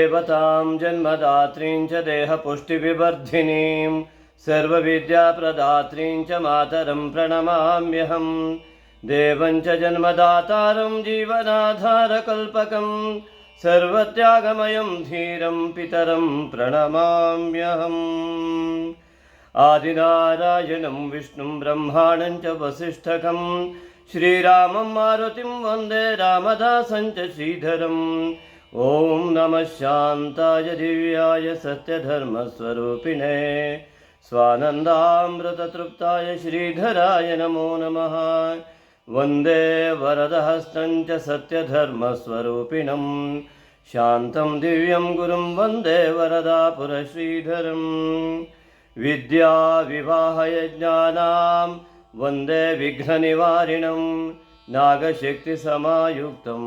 देवतां जन्मदात्रीं च देहपुष्टिविवर्धिनीं सर्वविद्याप्रदात्रीं च मातरं प्रणमाम्यहं। देवं च जन्मदातारं जीवनाधारकल्पकं सर्वत्यागमयं धीरं पितरं प्रणमाम्यहम्। आदिनारायणं विष्णुं ब्रह्माणं च वसिष्ठकं श्रीरामं मारुतिं वन्दे रामदासं च श्रीधरम्। ॐ नमः शान्ताय दिव्याय सत्यधर्मस्वरूपिणे स्वानन्दामृततृप्ताय श्रीधराय नमो नमः। वन्दे वरदहस्तं च सत्यधर्मस्वरूपिणं शान्तं दिव्यं गुरुं वन्दे वरदापुरश्रीधरम्। विद्याविवाहयज्ञानां वन्दे विघ्ननिवारिणं नागशक्तिसमायुक्तं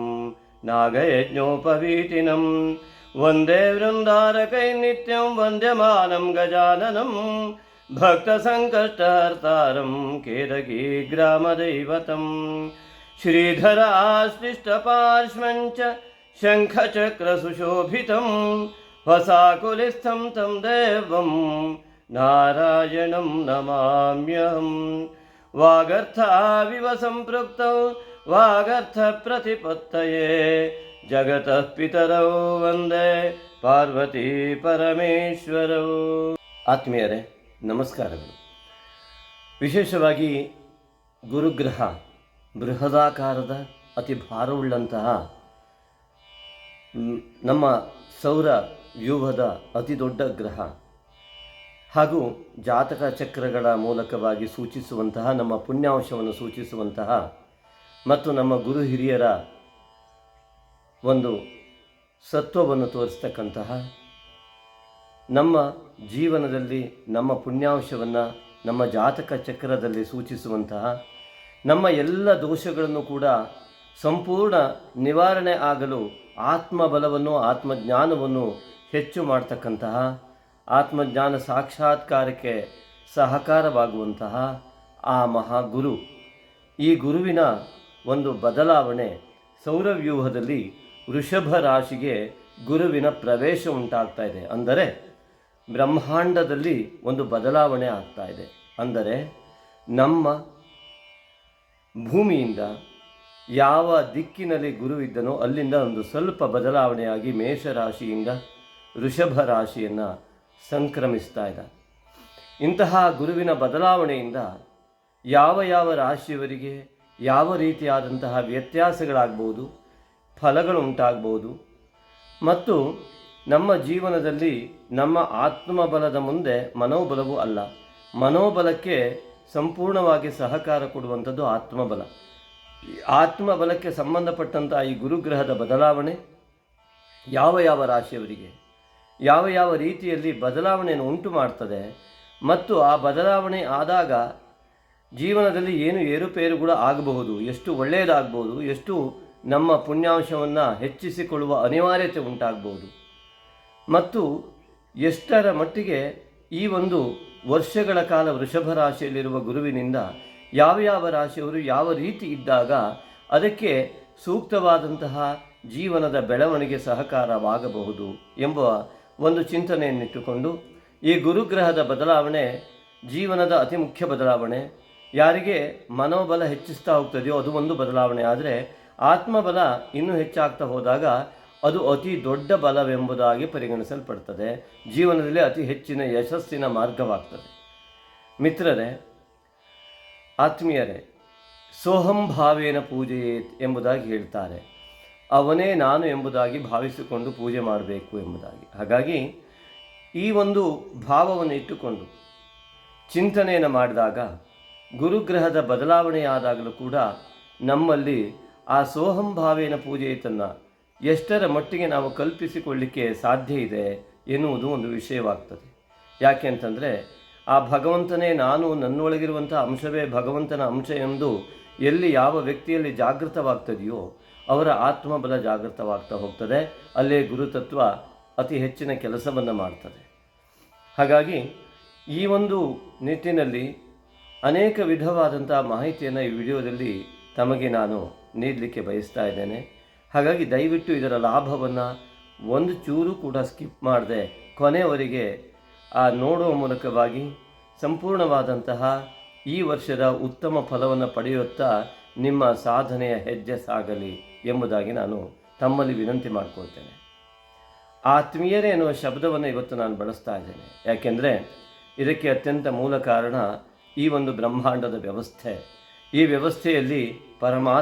नागयज्ञोपवीतिनं वन्दे वृन्दारकैर्नित्यं वन्द्यमानं गजाननं भक्तसङ्कष्टहर्तारं केदगीग्रामदैवतं। श्रीधराश्लिष्टपार्श्वं च शङ्खचक्रसुशोभितं वसाकुलिस्थं तं देवं नारायणं नमाम्यहम्। वागर्थाविव सम्पृक्तौ वागर्थप्रतिपत्तये जगतः पितरौ ವಂದೇ ಪಾರ್ವತಿ ಪರಮೇಶ್ವರೌ. ಆತ್ಮೀಯರೇ, ನಮಸ್ಕಾರಗಳು. ವಿಶೇಷವಾಗಿ ಗುರುಗ್ರಹ ಬೃಹದಾಕಾರದ ಅತಿ ಭಾರವುಳ್ಳಂತಹ ನಮ್ಮ ಸೌರ ವ್ಯೂಹದ ಅತಿ ದೊಡ್ಡ ಗ್ರಹ ಹಾಗೂ ಜಾತಕ ಚಕ್ರಗಳ ಮೂಲಕವಾಗಿ ಸೂಚಿಸುವಂತಹ ನಮ್ಮ ಪುಣ್ಯಾಂಶವನ್ನು ಸೂಚಿಸುವಂತಹ ಮತ್ತು ನಮ್ಮ ಗುರು ಹಿರಿಯರ ಒಂದು ಸತ್ವವನ್ನು ತೋರಿಸ್ತಕ್ಕಂತಹ ನಮ್ಮ ಜೀವನದಲ್ಲಿ ನಮ್ಮ ಪುಣ್ಯಾಂಶವನ್ನು ನಮ್ಮ ಜಾತಕ ಚಕ್ರದಲ್ಲಿ ಸೂಚಿಸುವಂತಹ ನಮ್ಮ ಎಲ್ಲ ದೋಷಗಳನ್ನು ಕೂಡ ಸಂಪೂರ್ಣ ನಿವಾರಣೆ ಆಗಲು ಆತ್ಮಬಲವನ್ನು ಆತ್ಮಜ್ಞಾನವನ್ನು ಹೆಚ್ಚು ಮಾಡ್ತಕ್ಕಂತಹ ಆತ್ಮಜ್ಞಾನ ಸಾಕ್ಷಾತ್ಕಾರಕ್ಕೆ ಸಹಕಾರವಾಗುವಂತಹ ಆ ಮಹಾಗುರು, ಈ ಗುರುವಿನ ಒಂದು ಬದಲಾವಣೆ ಸೌರವ್ಯೂಹದಲ್ಲಿ ವೃಷಭ ರಾಶಿಗೆ ಗುರುವಿನ ಪ್ರವೇಶ ಉಂಟಾಗ್ತಾ ಇದೆ. ಅಂದರೆ ಬ್ರಹ್ಮಾಂಡದಲ್ಲಿ ಒಂದು ಬದಲಾವಣೆ ಆಗ್ತಾ ಇದೆ. ಅಂದರೆ ನಮ್ಮ ಭೂಮಿಯಿಂದ ಯಾವ ದಿಕ್ಕಿನಲ್ಲಿ ಗುರು ಇದ್ದನೋ ಅಲ್ಲಿಂದ ಒಂದು ಸ್ವಲ್ಪ ಬದಲಾವಣೆಯಾಗಿ ಮೇಷರಾಶಿಯಿಂದ ವೃಷಭ ರಾಶಿಯನ್ನು ಸಂಕ್ರಮಿಸ್ತಾ ಇದೆ. ಇಂತಹ ಗುರುವಿನ ಬದಲಾವಣೆಯಿಂದ ಯಾವ ಯಾವ ರಾಶಿಯವರಿಗೆ ಯಾವ ರೀತಿಯಾದಂತಹ ವ್ಯತ್ಯಾಸಗಳಾಗ್ಬೋದು, ಫಲಗಳು ಉಂಟಾಗ್ಬೋದು. ಮತ್ತು ನಮ್ಮ ಜೀವನದಲ್ಲಿ ನಮ್ಮ ಆತ್ಮಬಲದ ಮುಂದೆ ಮನೋಬಲವೂ ಅಲ್ಲ. ಮನೋಬಲಕ್ಕೆ ಸಂಪೂರ್ಣವಾಗಿ ಸಹಕಾರ ಕೊಡುವಂಥದ್ದು ಆತ್ಮಬಲ. ಆತ್ಮಬಲಕ್ಕೆ ಸಂಬಂಧಪಟ್ಟಂಥ ಈ ಗುರುಗ್ರಹದ ಬದಲಾವಣೆ ಯಾವ ಯಾವ ರಾಶಿಯವರಿಗೆ ಯಾವ ಯಾವ ರೀತಿಯಲ್ಲಿ ಬದಲಾವಣೆಯನ್ನು ಉಂಟು ಮಾಡ್ತದೆ ಮತ್ತು ಆ ಬದಲಾವಣೆ ಆದಾಗ ಜೀವನದಲ್ಲಿ ಏನು ಏರುಪೇರುಗಳು ಆಗಬಹುದು, ಎಷ್ಟು ಒಳ್ಳೆಯದಾಗ್ಬೋದು, ಎಷ್ಟು ನಮ್ಮ ಪುಣ್ಯಾಂಶವನ್ನು ಹೆಚ್ಚಿಸಿಕೊಳ್ಳುವ ಅನಿವಾರ್ಯತೆ ಉಂಟಾಗ್ಬೋದು ಮತ್ತು ಎಷ್ಟರ ಮಟ್ಟಿಗೆ ಈ ಒಂದು ವರ್ಷಗಳ ಕಾಲ ವೃಷಭ ರಾಶಿಯಲ್ಲಿರುವ ಗುರುವಿನಿಂದ ಯಾವ ಯಾವ ರಾಶಿಯವರು ಯಾವ ರೀತಿ ಇದ್ದಾಗ ಅದಕ್ಕೆ ಸೂಕ್ತವಾದಂತಹ ಜೀವನದ ಬೆಳವಣಿಗೆ ಸಹಕಾರವಾಗಬಹುದು ಎಂಬ ಒಂದು ಚಿಂತನೆಯನ್ನಿಟ್ಟುಕೊಂಡು ಈ ಗುರುಗ್ರಹದ ಬದಲಾವಣೆ ಜೀವನದ ಅತಿ ಮುಖ್ಯ ಬದಲಾವಣೆ. ಯಾರಿಗೆ ಮನೋಬಲ ಹೆಚ್ಚಿಸ್ತಾ ಹೋಗ್ತದೆಯೋ ಅದು ಒಂದು ಬದಲಾವಣೆ. ಆದರೆ ಆತ್ಮಬಲ ಇನ್ನೂ ಹೆಚ್ಚಾಗ್ತಾ ಹೋದಾಗ ಅದು ಅತಿ ದೊಡ್ಡ ಬಲವೆಂಬುದಾಗಿ ಪರಿಗಣಿಸಲ್ಪಡ್ತದೆ. ಜೀವನದಲ್ಲಿ ಅತಿ ಹೆಚ್ಚಿನ ಯಶಸ್ಸಿನ ಮಾರ್ಗವಾಗ್ತದೆ. ಮಿತ್ರರೇ, ಆತ್ಮೀಯರೇ, ಸೋಹಂ ಭಾವೇನ ಪೂಜೆಯೇತ್ ಎಂಬುದಾಗಿ ಹೇಳ್ತಾರೆ. ಅವನೇ ನಾನು ಎಂಬುದಾಗಿ ಭಾವಿಸಿಕೊಂಡು ಪೂಜೆ ಮಾಡಬೇಕು ಎಂಬುದಾಗಿ. ಹಾಗಾಗಿ ಈ ಒಂದು ಭಾವವನ್ನು ಇಟ್ಟುಕೊಂಡು ಚಿಂತನೆಯನ್ನು ಮಾಡಿದಾಗ ಗುರುಗ್ರಹದ ಬದಲಾವಣೆಯಾದಾಗಲೂ ಕೂಡ ನಮ್ಮಲ್ಲಿ ಆ ಸೋಹಂ ಭಾವೇನ ಪೂಜೆಯತನ್ನು ಎಷ್ಟರ ಮಟ್ಟಿಗೆ ನಾವು ಕಲ್ಪಿಸಿಕೊಳ್ಳಿಕ್ಕೆ ಸಾಧ್ಯ ಇದೆ ಎನ್ನುವುದು ಒಂದು ವಿಷಯವಾಗ್ತದೆ. ಯಾಕೆ ಅಂತಂದರೆ ಆ ಭಗವಂತನೇ ನಾನು, ನನ್ನೊಳಗಿರುವಂಥ ಅಂಶವೇ ಭಗವಂತನ ಅಂಶ ಎಂದು ಎಲ್ಲಿ ಯಾವ ವ್ಯಕ್ತಿಯಲ್ಲಿ ಜಾಗೃತವಾಗ್ತದೆಯೋ ಅವರ ಆತ್ಮಬಲ ಜಾಗೃತವಾಗ್ತಾ ಹೋಗ್ತದೆ. ಅಲ್ಲೇ ಗುರುತತ್ವ ಅತಿ ಹೆಚ್ಚಿನ ಕೆಲಸವನ್ನು ಮಾಡ್ತದೆ. ಹಾಗಾಗಿ ಈ ಒಂದು ನಿಟ್ಟಿನಲ್ಲಿ ಅನೇಕ ವಿಧವಾದಂಥ ಮಾಹಿತಿಯನ್ನು ಈ ವಿಡಿಯೋದಲ್ಲಿ ತಮಗೆ ನಾನು ನೀಡಲಿಕ್ಕೆ ಬಯಸ್ತಾ ಇದ್ದೇನೆ. ಹಾಗಾಗಿ ದಯವಿಟ್ಟು ಇದರ ಲಾಭವನ್ನು ಒಂದು ಚೂರು ಕೂಡ ಸ್ಕಿಪ್ ಮಾಡದೆ ಕೊನೆಯವರೆಗೆ ನೋಡುವ ಮೂಲಕವಾಗಿ ಸಂಪೂರ್ಣವಾದಂತಹ ಈ ವರ್ಷದ ಉತ್ತಮ ಫಲವನ್ನು ಪಡೆಯುತ್ತಾ ನಿಮ್ಮ ಸಾಧನೆಯ ಹೆಜ್ಜೆ ಸಾಗಲಿ ಎಂಬುದಾಗಿ ನಾನು ತಮ್ಮಲ್ಲಿ ವಿನಂತಿ ಮಾಡಿಕೊಳ್ತೇನೆ. ಆತ್ಮೀಯರೇ ಎನ್ನುವ ಶಬ್ದವನ್ನು ಇವತ್ತು ನಾನು ಬಳಸ್ತಾ ಇದ್ದೇನೆ. ಯಾಕೆಂದರೆ ಇದಕ್ಕೆ ಅತ್ಯಂತ ಮೂಲ ಕಾರಣ ಈ ಒಂದು ಬ್ರಹ್ಮಾಂಡದ ವ್ಯವಸ್ಥೆ. ಈ ವ್ಯವಸ್ಥೆಯಲ್ಲಿ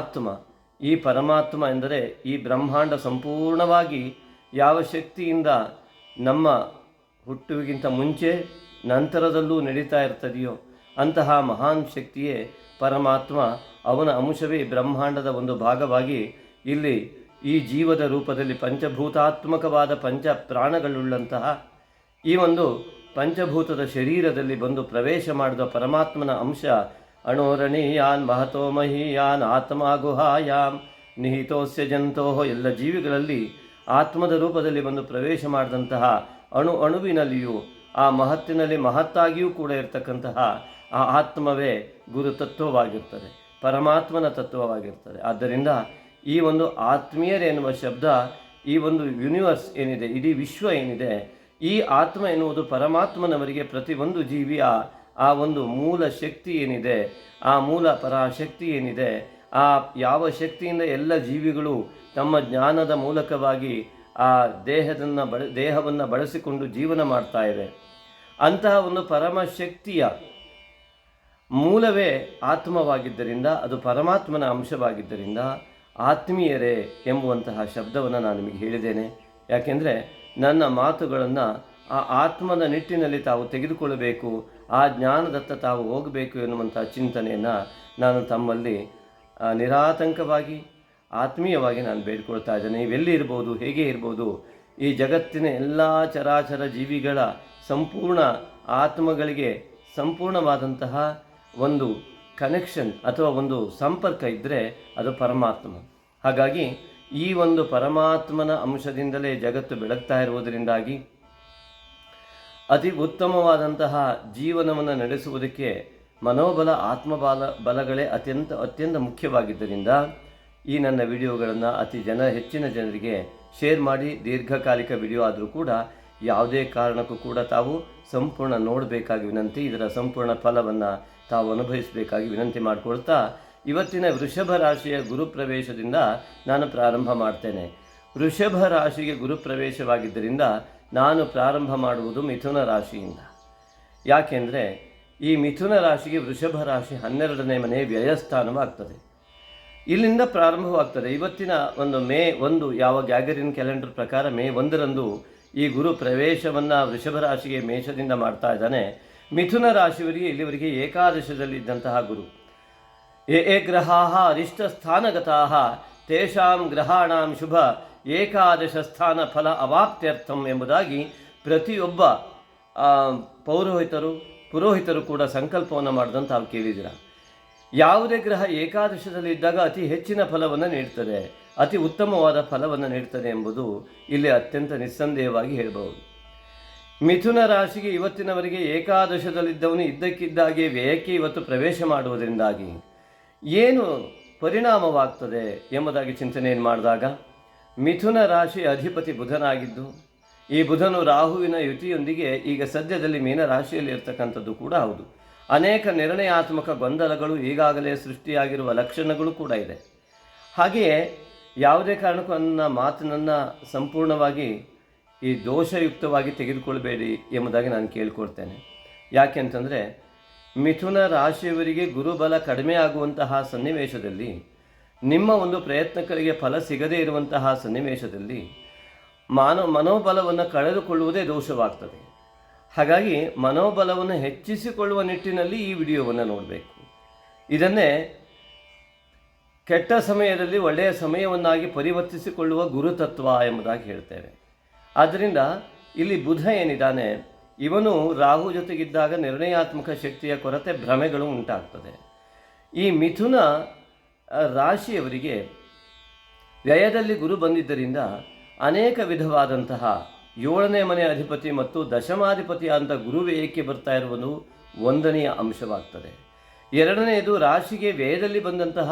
ಈ ಪರಮಾತ್ಮ ಎಂದರೆ ಈ ಬ್ರಹ್ಮಾಂಡ ಸಂಪೂರ್ಣವಾಗಿ ಯಾವ ಶಕ್ತಿಯಿಂದ ನಮ್ಮ ಹುಟ್ಟುವಿಗಿಂತ ಮುಂಚೆ ನಂತರದಲ್ಲೂ ನಡೀತಾ ಇರ್ತದೆಯೋ ಅಂತಹ ಮಹಾನ್ ಶಕ್ತಿಯೇ ಪರಮಾತ್ಮ. ಅವನ ಅಂಶವೇ ಬ್ರಹ್ಮಾಂಡದ ಒಂದು ಭಾಗವಾಗಿ ಇಲ್ಲಿ ಈ ಜೀವದ ರೂಪದಲ್ಲಿ ಪಂಚಭೂತಾತ್ಮಕವಾದ ಪಂಚ ಪ್ರಾಣಗಳುಳ್ಳಂತಹ ಈ ಒಂದು ಪಂಚಭೂತದ ಶರೀರದಲ್ಲಿ ಬಂದು ಪ್ರವೇಶ ಮಾಡಿದ ಪರಮಾತ್ಮನ ಅಂಶ ಅಣೋರಣೀಯಾನ್ ಮಹತೋ ಮಹೀಯಾನ್ ಆತ್ಮ ಗುಹಾಯಾಮ್ ನಿಹಿತೋಸ್ಯ ಜಂತೋ. ಎಲ್ಲ ಜೀವಿಗಳಲ್ಲಿ ಆತ್ಮದ ರೂಪದಲ್ಲಿ ಬಂದು ಪ್ರವೇಶ ಮಾಡಿದಂತಹ ಅಣುವಿನಲ್ಲಿಯೂ ಆ ಮಹತ್ತಿನಲ್ಲಿ ಮಹತ್ತಾಗಿಯೂ ಕೂಡ ಇರತಕ್ಕಂತಹ ಆ ಆತ್ಮವೇ ಗುರು ತತ್ವವಾಗಿರ್ತದೆ, ಪರಮಾತ್ಮನ ತತ್ವವಾಗಿರ್ತದೆ. ಆದ್ದರಿಂದ ಈ ಒಂದು ಆತ್ಮೀಯರೆನ್ನುವ ಶಬ್ದ ಈ ಒಂದು ಯೂನಿವರ್ಸ್ ಏನಿದೆ, ಇಡೀ ವಿಶ್ವ ಏನಿದೆ, ಈ ಆತ್ಮ ಎನ್ನುವುದು ಪರಮಾತ್ಮನವರಿಗೆ ಪ್ರತಿಯೊಂದು ಜೀವಿಯ ಆ ಒಂದು ಮೂಲ ಶಕ್ತಿ ಏನಿದೆ, ಆ ಮೂಲ ಪರಾಶಕ್ತಿ ಏನಿದೆ, ಆ ಯಾವ ಶಕ್ತಿಯಿಂದ ಎಲ್ಲ ಜೀವಿಗಳು ತಮ್ಮ ಜ್ಞಾನದ ಮೂಲಕವಾಗಿ ಆ ದೇಹವನ್ನು ಬಳಸಿಕೊಂಡು ಜೀವನ ಮಾಡ್ತಾ ಇವೆ. ಅಂತಹ ಒಂದು ಪರಮಶಕ್ತಿಯ ಮೂಲವೇ ಆತ್ಮವಾಗಿದ್ದರಿಂದ, ಅದು ಪರಮಾತ್ಮನ ಅಂಶವಾಗಿದ್ದರಿಂದ ಆತ್ಮೀಯರೇ ಎಂಬುವಂತಹ ಶಬ್ದವನ್ನು ನಾನು ನಿಮಗೆ ಹೇಳಿದ್ದೇನೆ. ಯಾಕೆಂದರೆ ನನ್ನ ಮಾತುಗಳನ್ನು ಆ ಆತ್ಮದ ನಿಟ್ಟಿನಲ್ಲಿ ತಾವು ತೆಗೆದುಕೊಳ್ಳಬೇಕು, ಆ ಜ್ಞಾನದತ್ತ ತಾವು ಹೋಗಬೇಕು ಎನ್ನುವಂಥ ಚಿಂತನೆಯನ್ನು ನಾನು ತಮ್ಮಲ್ಲಿ ನಿರಾತಂಕವಾಗಿ ಆತ್ಮೀಯವಾಗಿ ನಾನು ಬೇಡಿಕೊಳ್ತಾ ಇದ್ದೇನೆ. ನೀವೆಲ್ಲಿ ಇರ್ಬೋದು, ಹೇಗೆ ಇರ್ಬೋದು, ಈ ಜಗತ್ತಿನ ಎಲ್ಲ ಚರಾಚರ ಜೀವಿಗಳ ಸಂಪೂರ್ಣ ಆತ್ಮಗಳಿಗೆ ಸಂಪೂರ್ಣವಾದಂತಹ ಒಂದು ಕನೆಕ್ಷನ್ ಅಥವಾ ಒಂದು ಸಂಪರ್ಕ ಇದ್ದರೆ ಅದು ಪರಮಾತ್ಮ. ಹಾಗಾಗಿ ಈ ಒಂದು ಪರಮಾತ್ಮನ ಅಂಶದಿಂದಲೇ ಜಗತ್ತು ಬೆಳಗ್ತಾ ಇರುವುದರಿಂದಾಗಿ ಅತಿ ಉತ್ತಮವಾದಂತಹ ಜೀವನವನ್ನು ನಡೆಸುವುದಕ್ಕೆ ಮನೋಬಲ ಬಲಗಳೇ ಅತ್ಯಂತ ಮುಖ್ಯವಾಗಿದ್ದರಿಂದ ಈ ನನ್ನ ವಿಡಿಯೋಗಳನ್ನು ಹೆಚ್ಚಿನ ಜನರಿಗೆ ಶೇರ್ ಮಾಡಿ. ದೀರ್ಘಕಾಲಿಕ ವಿಡಿಯೋ ಆದರೂ ಕೂಡ ಯಾವುದೇ ಕಾರಣಕ್ಕೂ ಕೂಡ ತಾವು ಸಂಪೂರ್ಣ ನೋಡಬೇಕಾಗಿ ವಿನಂತಿ. ಇದರ ಸಂಪೂರ್ಣ ಫಲವನ್ನು ತಾವು ಅನುಭವಿಸಬೇಕಾಗಿ ವಿನಂತಿ ಮಾಡಿಕೊಳ್ತಾ ಇವತ್ತಿನ ವೃಷಭ ರಾಶಿಯ ಗುರುಪ್ರವೇಶದಿಂದ ನಾನು ಪ್ರಾರಂಭ ಮಾಡ್ತೇನೆ. ವೃಷಭ ರಾಶಿಗೆ ಗುರುಪ್ರವೇಶವಾಗಿದ್ದರಿಂದ ನಾನು ಪ್ರಾರಂಭ ಮಾಡುವುದು ಮಿಥುನ ರಾಶಿಯಿಂದ. ಯಾಕೆಂದರೆ ಈ ಮಿಥುನ ರಾಶಿಗೆ ವೃಷಭ ರಾಶಿ 12ನೇ ಮನೆ ವ್ಯಯಸ್ಥಾನವಾಗ್ತದೆ. ಇಲ್ಲಿಂದ ಪ್ರಾರಂಭವಾಗ್ತದೆ. ಇವತ್ತಿನ ಒಂದು ಮೇ 1 ಯಾವ ಗ್ಯಾಗರಿನ್ ಕ್ಯಾಲೆಂಡರ್ ಪ್ರಕಾರ ಮೇ 1ರಂದು ಈ ಗುರು ಪ್ರವೇಶವನ್ನು ವೃಷಭ ರಾಶಿಗೆ ಮೇಷದಿಂದ ಮಾಡ್ತಾ ಇದ್ದಾನೆ. ಮಿಥುನ ರಾಶಿಯವರಿಗೆ ಇಲ್ಲಿವರೆಗೆ ಏಕಾದಶದಲ್ಲಿದ್ದಂತಹ ಗುರು ಗ್ರಹಾ ಅರಿಷ್ಟ ಸ್ಥಾನಗತಾ ತೇಷಾಂ ಗ್ರಹಾಣಾಂ ಶುಭ ಏಕಾದಶ ಸ್ಥಾನ ಫಲ ಅವಾಪ್ತ್ಯರ್ಥಂ ಎಂಬುದಾಗಿ ಪ್ರತಿಯೊಬ್ಬ ಪುರೋಹಿತರು ಕೂಡ ಸಂಕಲ್ಪವನ್ನು ಮಾಡಿದಂತ ತಾವು ಕೇಳಿದ್ದೀರ. ಯಾವುದೇ ಗ್ರಹ ಏಕಾದಶದಲ್ಲಿ ಇದ್ದಾಗ ಅತಿ ಹೆಚ್ಚಿನ ಫಲವನ್ನು ನೀಡ್ತದೆ, ಅತಿ ಉತ್ತಮವಾದ ಫಲವನ್ನು ನೀಡ್ತದೆ ಎಂಬುದು ಇಲ್ಲಿ ಅತ್ಯಂತ ನಿಸ್ಸಂದೇಹವಾಗಿ ಹೇಳಬಹುದು. ಮಿಥುನ ರಾಶಿಗೆ ಇವತ್ತಿನವರೆಗೆ ಏಕಾದಶದಲ್ಲಿದ್ದವನು ಇದ್ದಕ್ಕಿದ್ದಾಗೆ ವ್ಯಯಕ್ಕೆ ಇವತ್ತು ಪ್ರವೇಶ ಮಾಡುವುದರಿಂದಾಗಿ ಏನು ಪರಿಣಾಮವಾಗ್ತದೆ ಎಂಬುದಾಗಿ ಚಿಂತನೆಯನ್ನು ಮಾಡಿದಾಗ ಮಿಥುನ ರಾಶಿ ಅಧಿಪತಿ ಬುಧನಾಗಿದ್ದು, ಈ ಬುಧನು ರಾಹುವಿನ ಯುತಿಯೊಂದಿಗೆ ಈಗ ಸದ್ಯದಲ್ಲಿ ಮೀನ ರಾಶಿಯಲ್ಲಿ ಇರ್ತಕ್ಕಂಥದ್ದು ಕೂಡ ಹೌದು. ಅನೇಕ ನಿರ್ಣಯಾತ್ಮಕ ಗೊಂದಲಗಳು ಈಗಾಗಲೇ ಸೃಷ್ಟಿಯಾಗಿರುವ ಲಕ್ಷಣಗಳು ಕೂಡ ಇದೆ. ಹಾಗೆಯೇ ಯಾವುದೇ ಕಾರಣಕ್ಕೂ ನನ್ನ ಮಾತನ್ನು ಸಂಪೂರ್ಣವಾಗಿ ಈ ದೋಷಯುಕ್ತವಾಗಿ ತೆಗೆದುಕೊಳ್ಬೇಡಿ ಎಂಬುದಾಗಿ ನಾನು ಕೇಳಿಕೊಳ್ತೇನೆ. ಯಾಕೆಂತಂದರೆ ಮಿಥುನ ರಾಶಿಯವರಿಗೆ ಗುರುಬಲ ಕಡಿಮೆ ಆಗುವಂತಹ ಸನ್ನಿವೇಶದಲ್ಲಿ, ನಿಮ್ಮ ಒಂದು ಪ್ರಯತ್ನಗಳಿಗೆ ಫಲ ಸಿಗದೇ ಇರುವಂತಹ ಸನ್ನಿವೇಶದಲ್ಲಿ ಮನೋಬಲವನ್ನು ಕಳೆದುಕೊಳ್ಳುವುದೇ ದೋಷವಾಗ್ತದೆ. ಹಾಗಾಗಿ ಮನೋಬಲವನ್ನು ಹೆಚ್ಚಿಸಿಕೊಳ್ಳುವ ನಿಟ್ಟಿನಲ್ಲಿ ಈ ವಿಡಿಯೋವನ್ನು ನೋಡಬೇಕು. ಇದನ್ನೇ ಕೆಟ್ಟ ಸಮಯದಲ್ಲಿ ಒಳ್ಳೆಯ ಸಮಯವನ್ನಾಗಿ ಪರಿವರ್ತಿಸಿಕೊಳ್ಳುವ ಗುರುತತ್ವ ಎಂಬುದಾಗಿ ಹೇಳ್ತೇವೆ. ಆದ್ದರಿಂದ ಇಲ್ಲಿ ಬುಧ ಏನಿದ್ದಾನೆ, ಇವನು ರಾಹು ಜೊತೆಗಿದ್ದಾಗ ನಿರ್ಣಯಾತ್ಮಕ ಶಕ್ತಿಯ ಕೊರತೆ, ಭ್ರಮೆಗಳು ಉಂಟಾಗ್ತದೆ. ಈ ಮಿಥುನ ರಾಶಿಯವರಿಗೆ ವ್ಯಯದಲ್ಲಿ ಗುರು ಬಂದಿದ್ದರಿಂದ ಅನೇಕ ವಿಧವಾದಂತಹ 7ನೇ ಮನೆ ಅಧಿಪತಿ ಮತ್ತು ದಶಮಾಧಿಪತಿ ಅಂತ ಗುರು ವ್ಯಯಕ್ಕೆ ಬರ್ತಾ ಇರುವುದು ಒಂದನೆಯ ಅಂಶವಾಗ್ತದೆ. ಎರಡನೆಯದು, ರಾಶಿಗೆ ವ್ಯಯದಲ್ಲಿ ಬಂದಂತಹ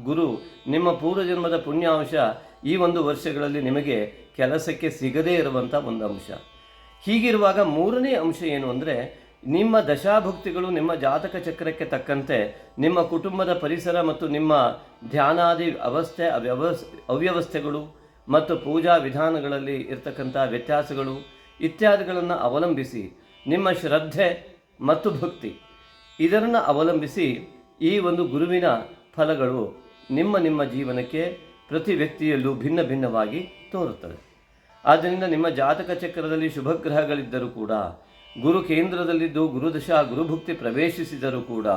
ಗುರು ನಿಮ್ಮ ಪೂರ್ವಜನ್ಮದ ಪುಣ್ಯಾಂಶ ಈ ಒಂದು ವರ್ಷಗಳಲ್ಲಿ ನಿಮಗೆ ಕೆಲಸಕ್ಕೆ ಸಿಗದೇ ಇರುವಂಥ ಒಂದು ಅಂಶ. ಹೀಗಿರುವಾಗ ಮೂರನೇ ಅಂಶ ಏನು ಅಂದರೆ, ನಿಮ್ಮ ದಶಾಭುಕ್ತಿಗಳು ನಿಮ್ಮ ಜಾತಕ ಚಕ್ರಕ್ಕೆ ತಕ್ಕಂತೆ ನಿಮ್ಮ ಕುಟುಂಬದ ಪರಿಸರ ಮತ್ತು ನಿಮ್ಮ ಧ್ಯಾನಾದಿ ಅವ್ಯವಸ್ಥೆಗಳು ಮತ್ತು ಪೂಜಾ ವಿಧಾನಗಳಲ್ಲಿ ಇರ್ತಕ್ಕಂಥ ವ್ಯತ್ಯಾಸಗಳು ಇತ್ಯಾದಿಗಳನ್ನು ಅವಲಂಬಿಸಿ, ನಿಮ್ಮ ಶ್ರದ್ಧೆ ಮತ್ತು ಭಕ್ತಿ ಇದನ್ನು ಅವಲಂಬಿಸಿ ಈ ಒಂದು ಗುರುವಿನ ಫಲಗಳು ನಿಮ್ಮ ಜೀವನಕ್ಕೆ ಪ್ರತಿ ವ್ಯಕ್ತಿಯಲ್ಲೂ ಭಿನ್ನ ಭಿನ್ನವಾಗಿ ತೋರುತ್ತದೆ. ಆದ್ದರಿಂದ ನಿಮ್ಮ ಜಾತಕ ಚಕ್ರದಲ್ಲಿ ಶುಭಗ್ರಹಗಳಿದ್ದರೂ ಕೂಡ, ಗುರು ಕೇಂದ್ರದಲ್ಲಿದ್ದು ಗುರುದಶಾ ಗುರುಭುಕ್ತಿ ಪ್ರವೇಶಿಸಿದರೂ ಕೂಡ,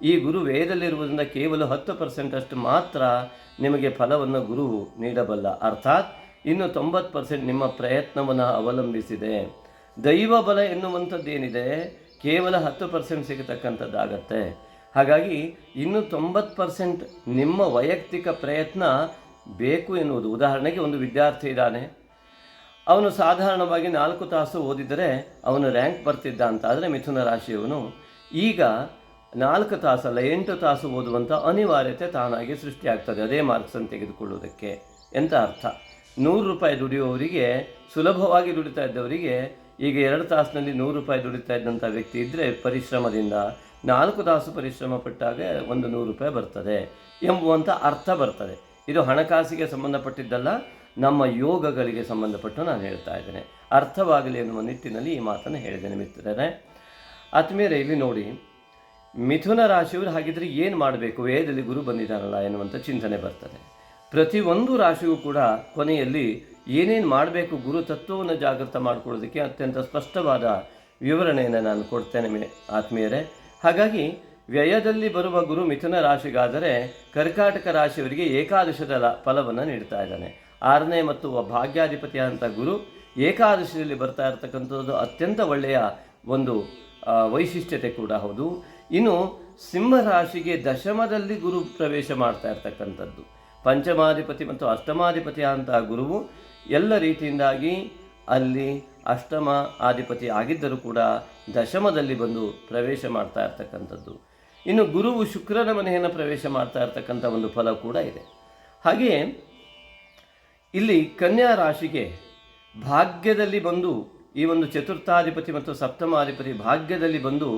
ಈ ಗುರು ವೇದಲ್ಲಿರುವುದರಿಂದ ಕೇವಲ 10% ಅಷ್ಟು ಮಾತ್ರ ನಿಮಗೆ ಫಲವನ್ನು ಗುರು ನೀಡಬಲ್ಲ. ಅರ್ಥಾತ್ ಇನ್ನು 90% ನಿಮ್ಮ ಪ್ರಯತ್ನವನ್ನು ಅವಲಂಬಿಸಿದೆ. ದೈವ ಬಲ ಎನ್ನುವಂಥದ್ದೇನಿದೆ ಕೇವಲ 10% ಸಿಗತಕ್ಕಂಥದ್ದಾಗತ್ತೆ. ಹಾಗಾಗಿ ಇನ್ನು 90% ನಿಮ್ಮ ವೈಯಕ್ತಿಕ ಪ್ರಯತ್ನ ಬೇಕು ಎನ್ನುವುದು. ಉದಾಹರಣೆಗೆ ಒಂದು ವಿದ್ಯಾರ್ಥಿ ಇದ್ದಾನೆ, ಅವನು ಸಾಧಾರಣವಾಗಿ 4 ತಾಸು ಓದಿದರೆ ಅವನು ರ್ಯಾಂಕ್ ಬರ್ತಿದ್ದ ಅಂತ ಆದರೆ ಮಿಥುನ ರಾಶಿಯವನು ಈಗ 4 ತಾಸಲ್ಲ 8 ತಾಸು ಓದುವಂಥ ಅನಿವಾರ್ಯತೆ ತಾನಾಗಿ ಸೃಷ್ಟಿಯಾಗ್ತದೆ ಅದೇ ಮಾರ್ಕ್ಸನ್ನು ತೆಗೆದುಕೊಳ್ಳುವುದಕ್ಕೆ. ಎಂಥ ಅರ್ಥ? 100 ರೂಪಾಯಿ ದುಡಿಯುವವರಿಗೆ, ಸುಲಭವಾಗಿ ದುಡಿತಾ ಇದ್ದವರಿಗೆ ಈಗ 2 ತಾಸಿನಲ್ಲಿ 100 ರೂಪಾಯಿ ದುಡಿತಾ ಇದ್ದಂಥ ವ್ಯಕ್ತಿ ಇದ್ದರೆ ಪರಿಶ್ರಮದಿಂದ 4 ತಾಸು ಪರಿಶ್ರಮ ಪಟ್ಟಾಗ ಒಂದು 100 ರೂಪಾಯಿ ಬರ್ತದೆ ಎಂಬುವಂಥ ಅರ್ಥ ಬರ್ತದೆ. ಇದು ಹಣಕಾಸಿಗೆ ಸಂಬಂಧಪಟ್ಟಿದ್ದಲ್ಲ, ನಮ್ಮ ಯೋಗಗಳಿಗೆ ಸಂಬಂಧಪಟ್ಟು ನಾನು ಹೇಳ್ತಾ ಇದ್ದೇನೆ. ಅರ್ಥವಾಗಲಿ ಎನ್ನುವ ನಿಟ್ಟಿನಲ್ಲಿ ಈ ಮಾತನ್ನು ಹೇಳಿದ್ದೇನೆ ಮಿತ್ರರೇ. ಆತ್ಮೀಯರೇ, ಇಲ್ಲಿ ನೋಡಿ, ಮಿಥುನ ರಾಶಿಯವರು ಹಾಗಿದ್ರೆ ಏನು ಮಾಡಬೇಕು, ವೇದದಲ್ಲಿ ಗುರು ಬಂದಿದ್ದಾನಲ್ಲ ಎನ್ನುವಂಥ ಚಿಂತನೆ ಬರ್ತದೆ. ಪ್ರತಿಯೊಂದು ರಾಶಿಯೂ ಕೂಡ ಕೊನೆಯಲ್ಲಿ ಏನೇನು ಮಾಡಬೇಕು, ಗುರು ತತ್ವವನ್ನು ಜಾಗೃತ ಮಾಡಿಕೊಳ್ಳೋದಕ್ಕೆ ಅತ್ಯಂತ ಸ್ಪಷ್ಟವಾದ ವಿವರಣೆಯನ್ನು ನಾನು ಕೊಡ್ತೇನೆ ಆತ್ಮೀಯರೇ. ಹಾಗಾಗಿ ವ್ಯಯದಲ್ಲಿ ಬರುವ ಗುರು ಮಿಥುನ ರಾಶಿಗಾದರೆ ಕರ್ಕಾಟಕ ರಾಶಿಯವರಿಗೆ ಏಕಾದಶದ ಫಲವನ್ನು ನೀಡ್ತಾ ಇದ್ದಾನೆ. 6ನೇ ಮತ್ತು ಭಾಗ್ಯಾಧಿಪತಿಯಾದಂಥ ಗುರು ಏಕಾದಶಿಯಲ್ಲಿ ಬರ್ತಾ ಇರತಕ್ಕಂಥದ್ದು ಅತ್ಯಂತ ಒಳ್ಳೆಯ ಒಂದು ವೈಶಿಷ್ಟ್ಯತೆ ಕೂಡ ಹೌದು. ಇನ್ನು ಸಿಂಹ ರಾಶಿಗೆ ದಶಮದಲ್ಲಿ ಗುರು ಪ್ರವೇಶ ಮಾಡ್ತಾ ಇರ್ತಕ್ಕಂಥದ್ದು. ಪಂಚಮಾಧಿಪತಿ ಮತ್ತು ಅಷ್ಟಮಾಧಿಪತಿ ಆದಂತಹ ಗುರುವು ಎಲ್ಲ ರೀತಿಯಿಂದಾಗಿ ಅಲ್ಲಿ ಅಷ್ಟಮ ಆಧಿಪತಿ ಆಗಿದ್ದರೂ ಕೂಡ ದಶಮದಲ್ಲಿ ಬಂದು ಪ್ರವೇಶ ಮಾಡ್ತಾ ಇರ್ತಕ್ಕಂಥದ್ದು. ಇನ್ನು ಗುರುವು ಶುಕ್ರನ ಮನೆಯನ್ನು ಪ್ರವೇಶ ಮಾಡ್ತಾ ಇರ್ತಕ್ಕಂಥ ಒಂದು ಫಲ ಕೂಡ ಇದೆ. ಹಾಗೆಯೇ ಇಲ್ಲಿ ಕನ್ಯಾ ರಾಶಿಗೆ ಭಾಗ್ಯದಲ್ಲಿ ಬಂದು ಈ ಒಂದು ಚತುರ್ಥಾಧಿಪತಿ ಮತ್ತು ಸಪ್ತಮಾಧಿಪತಿ ಭಾಗ್ಯದಲ್ಲಿ ಬಂದು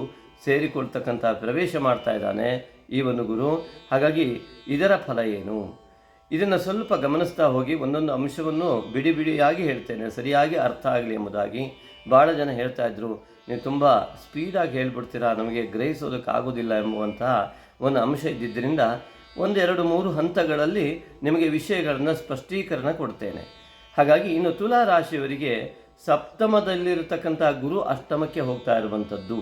ಸೇರಿಕೊಳ್ತಕ್ಕಂಥ ಪ್ರವೇಶ ಮಾಡ್ತಾ ಇದ್ದಾನೆ ಈ ಒಂದು ಗುರು. ಹಾಗಾಗಿ ಇದರ ಫಲ ಏನು, ಇದನ್ನು ಸ್ವಲ್ಪ ಗಮನಿಸ್ತಾ ಹೋಗಿ ಒಂದೊಂದು ಅಂಶವನ್ನು ಬಿಡಿ ಬಿಡಿಯಾಗಿ ಹೇಳ್ತೇನೆ, ಸರಿಯಾಗಿ ಅರ್ಥ ಆಗಲಿ ಎಂಬುದಾಗಿ. ಭಾಳ ಜನ ಹೇಳ್ತಾ ಇದ್ರು, ನೀವು ತುಂಬ ಸ್ಪೀಡಾಗಿ ಹೇಳ್ಬಿಡ್ತೀರಾ, ನಮಗೆ ಗ್ರಹಿಸೋದಕ್ಕಾಗೋದಿಲ್ಲ ಎಂಬುವಂತಹ ಒಂದು ಅಂಶ ಇದ್ದಿದ್ದರಿಂದ 1, 2, 3 ಹಂತಗಳಲ್ಲಿ ನಿಮಗೆ ವಿಷಯಗಳನ್ನು ಸ್ಪಷ್ಟೀಕರಣ ಕೊಡ್ತೇನೆ. ಹಾಗಾಗಿ ಇನ್ನು ತುಲಾ ರಾಶಿಯವರಿಗೆ ಸಪ್ತಮದಲ್ಲಿರತಕ್ಕಂಥ ಗುರು ಅಷ್ಟಮಕ್ಕೆ ಹೋಗ್ತಾ ಇರುವಂಥದ್ದು.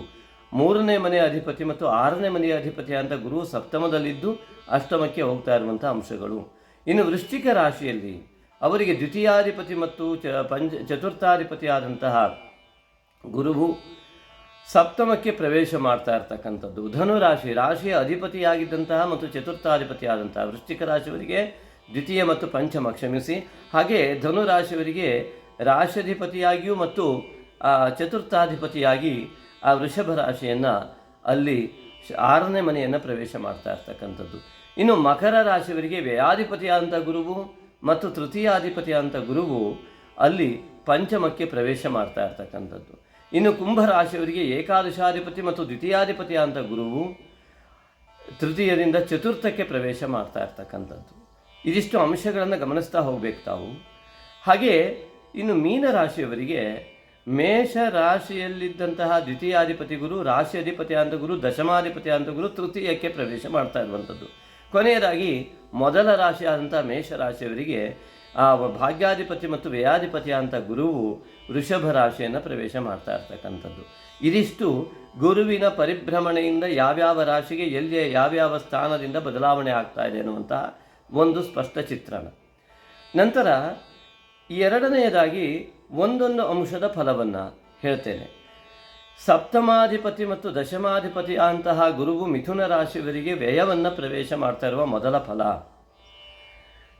3ನೇ ಮನೆಯ ಅಧಿಪತಿ ಮತ್ತು 6ನೇ ಮನೆಯ ಅಧಿಪತಿ ಅಂತ ಗುರು ಸಪ್ತಮದಲ್ಲಿದ್ದು ಅಷ್ಟಮಕ್ಕೆ ಹೋಗ್ತಾ ಇರುವಂಥ ಅಂಶಗಳು. ಇನ್ನು ವೃಶ್ಚಿಕ ರಾಶಿಯಲ್ಲಿ ಅವರಿಗೆ ದ್ವಿತೀಯಾಧಿಪತಿ ಮತ್ತು ಚತುರ್ಥಾಧಿಪತಿ ಆದಂತಹ ಗುರುವು ಸಪ್ತಮಕ್ಕೆ ಪ್ರವೇಶ ಮಾಡ್ತಾ ಇರ್ತಕ್ಕಂಥದ್ದು. ಧನುರಾಶಿ ರಾಶಿಯ ಅಧಿಪತಿಯಾಗಿದ್ದಂತಹ ಮತ್ತು ಚತುರ್ಥಾಧಿಪತಿ ಆದಂತಹ ವೃಶ್ಚಿಕ ರಾಶಿಯವರಿಗೆ ದ್ವಿತೀಯ ಮತ್ತು ಪಂಚಮ, ಕ್ಷಮಿಸಿ. ಹಾಗೆ ಧನುರಾಶಿಯವರಿಗೆ ರಾಶಿಯಾಧಿಪತಿಯಾಗಿಯೂ ಮತ್ತು ಚತುರ್ಥಾಧಿಪತಿಯಾಗಿ ಆ ವೃಷಭ ರಾಶಿಯನ್ನು ಅಲ್ಲಿ 6ನೇ ಮನೆಯನ್ನು ಪ್ರವೇಶ ಮಾಡ್ತಾ ಇರ್ತಕ್ಕಂಥದ್ದು. ಇನ್ನು ಮಕರ ರಾಶಿಯವರಿಗೆ ವ್ಯಯಾಧಿಪತಿಯಾದಂಥ ಗುರುವು ಮತ್ತು ತೃತೀಯಾಧಿಪತಿಯಾದಂಥ ಗುರುವು ಅಲ್ಲಿ ಪಂಚಮಕ್ಕೆ ಪ್ರವೇಶ ಮಾಡ್ತಾ ಇರ್ತಕ್ಕಂಥದ್ದು. ಇನ್ನು ಕುಂಭ ರಾಶಿಯವರಿಗೆ ಏಕಾದಶಾಧಿಪತಿ ಮತ್ತು ದ್ವಿತೀಯಾಧಿಪತಿಯಾದಂಥ ಗುರುವು ತೃತೀಯದಿಂದ ಚತುರ್ಥಕ್ಕೆ ಪ್ರವೇಶ ಮಾಡ್ತಾ ಇರ್ತಕ್ಕಂಥದ್ದು. ಇದಿಷ್ಟು ಅಂಶಗಳನ್ನು ಗಮನಿಸ್ತಾ ಹೋಗಬೇಕು ತಾವು. ಹಾಗೆ ಇನ್ನು ಮೀನ ರಾಶಿಯವರಿಗೆ ಮೇಷ ರಾಶಿಯಲ್ಲಿದ್ದಂತಹ ದ್ವಿತೀಯಾಧಿಪತಿ ಗುರು, ರಾಶಿಯಾಧಿಪತಿಯಾದಂಥ ಗುರು, ದಶಮಾಧಿಪತಿಯಾದಂಥ ಗುರು ತೃತೀಯಕ್ಕೆ ಪ್ರವೇಶ ಮಾಡ್ತಾ ಇರುವಂಥದ್ದು. ಕೊನೆಯದಾಗಿ ಮೊದಲ ರಾಶಿಯಾದಂಥ ಮೇಷ ರಾಶಿಯವರಿಗೆ ಆ ಭಾಗ್ಯಾಧಿಪತಿ ಮತ್ತು ವ್ಯಯಾಧಿಪತಿಯಾದಂಥ ಗುರುವು ವೃಷಭ ರಾಶಿಯನ್ನು ಪ್ರವೇಶ ಮಾಡ್ತಾ ಇರ್ತಕ್ಕಂಥದ್ದು. ಇದಿಷ್ಟು ಗುರುವಿನ ಪರಿಭ್ರಮಣೆಯಿಂದ ಯಾವ್ಯಾವ ರಾಶಿಗೆ ಎಲ್ಲಿ ಯಾವ್ಯಾವ ಸ್ಥಾನದಿಂದ ಬದಲಾವಣೆ ಆಗ್ತಾ ಇದೆ ಅನ್ನುವಂತಹ ಒಂದು ಸ್ಪಷ್ಟ ಚಿತ್ರಣ. ನಂತರ ಎರಡನೆಯದಾಗಿ ಒಂದೊಂದು ಅಂಶದ ಫಲವನ್ನು ಹೇಳ್ತೇನೆ. ಸಪ್ತಮಾಧಿಪತಿ ಮತ್ತು ದಶಮಾಧಿಪತಿ ಅಂತಹ ಗುರುವು ಮಿಥುನ ರಾಶಿಯವರಿಗೆ ವ್ಯಯವನ್ನು ಪ್ರವೇಶ ಮಾಡ್ತಾ ಇರುವ ಮೊದಲ ಫಲ.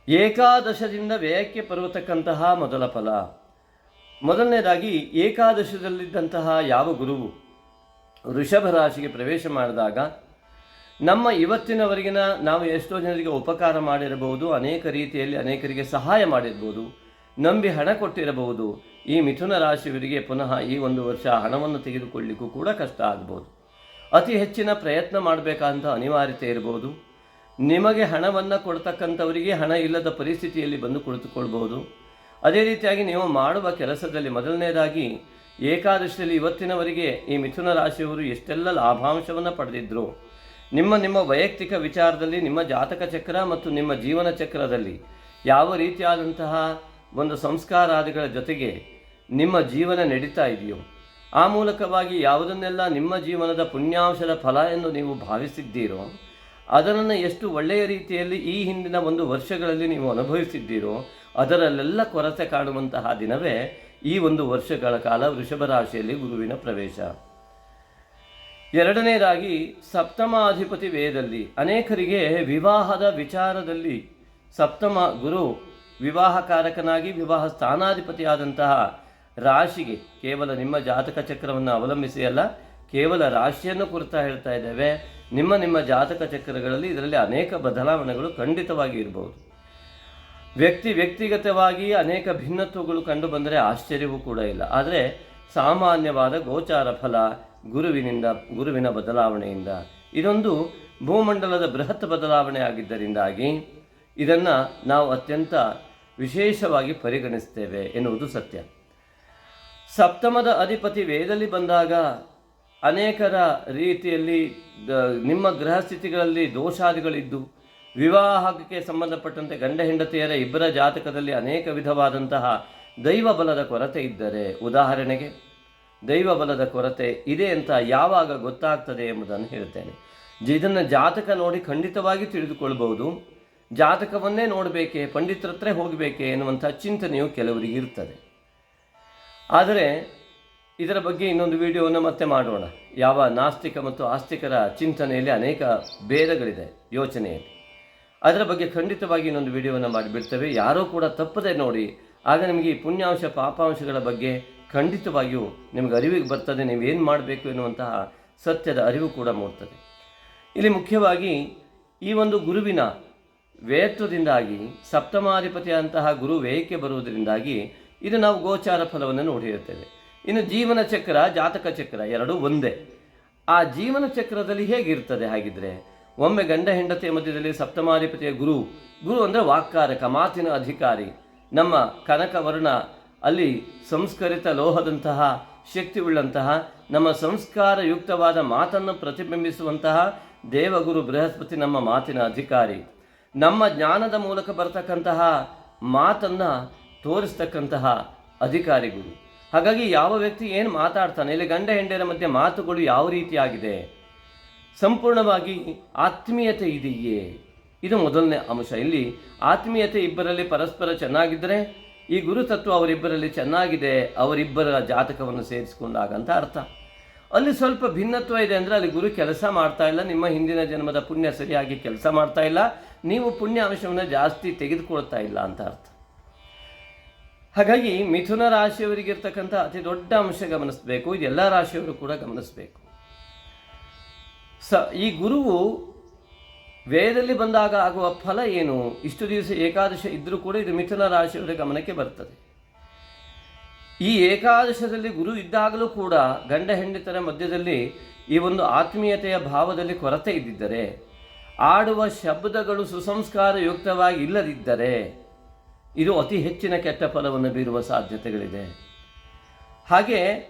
ಏಕಾದಶದಿಂದ ವ್ಯಯಕ್ಕೆ ಬರತಕ್ಕಂತಹ ಮೊದಲ ಫಲ. ಮೊದಲನೇದಾಗಿ ಏಕಾದಶದಲ್ಲಿದ್ದಂತಹ ಯಾವ ಗುರುವು ವೃಷಭ ರಾಶಿಗೆ ಪ್ರವೇಶ ಮಾಡಿದಾಗ ನಮ್ಮ ಇವತ್ತಿನವರೆಗಿನ ನಾವು ಎಷ್ಟೋ ಜನರಿಗೆ ಉಪಕಾರ ಮಾಡಿರಬಹುದು, ಅನೇಕ ರೀತಿಯಲ್ಲಿ ಅನೇಕರಿಗೆ ಸಹಾಯ ಮಾಡಿರ್ಬೋದು, ನಂಬಿ ಹಣ ಕೊಟ್ಟಿರಬಹುದು. ಈ ಮಿಥುನ ರಾಶಿಯವರಿಗೆ ಪುನಃ ಈ ಒಂದು ವರ್ಷ ಹಣವನ್ನು ತೆಗೆದುಕೊಳ್ಳಿಕ್ಕೂ ಕೂಡ ಕಷ್ಟ ಆಗ್ಬೋದು. ಅತಿ ಹೆಚ್ಚಿನ ಪ್ರಯತ್ನ ಮಾಡಬೇಕಂತ ಅನಿವಾರ್ಯತೆ ಇರ್ಬೋದು. ನಿಮಗೆ ಹಣವನ್ನು ಕೊಡ್ತಕ್ಕಂಥವರಿಗೆ ಹಣ ಇಲ್ಲದ ಪರಿಸ್ಥಿತಿಯಲ್ಲಿ ಬಂದು ಕುಳಿತುಕೊಳ್ಬೋದು. ಅದೇ ರೀತಿಯಾಗಿ ನೀವು ಮಾಡುವ ಕೆಲಸದಲ್ಲಿ ಮೊದಲನೇದಾಗಿ ಏಕಾದಶಿಯಲ್ಲಿ ಇವತ್ತಿನವರೆಗೆ ಈ ಮಿಥುನ ರಾಶಿಯವರು ಎಷ್ಟೆಲ್ಲ ಲಾಭಾಂಶವನ್ನು ಪಡೆದಿದ್ರು, ನಿಮ್ಮ ವೈಯಕ್ತಿಕ ವಿಚಾರದಲ್ಲಿ ನಿಮ್ಮ ಜಾತಕ ಚಕ್ರ ಮತ್ತು ನಿಮ್ಮ ಜೀವನ ಚಕ್ರದಲ್ಲಿ ಯಾವ ರೀತಿಯಾದಂತಹ ಒಂದು ಸಂಸ್ಕಾರಾದಿಗಳ ಜೊತೆಗೆ ನಿಮ್ಮ ಜೀವನ ನಡೀತಾ ಇದೆಯೋ, ಆ ಮೂಲಕವಾಗಿ ಯಾವುದನ್ನೆಲ್ಲ ನಿಮ್ಮ ಜೀವನದ ಪುಣ್ಯಾಂಶದ ಫಲ ಎಂದು ನೀವು ಭಾವಿಸಿದ್ದೀರೋ ಅದನ್ನು ಎಷ್ಟು ಒಳ್ಳೆಯ ರೀತಿಯಲ್ಲಿ ಈ ಹಿಂದಿನ ಒಂದು ವರ್ಷಗಳಲ್ಲಿ ನೀವು ಅನುಭವಿಸಿದ್ದೀರೋ ಅದರಲ್ಲೆಲ್ಲ ಕೊರತೆ ಕಾಣುವಂತಹ ದಿನವೇ ಈ ಒಂದು ವರ್ಷಗಳ ಕಾಲ ವೃಷಭ ರಾಶಿಯಲ್ಲಿ ಗುರುವಿನ ಪ್ರವೇಶ. ಎರಡನೇದಾಗಿ ಸಪ್ತಮಾಧಿಪತಿ ವೇದಲ್ಲಿ ಅನೇಕರಿಗೆ ವಿವಾಹದ ವಿಚಾರದಲ್ಲಿ ಸಪ್ತಮ ಗುರು ವಿವಾಹಕಾರಕನಾಗಿ ವಿವಾಹ ಸ್ಥಾನಾಧಿಪತಿಯಾದಂತಹ ರಾಶಿಗೆ ಕೇವಲ ನಿಮ್ಮ ಜಾತಕ ಚಕ್ರವನ್ನು ಅವಲಂಬಿಸಿ ಅಲ್ಲ, ಕೇವಲ ರಾಶಿಯನ್ನು ಕುರಿತಾ ಹೇಳ್ತಾ ಇದ್ದೇವೆ. ನಿಮ್ಮ ಜಾತಕ ಚಕ್ರಗಳಲ್ಲಿ ಇದರಲ್ಲಿ ಅನೇಕ ಬದಲಾವಣೆಗಳು ಖಂಡಿತವಾಗಿ ಇರಬಹುದು. ವ್ಯಕ್ತಿಗತವಾಗಿ ಅನೇಕ ಭಿನ್ನತ್ವಗಳು ಕಂಡು ಬಂದರೆ ಆಶ್ಚರ್ಯವೂ ಕೂಡ ಇಲ್ಲ. ಆದರೆ ಸಾಮಾನ್ಯವಾದ ಗೋಚಾರ ಫಲ ಗುರುವಿನ ಬದಲಾವಣೆಯಿಂದ ಇದೊಂದು ಭೂಮಂಡಲದ ಬೃಹತ್ ಬದಲಾವಣೆ ಆಗಿದ್ದರಿಂದಾಗಿ ಇದನ್ನು ನಾವು ಅತ್ಯಂತ ವಿಶೇಷವಾಗಿ ಪರಿಗಣಿಸ್ತೇವೆ ಎನ್ನುವುದು ಸತ್ಯ. ಸಪ್ತಮದ ಅಧಿಪತಿ ವೇದಲ್ಲಿ ಬಂದಾಗ ಅನೇಕರ ರೀತಿಯಲ್ಲಿ ನಿಮ್ಮ ಗ್ರಹ ಸ್ಥಿತಿಗಳಲ್ಲಿ ದೋಷಾದಿಗಳಿದ್ದು ವಿವಾಹಕ್ಕೆ ಸಂಬಂಧಪಟ್ಟಂತೆ ಗಂಡ ಹೆಂಡತಿಯರ ಇಬ್ಬರ ಜಾತಕದಲ್ಲಿ ಅನೇಕ ವಿಧವಾದಂತಹ ದೈವ ಬಲದ ಕೊರತೆ ಇದ್ದರೆ, ಉದಾಹರಣೆಗೆ ದೈವ ಬಲದ ಕೊರತೆ ಇದೆ ಅಂತ ಯಾವಾಗ ಗೊತ್ತಾಗ್ತದೆ ಎಂಬುದನ್ನು ಹೇಳ್ತೇನೆ. ಇದನ್ನು ಜಾತಕ ನೋಡಿ ಖಂಡಿತವಾಗಿ ತಿಳಿದುಕೊಳ್ಬಹುದು. ಜಾತಕವನ್ನೇ ನೋಡಬೇಕೆ, ಪಂಡಿತರ ಹತ್ರ ಹೋಗಬೇಕೆ ಎನ್ನುವಂಥ ಚಿಂತನೆಯು ಕೆಲವರಿಗೆ ಇರ್ತದೆ. ಆದರೆ ಇದರ ಬಗ್ಗೆ ಇನ್ನೊಂದು ವಿಡಿಯೋವನ್ನು ಮತ್ತೆ ಮಾಡೋಣ. ಯಾವ ನಾಸ್ತಿಕ ಮತ್ತು ಆಸ್ತಿಕರ ಚಿಂತನೆಯಲ್ಲಿ ಅನೇಕ ಭೇದಗಳಿದೆ ಯೋಚನೆಯಲ್ಲಿ. ಅದರ ಬಗ್ಗೆ ಖಂಡಿತವಾಗಿ ಇನ್ನೊಂದು ವಿಡಿಯೋವನ್ನು ಮಾಡಿಬಿಡ್ತೇವೆ. ಯಾರೂ ಕೂಡ ತಪ್ಪದೆ ನೋಡಿ. ಆಗ ನಿಮಗೆ ಈ ಪುಣ್ಯಾಂಶ ಪಾಪಾಂಶಗಳ ಬಗ್ಗೆ ಖಂಡಿತವಾಗಿಯೂ ನಿಮಗೆ ಅರಿವಿಗೆ ಬರ್ತದೆ. ನೀವೇನು ಮಾಡಬೇಕು ಎನ್ನುವಂತಹ ಸತ್ಯದ ಅರಿವು ಕೂಡ ಮೂಡ್ತದೆ. ಇಲ್ಲಿ ಮುಖ್ಯವಾಗಿ ಈ ಒಂದು ಗುರುವಿನ ವ್ಯಯತ್ವದಿಂದಾಗಿ ಸಪ್ತಮಾಧಿಪತಿಯಂತಹ ಗುರು ವ್ಯಯಕ್ಕೆ ಬರುವುದರಿಂದಾಗಿ ಇದು ನಾವು ಗೋಚಾರ ಫಲವನ್ನು ನೋಡಿರುತ್ತೇವೆ. ಇನ್ನು ಜೀವನ ಚಕ್ರ ಜಾತಕ ಚಕ್ರ ಎರಡೂ ಒಂದೇ. ಆ ಜೀವನ ಚಕ್ರದಲ್ಲಿ ಹೇಗಿರ್ತದೆ ಹಾಗಿದ್ರೆ, ಒಮ್ಮೆ ಗಂಡ ಹೆಂಡತಿಯ ಮಧ್ಯದಲ್ಲಿ ಸಪ್ತಮಾಧಿಪತಿಯ ಗುರು ಅಂದರೆ ವಾಕ್ಕಾರಕ, ಮಾತಿನ ಅಧಿಕಾರಿ. ನಮ್ಮ ಕನಕವರ್ಣ ಅಲ್ಲಿ ಸಂಸ್ಕರಿತ ಲೋಹದಂತಹ ಶಕ್ತಿ ಉಳ್ಳಂತಹ ನಮ್ಮ ಸಂಸ್ಕಾರಯುಕ್ತವಾದ ಮಾತನ್ನು ಪ್ರತಿಬಿಂಬಿಸುವಂತಹ ದೇವಗುರು ಬೃಹಸ್ಪತಿ ನಮ್ಮ ಮಾತಿನ ಅಧಿಕಾರಿ. ನಮ್ಮ ಜ್ಞಾನದ ಮೂಲಕ ಬರ್ತಕ್ಕಂತಹ ಮಾತನ್ನು ತೋರಿಸ್ತಕ್ಕಂತಹ ಅಧಿಕಾರಿ ಗುರು. ಹಾಗಾಗಿ ಯಾವ ವ್ಯಕ್ತಿ ಏನು ಮಾತಾಡ್ತಾನೆ, ಇಲ್ಲಿ ಗಂಡ ಹೆಂಡರ ಮಧ್ಯೆ ಮಾತುಗಳು ಯಾವ ರೀತಿಯಾಗಿದೆ, ಸಂಪೂರ್ಣವಾಗಿ ಆತ್ಮೀಯತೆ ಇದೆಯೇ, ಇದು ಮೊದಲನೇ ಅಂಶ. ಇಲ್ಲಿ ಆತ್ಮೀಯತೆ ಇಬ್ಬರಲ್ಲಿ ಪರಸ್ಪರ ಚೆನ್ನಾಗಿದ್ದರೆ ಈ ಗುರುತತ್ವ ಅವರಿಬ್ಬರಲ್ಲಿ ಚೆನ್ನಾಗಿದೆ, ಅವರಿಬ್ಬರ ಜಾತಕವನ್ನು ಸೇರಿಸಿಕೊಂಡಾಗ ಅಂತ ಅರ್ಥ. ಅಲ್ಲಿ ಸ್ವಲ್ಪ ಭಿನ್ನತ್ವ ಇದೆ ಅಂದರೆ ಅಲ್ಲಿ ಗುರು ಕೆಲಸ ಮಾಡ್ತಾ ಇಲ್ಲ, ನಿಮ್ಮ ಹಿಂದಿನ ಜನ್ಮದ ಪುಣ್ಯ ಸರಿಯಾಗಿ ಕೆಲಸ ಮಾಡ್ತಾ ಇಲ್ಲ, ನೀವು ಪುಣ್ಯ ಅಂಶವನ್ನು ಜಾಸ್ತಿ ತೆಗೆದುಕೊಳ್ತಾ ಇಲ್ಲ ಅಂತ ಅರ್ಥ. ಹಾಗಾಗಿ ಮಿಥುನ ರಾಶಿಯವರಿಗಿರ್ತಕ್ಕಂಥ ಅತಿ ದೊಡ್ಡ ಅಂಶ ಗಮನಿಸಬೇಕು. ಇದೆಲ್ಲ ರಾಶಿಯವರು ಕೂಡ ಗಮನಿಸಬೇಕು. ಈ ಗುರುವು ವೇದದಲ್ಲಿ ಬಂದಾಗ ಆಗುವ ಫಲ ಏನು, ಇಷ್ಟು ದಿವಸ ಏಕಾದಶ ಇದ್ದರೂ ಕೂಡ ಇದು ಮಿಥುನ ರಾಶಿಯವರ ಗಮನಕ್ಕೆ ಬರ್ತದೆ. ಈ ಏಕಾದಶದಲ್ಲಿ ಗುರು ಇದ್ದಾಗಲೂ ಕೂಡ ಗಂಡ ಹೆಂಡತರ ಮಧ್ಯದಲ್ಲಿ ಈ ಒಂದು ಆತ್ಮೀಯತೆಯ ಭಾವದಲ್ಲಿ ಕೊರತೆ ಇದ್ದಿದ್ದರೆ, ಆಡುವ ಶಬ್ದಗಳು ಸುಸಂಸ್ಕಾರಯುಕ್ತವಾಗಿ ಇಲ್ಲದಿದ್ದರೆ ಇದು ಅತಿ ಹೆಚ್ಚಿನ ಕೆಟ್ಟ ಫಲವನ್ನು ಬೀರುವ ಸಾಧ್ಯತೆಗಳಿದೆ. ಹಾಗೆ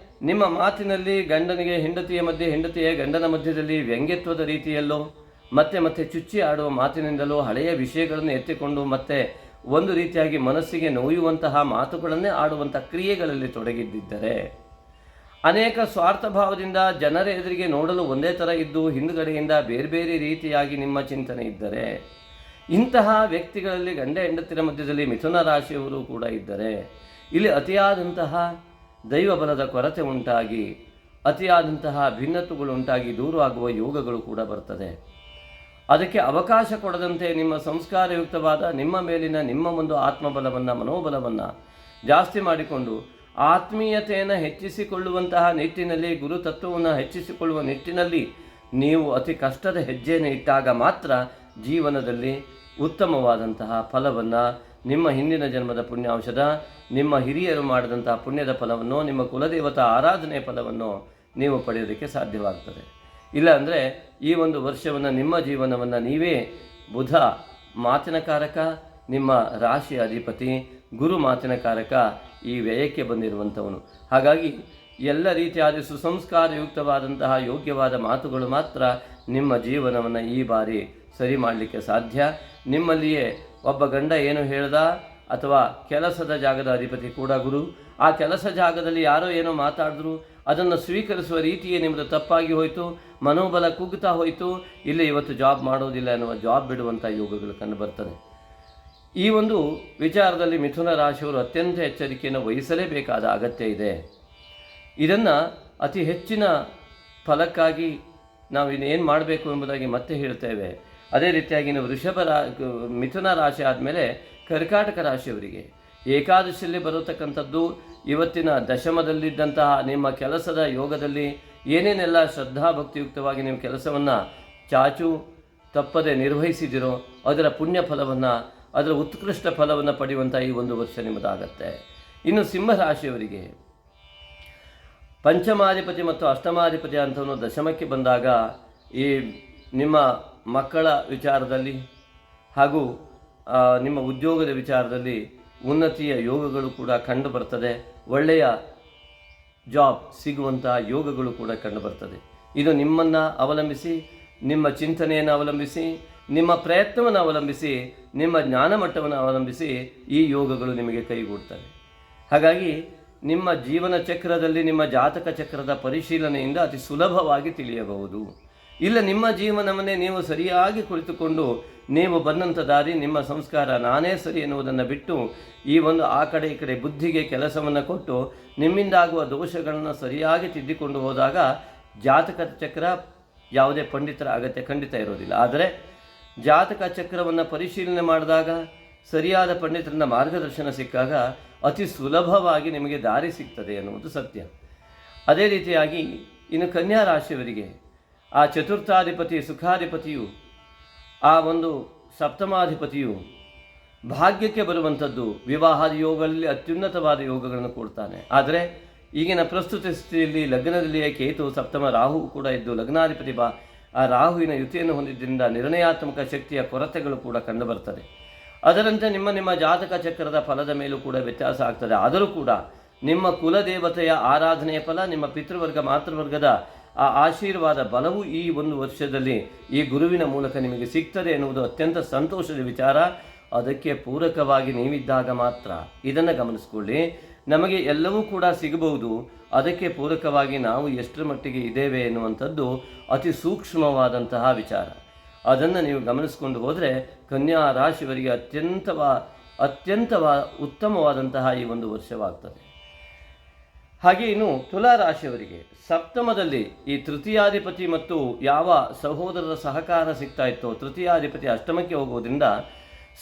ನಿಮ್ಮ ಮಾತಿನಲ್ಲಿ ಗಂಡನಿಗೆ ಹೆಂಡತಿಯ ಮಧ್ಯೆ, ಹೆಂಡತಿಯ ಗಂಡನ ಮಧ್ಯದಲ್ಲಿ ವ್ಯಂಗ್ಯತ್ವದ ರೀತಿಯಲ್ಲೋ ಮತ್ತೆ ಚುಚ್ಚಿ ಆಡುವ ಮಾತಿನಿಂದಲೋ ಹಳೆಯ ವಿಷಯಗಳನ್ನು ಎತ್ತಿಕೊಂಡು ಮತ್ತೆ ಒಂದು ರೀತಿಯಾಗಿ ಮನಸ್ಸಿಗೆ ನೋಯುವಂತಹ ಮಾತುಗಳನ್ನೇ ಆಡುವಂಥ ಕ್ರಿಯೆಗಳಲ್ಲಿ ತೊಡಗಿದ್ದಿದ್ದರೆ, ಅನೇಕ ಸ್ವಾರ್ಥ ಭಾವದಿಂದ ಜನರ ಎದುರಿಗೆ ನೋಡಲು ಒಂದೇ ಥರ ಇದ್ದು ಹಿಂದುಗಡೆಯಿಂದ ಬೇರೆ ಬೇರೆ ರೀತಿಯಾಗಿ ನಿಮ್ಮ ಚಿಂತನೆ ಇದ್ದರೆ, ಇಂತಹ ವ್ಯಕ್ತಿಗಳಲ್ಲಿ ಗಂಡ ಹೆಂಡತಿರ ಮಧ್ಯದಲ್ಲಿ ಮಿಥುನ ರಾಶಿಯವರು ಕೂಡ ಇದ್ದರೆ ಇಲ್ಲಿ ಅತಿಯಾದಂತಹ ದೈವ ಬಲದ ಕೊರತೆ ಉಂಟಾಗಿ ಅತಿಯಾದಂತಹ ಭಿನ್ನತ್ವಗಳು ಉಂಟಾಗಿ ದೂರವಾಗುವ ಯೋಗಗಳು ಕೂಡ ಬರ್ತದೆ. ಅದಕ್ಕೆ ಅವಕಾಶ ಕೊಡದಂತೆ ನಿಮ್ಮ ಸಂಸ್ಕಾರಯುಕ್ತವಾದ ನಿಮ್ಮ ಮೇಲಿನ ನಿಮ್ಮ ಒಂದು ಆತ್ಮಬಲವನ್ನು, ಮನೋಬಲವನ್ನು ಜಾಸ್ತಿ ಮಾಡಿಕೊಂಡು ಆತ್ಮೀಯತೆಯನ್ನು ಹೆಚ್ಚಿಸಿಕೊಳ್ಳುವಂತಹ ನಿಟ್ಟಿನಲ್ಲಿ, ಗುರುತತ್ವವನ್ನು ಹೆಚ್ಚಿಸಿಕೊಳ್ಳುವ ನಿಟ್ಟಿನಲ್ಲಿ ನೀವು ಅತಿ ಕಷ್ಟದ ಹೆಜ್ಜೆಯನ್ನು ಇಟ್ಟಾಗ ಮಾತ್ರ ಜೀವನದಲ್ಲಿ ಉತ್ತಮವಾದಂತಹ ಫಲವನ್ನು, ನಿಮ್ಮ ಹಿಂದಿನ ಜನ್ಮದ ಪುಣ್ಯಾಂಶದ, ನಿಮ್ಮ ಹಿರಿಯರು ಮಾಡಿದಂತಹ ಪುಣ್ಯದ ಫಲವನ್ನು, ನಿಮ್ಮ ಕುಲದೇವತಾ ಆರಾಧನೆಯ ಫಲವನ್ನು ನೀವು ಪಡೆಯೋದಕ್ಕೆ ಸಾಧ್ಯವಾಗ್ತದೆ. ಇಲ್ಲ ಅಂದರೆ ಈ ಒಂದು ವರ್ಷವನ್ನು, ನಿಮ್ಮ ಜೀವನವನ್ನು ನೀವೇ, ಬುಧ ಮಾತಿನ ಕಾರಕ, ನಿಮ್ಮ ರಾಶಿಯ ಅಧಿಪತಿ ಗುರು ಮಾತಿನ ಕಾರಕ, ಈ ವ್ಯಯಕ್ಕೆ ಬಂದಿರುವಂಥವನು. ಹಾಗಾಗಿ ಎಲ್ಲ ರೀತಿಯಾದ ಸುಸಂಸ್ಕಾರಯುಕ್ತವಾದಂತಹ ಯೋಗ್ಯವಾದ ಮಾತುಗಳು ಮಾತ್ರ ನಿಮ್ಮ ಜೀವನವನ್ನು ಈ ಬಾರಿ ಸರಿ ಮಾಡಲಿಕ್ಕೆ ಸಾಧ್ಯ. ನಿಮ್ಮಲ್ಲಿಯೇ ಒಬ್ಬ ಗಂಡ ಏನು ಹೇಳ್ದ, ಅಥವಾ ಕೆಲಸದ ಜಾಗದ ಅಧಿಪತಿ ಕೂಡ ಗುರು, ಆ ಕೆಲಸ ಜಾಗದಲ್ಲಿ ಯಾರೋ ಏನೋ ಮಾತಾಡಿದ್ರು, ಅದನ್ನು ಸ್ವೀಕರಿಸುವ ರೀತಿಯೇ ನಿಮ್ಮದು ತಪ್ಪಾಗಿ ಹೋಯಿತು, ಮನೋಬಲ ಕುಗ್ಗುತ್ತಾ ಹೋಯಿತು, ಇಲ್ಲಿ ಇವತ್ತು ಜಾಬ್ ಮಾಡೋದಿಲ್ಲ ಎನ್ನುವ ಜಾಬ್ ಬಿಡುವಂಥ ಯೋಗಗಳು ಕಂಡು ಬರ್ತದೆ. ಈ ಒಂದು ವಿಚಾರದಲ್ಲಿ ಮಿಥುನ ರಾಶಿಯವರು ಅತ್ಯಂತ ಎಚ್ಚರಿಕೆಯನ್ನು ವಹಿಸಲೇಬೇಕಾದ ಅಗತ್ಯ ಇದೆ. ಇದನ್ನು ಅತಿ ಹೆಚ್ಚಿನ ಫಲಕ್ಕಾಗಿ ನಾವು ಇನ್ನೇನು ಮಾಡಬೇಕು ಎಂಬುದಾಗಿ ಮತ್ತೆ ಹೇಳ್ತೇವೆ. ಅದೇ ರೀತಿಯಾಗಿ ನಾವು ಮಿಥುನ ರಾಶಿ ಆದಮೇಲೆ ಕರ್ಕಾಟಕ ರಾಶಿಯವರಿಗೆ ಏಕಾದಶಿಯಲ್ಲಿ ಬರತಕ್ಕಂಥದ್ದು, ಇವತ್ತಿನ ದಶಮದಲ್ಲಿದ್ದಂತಹ ನಿಮ್ಮ ಕೆಲಸದ ಯೋಗದಲ್ಲಿ ಏನೇನೆಲ್ಲ ಶ್ರದ್ಧಾಭಕ್ತಿಯುಕ್ತವಾಗಿ ನೀವು ಕೆಲಸವನ್ನು ಚಾಚು ತಪ್ಪದೆ ನಿರ್ವಹಿಸಿದಿರೋ ಅದರ ಪುಣ್ಯ ಫಲವನ್ನು, ಅದರ ಉತ್ಕೃಷ್ಟ ಫಲವನ್ನು ಪಡೆಯುವಂಥ ಈ ಒಂದು ವರ್ಷ ನಿಮ್ಮದಾಗತ್ತೆ. ಇನ್ನು ಸಿಂಹರಾಶಿಯವರಿಗೆ ಪಂಚಮಾಧಿಪತಿ ಮತ್ತು ಅಷ್ಟಮಾಧಿಪತಿ ಅಂಥವನು ದಶಮಕ್ಕೆ ಬಂದಾಗ ಈ ನಿಮ್ಮ ಮಕ್ಕಳ ವಿಚಾರದಲ್ಲಿ ಹಾಗೂ ನಿಮ್ಮ ಉದ್ಯೋಗದ ವಿಚಾರದಲ್ಲಿ ಉನ್ನತಿಯ ಯೋಗಗಳು ಕೂಡ ಕಂಡು ಬರ್ತದೆ. ಒಳ್ಳೆಯ ಜಾಬ್ ಸಿಗುವಂಥ ಯೋಗಗಳು ಕೂಡ ಕಂಡು ಬರ್ತದೆ. ಇದು ನಿಮ್ಮನ್ನು ಅವಲಂಬಿಸಿ, ನಿಮ್ಮ ಚಿಂತನೆಯನ್ನು ಅವಲಂಬಿಸಿ, ನಿಮ್ಮ ಪ್ರಯತ್ನವನ್ನು ಅವಲಂಬಿಸಿ, ನಿಮ್ಮ ಜ್ಞಾನಮಟ್ಟವನ್ನು ಅವಲಂಬಿಸಿ ಈ ಯೋಗಗಳು ನಿಮಗೆ ಕೈಗೂಡ್ತವೆ. ಹಾಗಾಗಿ ನಿಮ್ಮ ಜೀವನ ಚಕ್ರದಲ್ಲಿ ನಿಮ್ಮ ಜಾತಕ ಚಕ್ರದ ಪರಿಶೀಲನೆಯಿಂದ ಅತಿ ಸುಲಭವಾಗಿ ತಿಳಿಯಬಹುದು. ಇಲ್ಲ ನಿಮ್ಮ ಜೀವನವನ್ನೇ ನೀವು ಸರಿಯಾಗಿ ಕುಳಿತುಕೊಂಡು ನೀವು ಬಂದಂಥ ದಾರಿ, ನಿಮ್ಮ ಸಂಸ್ಕಾರ ನಾನೇ ಸರಿ ಎನ್ನುವುದನ್ನು ಬಿಟ್ಟು ಈ ಒಂದು ಆ ಕಡೆ ಈ ಕಡೆ ಬುದ್ಧಿಗೆ ಕೆಲಸವನ್ನು ಕೊಟ್ಟು ನಿಮ್ಮಿಂದಾಗುವ ದೋಷಗಳನ್ನು ಸರಿಯಾಗಿ ತಿದ್ದಿಕೊಂಡು ಹೋದಾಗ ಜಾತಕ ಚಕ್ರ ಯಾವುದೇ ಪಂಡಿತರ ಅಗತ್ಯ ಖಂಡಿತ ಇರೋದಿಲ್ಲ. ಆದರೆ ಜಾತಕ ಚಕ್ರವನ್ನು ಪರಿಶೀಲನೆ ಮಾಡಿದಾಗ, ಸರಿಯಾದ ಪಂಡಿತರಿಂದ ಮಾರ್ಗದರ್ಶನ ಸಿಕ್ಕಾಗ ಅತಿ ಸುಲಭವಾಗಿ ನಿಮಗೆ ದಾರಿ ಸಿಗ್ತದೆ ಎನ್ನುವುದು ಸತ್ಯ. ಅದೇ ರೀತಿಯಾಗಿ ಇನ್ನು ಕನ್ಯಾ ರಾಶಿಯವರಿಗೆ ಆ ಚತುರ್ಥಾಧಿಪತಿ ಸುಖಾಧಿಪತಿಯು, ಆ ಒಂದು ಸಪ್ತಮಾಧಿಪತಿಯು ಭಾಗ್ಯಕ್ಕೆ ಬರುವಂಥದ್ದು, ವಿವಾಹದ ಯೋಗಗಳಲ್ಲಿ ಅತ್ಯುನ್ನತವಾದ ಯೋಗಗಳನ್ನು ಕೊಡ್ತಾನೆ. ಆದರೆ ಈಗಿನ ಪ್ರಸ್ತುತ ಸ್ಥಿತಿಯಲ್ಲಿ ಲಗ್ನದಲ್ಲಿಯೇ ಕೇತು, ಸಪ್ತಮ ರಾಹು ಕೂಡ ಇದ್ದು ಲಗ್ನಾಧಿಪತಿ ಆ ರಾಹುವಿನ ಯುತಿಯನ್ನು ಹೊಂದಿದ್ದರಿಂದ ನಿರ್ಣಯಾತ್ಮಕ ಶಕ್ತಿಯ ಕೊರತೆಗಳು ಕೂಡ ಕಂಡುಬರ್ತದೆ. ಅದರಂತೆ ನಿಮ್ಮ ಜಾತಕ ಚಕ್ರದ ಫಲದ ಮೇಲೂ ಕೂಡ ವ್ಯತ್ಯಾಸ ಆಗ್ತದೆ. ಆದರೂ ಕೂಡ ನಿಮ್ಮ ಕುಲದೇವತೆಯ ಆರಾಧನೆಯ ಫಲ, ನಿಮ್ಮ ಪಿತೃವರ್ಗ ಮಾತೃವರ್ಗದ ಆ ಆಶೀರ್ವಾದ ಬಲವು ಈ ಒಂದು ವರ್ಷದಲ್ಲಿ ಈ ಗುರುವಿನ ಮೂಲಕ ನಿಮಗೆ ಸಿಗ್ತದೆ ಎನ್ನುವುದು ಅತ್ಯಂತ ಸಂತೋಷದ ವಿಚಾರ. ಅದಕ್ಕೆ ಪೂರಕವಾಗಿ ನೀವಿದ್ದಾಗ ಮಾತ್ರ ಇದನ್ನು ಗಮನಿಸ್ಕೊಳ್ಳಿ. ನಮಗೆ ಎಲ್ಲವೂ ಕೂಡ ಸಿಗಬಹುದು, ಅದಕ್ಕೆ ಪೂರಕವಾಗಿ ನಾವು ಎಷ್ಟರ ಮಟ್ಟಿಗೆ ಇದ್ದೇವೆ ಎನ್ನುವಂಥದ್ದು ಅತಿ ಸೂಕ್ಷ್ಮವಾದಂತಹ ವಿಚಾರ. ಅದನ್ನು ನೀವು ಗಮನಿಸ್ಕೊಂಡು ಹೋದರೆ ಕನ್ಯಾ ರಾಶಿಯವರಿಗೆ ಅತ್ಯಂತ ಉತ್ತಮವಾದಂತಹ ಈ ಒಂದು ವರ್ಷವಾಗ್ತದೆ. ಹಾಗೆ ಇನ್ನು ತುಲಾ ರಾಶಿಯವರಿಗೆ ಸಪ್ತಮದಲ್ಲಿ ಈ ತೃತೀಯಾಧಿಪತಿ ಮತ್ತು ಯಾವ ಸಹೋದರರ ಸಹಕಾರ ಸಿಗ್ತಾ ಇತ್ತೋ, ತೃತೀಯಾಧಿಪತಿ ಅಷ್ಟಮಕ್ಕೆ ಹೋಗೋದ್ರಿಂದ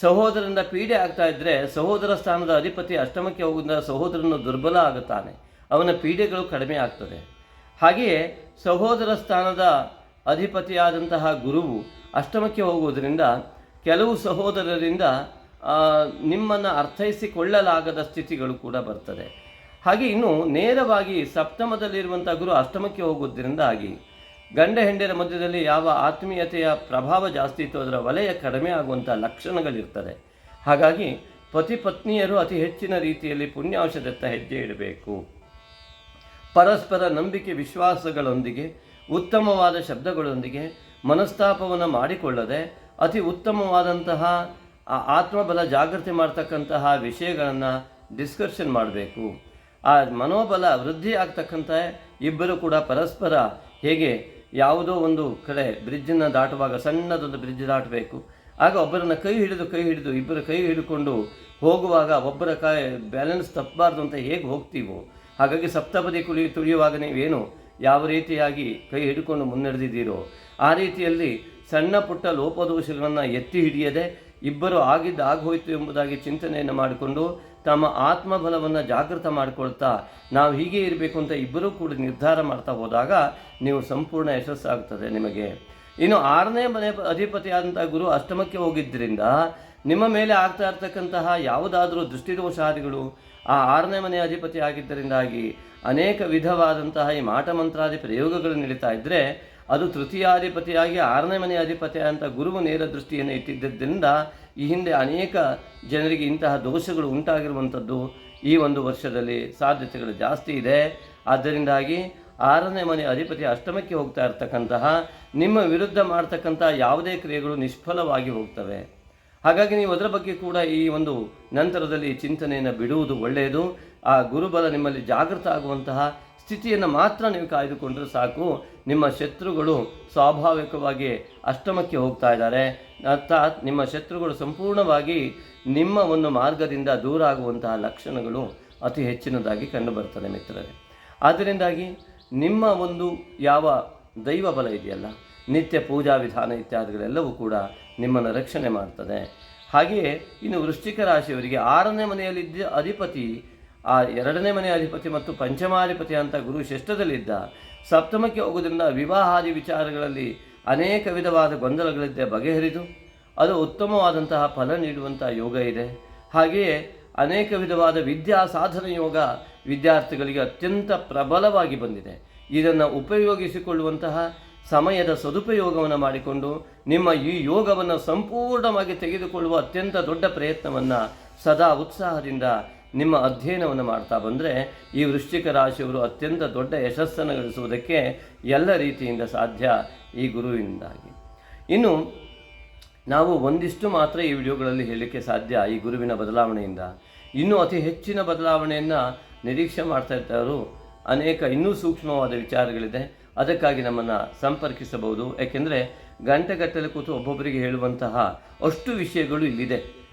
ಸಹೋದರರಿಂದ ಪೀಡೆ ಆಗ್ತಾ ಇದ್ದರೆ, ಸಹೋದರ ಸ್ಥಾನದ ಅಧಿಪತಿ ಅಷ್ಟಮಕ್ಕೆ ಹೋಗೋದ್ರಿಂದ ಸಹೋದರನು ದುರ್ಬಲ ಆಗುತ್ತಾನೆ, ಅವನ ಪೀಡೆಗಳು ಕಡಿಮೆ ಆಗ್ತದೆ. ಹಾಗೆಯೇ ಸಹೋದರ ಸ್ಥಾನದ ಅಧಿಪತಿಯಾದಂತಹ ಗುರುವು ಅಷ್ಟಮಕ್ಕೆ ಹೋಗುವುದರಿಂದ ಕೆಲವು ಸಹೋದರರಿಂದ ನಿಮ್ಮನ್ನು ಅರ್ಥೈಸಿಕೊಳ್ಳಲಾಗದ ಸ್ಥಿತಿಗಳು ಕೂಡ ಬರ್ತದೆ. ಹಾಗೆ ಇನ್ನು ನೇರವಾಗಿ ಸಪ್ತಮದಲ್ಲಿರುವಂಥ ಗುರು ಅಷ್ಟಮಕ್ಕೆ ಹೋಗುವುದರಿಂದಾಗಿ ಗಂಡ ಹೆಂಡರ ಮಧ್ಯದಲ್ಲಿ ಯಾವ ಆತ್ಮೀಯತೆಯ ಪ್ರಭಾವ ಜಾಸ್ತಿ ಇತ್ತು ಅದರ ವಲಯ ಕಡಿಮೆ ಆಗುವಂಥ ಲಕ್ಷಣಗಳಿರ್ತದೆ. ಹಾಗಾಗಿ ಪತಿ ಪತ್ನಿಯರು ಅತಿ ಹೆಚ್ಚಿನ ರೀತಿಯಲ್ಲಿ ಪುಣ್ಯಾಂಶದತ್ತ ಹೆಜ್ಜೆ ಇಡಬೇಕು. ಪರಸ್ಪರ ನಂಬಿಕೆ ವಿಶ್ವಾಸಗಳೊಂದಿಗೆ, ಉತ್ತಮವಾದ ಶಬ್ದಗಳೊಂದಿಗೆ ಮನಸ್ತಾಪವನ್ನು ಮಾಡಿಕೊಳ್ಳದೆ ಅತಿ ಉತ್ತಮವಾದಂತಹ ಆತ್ಮಬಲ ಜಾಗೃತಿ ಮಾಡ್ತಕ್ಕಂತಹ ವಿಷಯಗಳನ್ನು ಡಿಸ್ಕಷನ್ ಮಾಡಬೇಕು. ಆ ಮನೋಬಲ ವೃದ್ಧಿ ಆಗ್ತಕ್ಕಂಥ ಇಬ್ಬರು ಕೂಡ ಪರಸ್ಪರ ಹೇಗೆ ಯಾವುದೋ ಒಂದು ಕಡೆ ಬ್ರಿಡ್ಜನ್ನು ದಾಟುವಾಗ ಸಣ್ಣದೊಂದು ಬ್ರಿಡ್ಜ್ ದಾಟಬೇಕು, ಆಗ ಒಬ್ಬರನ್ನ ಕೈ ಹಿಡಿದು ಇಬ್ಬರು ಕೈ ಹಿಡ್ಕೊಂಡು ಹೋಗುವಾಗ ಒಬ್ಬರ ಬ್ಯಾಲೆನ್ಸ್ ತಪ್ಪಬಾರ್ದು ಅಂತ ಹೇಗೆ ಹೋಗ್ತೀವೋ, ಹಾಗಾಗಿ ಸಪ್ತಪದಿ ತುಳಿಯುವಾಗ ನೀವೇನು ಯಾವ ರೀತಿಯಾಗಿ ಕೈ ಹಿಡ್ಕೊಂಡು ಮುನ್ನಡೆದಿದ್ದೀರೋ ಆ ರೀತಿಯಲ್ಲಿ ಸಣ್ಣ ಪುಟ್ಟ ಲೋಪದೋಷಗಳನ್ನು ಎತ್ತಿ ಹಿಡಿಯದೆ ಇಬ್ಬರು ಆಗೋಯ್ತು ಎಂಬುದಾಗಿ ಚಿಂತನೆಯನ್ನು ಮಾಡಿಕೊಂಡು ತಮ್ಮ ಆತ್ಮಬಲವನ್ನು ಜಾಗೃತ ಮಾಡಿಕೊಳ್ತಾ ನಾವು ಹೀಗೆ ಇರಬೇಕು ಅಂತ ಇಬ್ಬರೂ ಕೂಡ ನಿರ್ಧಾರ ಮಾಡ್ತಾ ಹೋದಾಗ ನೀವು ಸಂಪೂರ್ಣ ಯಶಸ್ಸಾಗ್ತದೆ ನಿಮಗೆ. ಇನ್ನು 6ನೇ ಮನೆ ಅಧಿಪತಿಯಾದಂಥ ಗುರು ಅಷ್ಟಮಕ್ಕೆ ಹೋಗಿದ್ದರಿಂದ ನಿಮ್ಮ ಮೇಲೆ ಆಗ್ತಾ ಇರ್ತಕ್ಕಂತಹ ಯಾವುದಾದರೂ ದೃಷ್ಟಿದೋಷಾದಿಗಳು ಆ 6ನೇ ಮನೆ ಅಧಿಪತಿ ಆಗಿದ್ದರಿಂದಾಗಿ ಅನೇಕ ವಿಧವಾದಂತಹ ಈ ಮಾಟ ಮಂತ್ರಾದಿ ಪ್ರಯೋಗಗಳು ನಡೀತಾ ಇದ್ದರೆ ಅದು ತೃತೀಯಾಧಿಪತಿಯಾಗಿ 6ನೇ ಮನೆ ಅಧಿಪತಿ ಅಂತ ಗುರುವು ನೇರ ದೃಷ್ಟಿಯನ್ನು ಇಟ್ಟಿದ್ದರಿಂದ ಈ ಹಿಂದೆ ಅನೇಕ ಜನರಿಗೆ ಇಂತಹ ದೋಷಗಳು ಉಂಟಾಗಿರುವಂಥದ್ದು ಈ ಒಂದು ವರ್ಷದಲ್ಲಿ ಸಾಧ್ಯತೆಗಳು ಜಾಸ್ತಿ ಇದೆ. ಆದ್ದರಿಂದಾಗಿ 6ನೇ ಮನೆ ಅಧಿಪತಿ ಅಷ್ಟಮಕ್ಕೆ ಹೋಗ್ತಾ ಇರ್ತಕ್ಕಂತಹ ನಿಮ್ಮ ವಿರುದ್ಧ ಮಾಡ್ತಕ್ಕಂಥ ಯಾವುದೇ ಕ್ರಿಯೆಗಳು ನಿಷ್ಫಲವಾಗಿ ಹೋಗ್ತವೆ. ಹಾಗಾಗಿ ನೀವು ಅದರ ಬಗ್ಗೆ ಕೂಡ ಈ ಒಂದು ನಂತರದಲ್ಲಿ ಚಿಂತನೆಯನ್ನು ಬಿಡುವುದು ಒಳ್ಳೆಯದು. ಆ ಗುರುಬಲ ನಿಮ್ಮಲ್ಲಿ ಜಾಗೃತ ಆಗುವಂತಹ ಸ್ಥಿತಿಯನ್ನು ಮಾತ್ರ ನೀವು ಕಾಯ್ದುಕೊಂಡ್ರೆ ಸಾಕು. ನಿಮ್ಮ ಶತ್ರುಗಳು ಸ್ವಾಭಾವಿಕವಾಗಿ ಅಷ್ಟಮಕ್ಕೆ ಹೋಗ್ತಾ ಇದ್ದಾರೆ, ಅರ್ಥಾತ್ ನಿಮ್ಮ ಶತ್ರುಗಳು ಸಂಪೂರ್ಣವಾಗಿ ನಿಮ್ಮ ಒಂದು ಮಾರ್ಗದಿಂದ ದೂರ ಆಗುವಂತಹ ಲಕ್ಷಣಗಳು ಅತಿ ಹೆಚ್ಚಿನದಾಗಿ ಕಂಡುಬರ್ತದೆ ಮಿತ್ರರೇ. ಆದ್ದರಿಂದಾಗಿ ನಿಮ್ಮ ಒಂದು ಯಾವ ದೈವ ಬಲ ಇದೆಯಲ್ಲ, ನಿತ್ಯ ಪೂಜಾ ವಿಧಾನ ಇತ್ಯಾದಿಗಳೆಲ್ಲವೂ ಕೂಡ ನಿಮ್ಮನ್ನು ರಕ್ಷಣೆ ಮಾಡ್ತದೆ. ಹಾಗೆಯೇ ಇನ್ನು ವೃಶ್ಚಿಕ ರಾಶಿಯವರಿಗೆ 6ನೇ ಮನೆಯಲ್ಲಿದ್ದ ಅಧಿಪತಿ, ಆ 2ನೇ ಮನೆಯ ಅಧಿಪತಿ ಮತ್ತು ಪಂಚಮಾಧಿಪತಿ ಅಂತ ಗುರು ಷಷ್ಠದಲ್ಲಿದ್ದ ಸಪ್ತಮಕ್ಕೆ ಹೋಗೋದ್ರಿಂದ ವಿವಾಹಾದಿ ವಿಚಾರಗಳಲ್ಲಿ ಅನೇಕ ವಿಧವಾದ ಗೊಂದಲಗಳಿದ್ದೆ ಬಗೆಹರಿದು ಅದು ಉತ್ತಮವಾದಂತಹ ಫಲ ನೀಡುವಂಥ ಯೋಗ ಇದೆ. ಹಾಗೆಯೇ ಅನೇಕ ವಿಧವಾದ ವಿದ್ಯಾ ಸಾಧನ ಯೋಗ ವಿದ್ಯಾರ್ಥಿಗಳಿಗೆ ಅತ್ಯಂತ ಪ್ರಬಲವಾಗಿ ಬಂದಿದೆ. ಇದನ್ನು ಉಪಯೋಗಿಸಿಕೊಳ್ಳುವಂತಹ ಸಮಯದ ಸದುಪಯೋಗವನ್ನು ಮಾಡಿಕೊಂಡು ನಿಮ್ಮ ಈ ಯೋಗವನ್ನು ಸಂಪೂರ್ಣವಾಗಿ ತೆಗೆದುಕೊಳ್ಳುವ ಅತ್ಯಂತ ದೊಡ್ಡ ಪ್ರಯತ್ನವನ್ನು ಸದಾ ಉತ್ಸಾಹದಿಂದ ನಿಮ್ಮ ಅಧ್ಯಯನವನ್ನು ಮಾಡ್ತಾ ಬಂದರೆ ಈ ವೃಶ್ಚಿಕ ರಾಶಿಯವರು ಅತ್ಯಂತ ದೊಡ್ಡ ಯಶಸ್ಸನ್ನು ಗಳಿಸುವುದಕ್ಕೆ ಎಲ್ಲ ರೀತಿಯಿಂದ ಸಾಧ್ಯ ಈ ಗುರುವಿನಿಂದಾಗಿ. ಇನ್ನು ನಾವು ಒಂದಿಷ್ಟು ಮಾತ್ರ ಈ ವಿಡಿಯೋಗಳಲ್ಲಿ ಹೇಳಲಿಕ್ಕೆ ಸಾಧ್ಯ ಈ ಗುರುವಿನ ಬದಲಾವಣೆಯಿಂದ. ಇನ್ನೂ ಅತಿ ಹೆಚ್ಚಿನ ಬದಲಾವಣೆಯನ್ನು ನಿರೀಕ್ಷೆ ಮಾಡ್ತಾ ಇರ್ತಾರೋ ಅನೇಕ ಇನ್ನೂ ಸೂಕ್ಷ್ಮವಾದ ವಿಚಾರಗಳಿದೆ. ಅದಕ್ಕಾಗಿ ನಮ್ಮನ್ನು ಸಂಪರ್ಕಿಸಬಹುದು. ಏಕೆಂದರೆ ಗಂಟೆಗಟ್ಟಲೆ ಕೂತು ಒಬ್ಬೊಬ್ಬರಿಗೆ ಹೇಳುವಂತಹ ಅಷ್ಟು ವಿಷಯಗಳು ಇಲ್ಲಿದೆ.